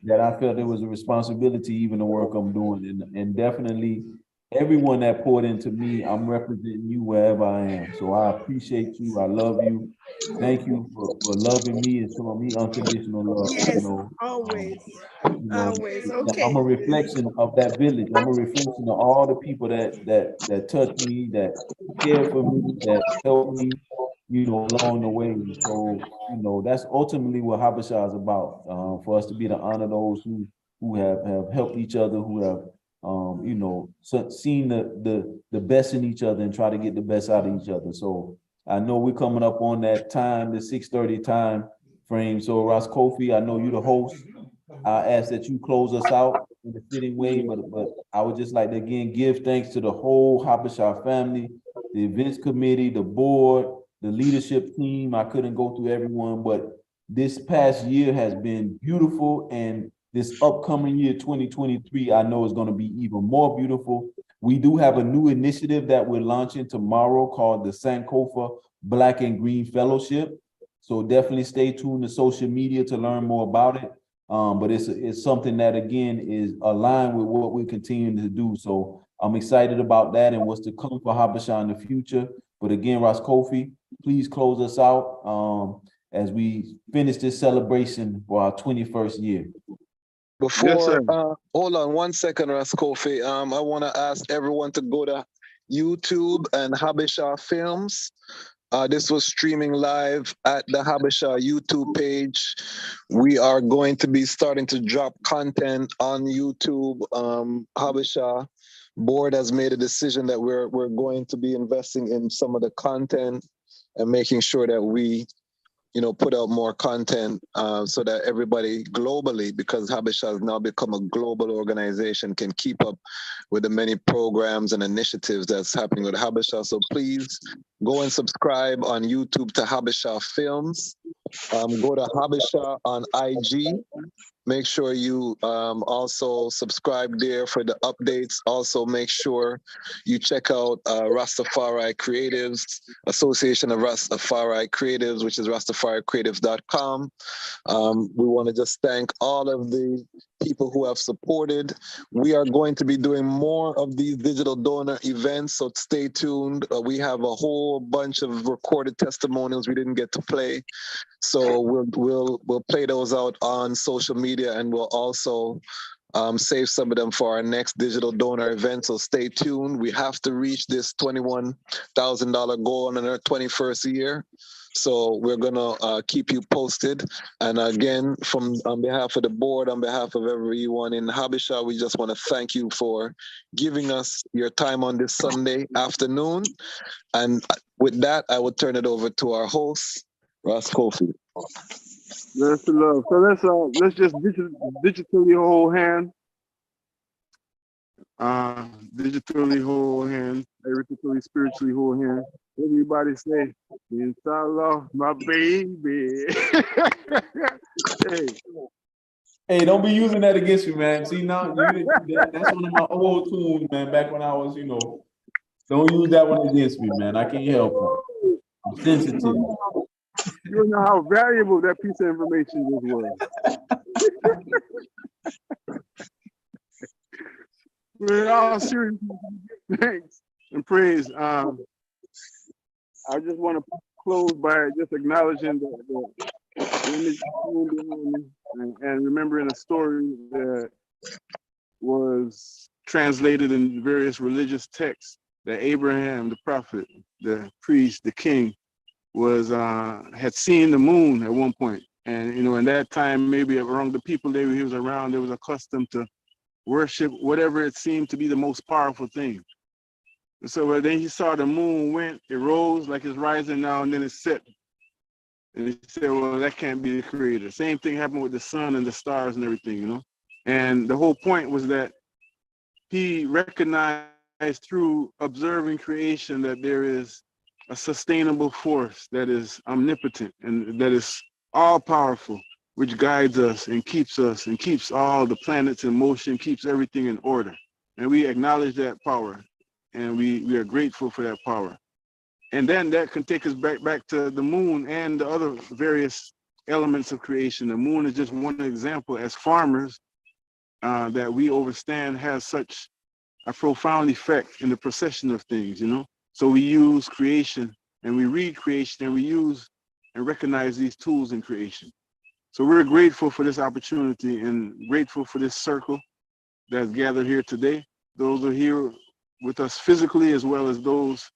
that I felt it was a responsibility, even the work I'm doing. And definitely everyone that poured into me, I'm representing you wherever I am. So I appreciate you. I love you. Thank you for loving me and showing me unconditional love. Yes, you know. always. Always. Okay. I'm a reflection of that village. I'm a reflection of all the people that touched me, that cared for me, that helped me, you know, along the way. So, you know, that's ultimately what Habesha is about. For us to be to honor those who have helped each other, who have you know, seen the best in each other and try to get the best out of each other. So I know we're coming up on that time, the 6:30 time frame. So Ross Kofi, I know you're the host. I ask that you close us out in a fitting way, but I would just like to again give thanks to the whole Habesha family, the events committee, the board, the leadership team. I couldn't go through everyone, but this past year has been beautiful, and this upcoming year, 2023, I know is going to be even more beautiful. We do have a new initiative that we're launching tomorrow called the Sankofa Black and Green Fellowship. So definitely stay tuned to social media to learn more about it. But it's something that, again, is aligned with what we're continuing to do. So I'm excited about that and what's to come for Habesha in the future. But again, Ross Kofi, please close us out as we finish this celebration for our 21st year. Before, hold on 1 second, Ras Kofi. I want to ask everyone to go to YouTube and Habesha Films. This was streaming live at the Habesha YouTube page. We are going to be starting to drop content on YouTube. Habesha board has made a decision that we're going to be investing in some of the content and making sure that we, you know, put out more content so that everybody globally, because Habesha has now become a global organization, can keep up with the many programs and initiatives that's happening with Habesha. So please go and subscribe on YouTube to Habesha Films. Go to Habesha on IG. Make sure you also subscribe there for the updates. Also, make sure you check out Rastafari Creatives, Association of Rastafari Creatives, which is rastafaricreatives.com. We want to just thank all of the people who have supported. We are going to be doing more of these digital donor events, so stay tuned. We have a whole bunch of recorded testimonials we didn't get to play. So we'll play those out on social media, and we'll also save some of them for our next digital donor event. So stay tuned. We have to reach this $21,000 goal in our 21st year. So we're gonna keep you posted. And again, on behalf of the board, on behalf of everyone in Habesha, we just want to thank you for giving us your time on this Sunday afternoon. And with that, I will turn it over to our host, Ross Kofi. That's the love. So let's just digitally hold hands. Digitally hold hands. Digitally, spiritually hold hands. Everybody say, "Inshallah, my baby." Hey, don't be using that against me, man. See, now that's one of my old tunes, man. Back when I was, you know, don't use that one against me, man. I can't help it. I'm sensitive. You don't know how valuable that piece of information was. With all seriousness, thanks and praise. I just want to close by just acknowledging the image behind me and remembering a story that was translated in various religious texts that Abraham, the prophet, the priest, the king, was had seen the moon at one point. And you know, in that time, maybe among the people he was around, they was accustomed to worship whatever it seemed to be the most powerful thing. And so then he saw the moon it rose like it's rising now, and then it set. And he said, well, that can't be the creator. Same thing happened with the sun and the stars and everything, you know? And the whole point was that he recognized through observing creation that there is a sustainable force that is omnipotent and that is all powerful, which guides us and keeps all the planets in motion, keeps everything in order. And we acknowledge that power, and we are grateful for that power. And then that can take us back to the moon and the other various elements of creation. The moon is just one example. As farmers, that we understand has such a profound effect in the procession of things, you know? So we use creation and we read creation and we use and recognize these tools in creation. So we're grateful for this opportunity and grateful for this circle that's gathered here today. Those are here with us physically as well as those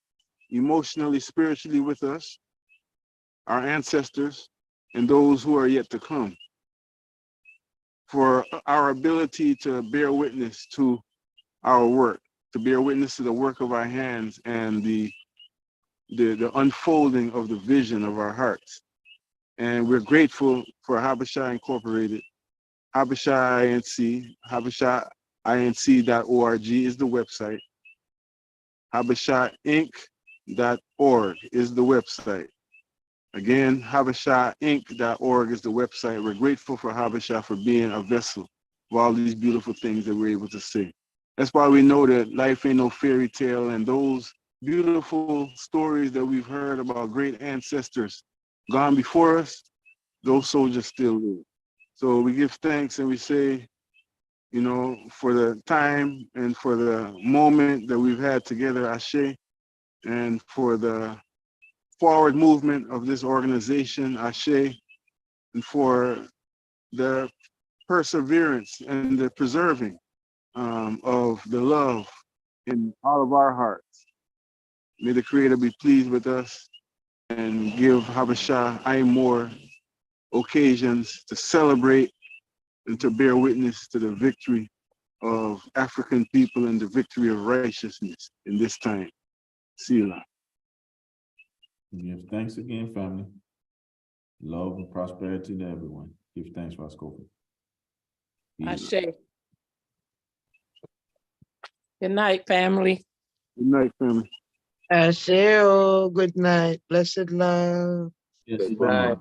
emotionally, spiritually with us, our ancestors, and those who are yet to come. For our ability to bear witness to our work, to bear witness to the work of our hands and the unfolding of the vision of our hearts. And we're grateful for HABESHA Incorporated, HABESHA Inc., HABESHAINC.org is the website. HABESHAInc.org is the website. Again, HABESHAInc.org is the website. We're grateful for HABESHA for being a vessel of all these beautiful things that we're able to say. That's why we know that life ain't no fairy tale, and those beautiful stories that we've heard about great ancestors gone before us, those soldiers still live. So we give thanks and we say, you know, for the time and for the moment that we've had together, Ashe, and for the forward movement of this organization, Ashe, and for the perseverance and the preserving of the love in all of our hearts. May the Creator be pleased with us and give HABESHA more occasions to celebrate and to bear witness to the victory of African people and the victory of righteousness in this time. Selah. Give thanks again, family. Love and prosperity to everyone. Give thanks, Roscoe. Ashe. Good night, family. Good night, family. Ashe, good night. Blessed love. Yes, Good night.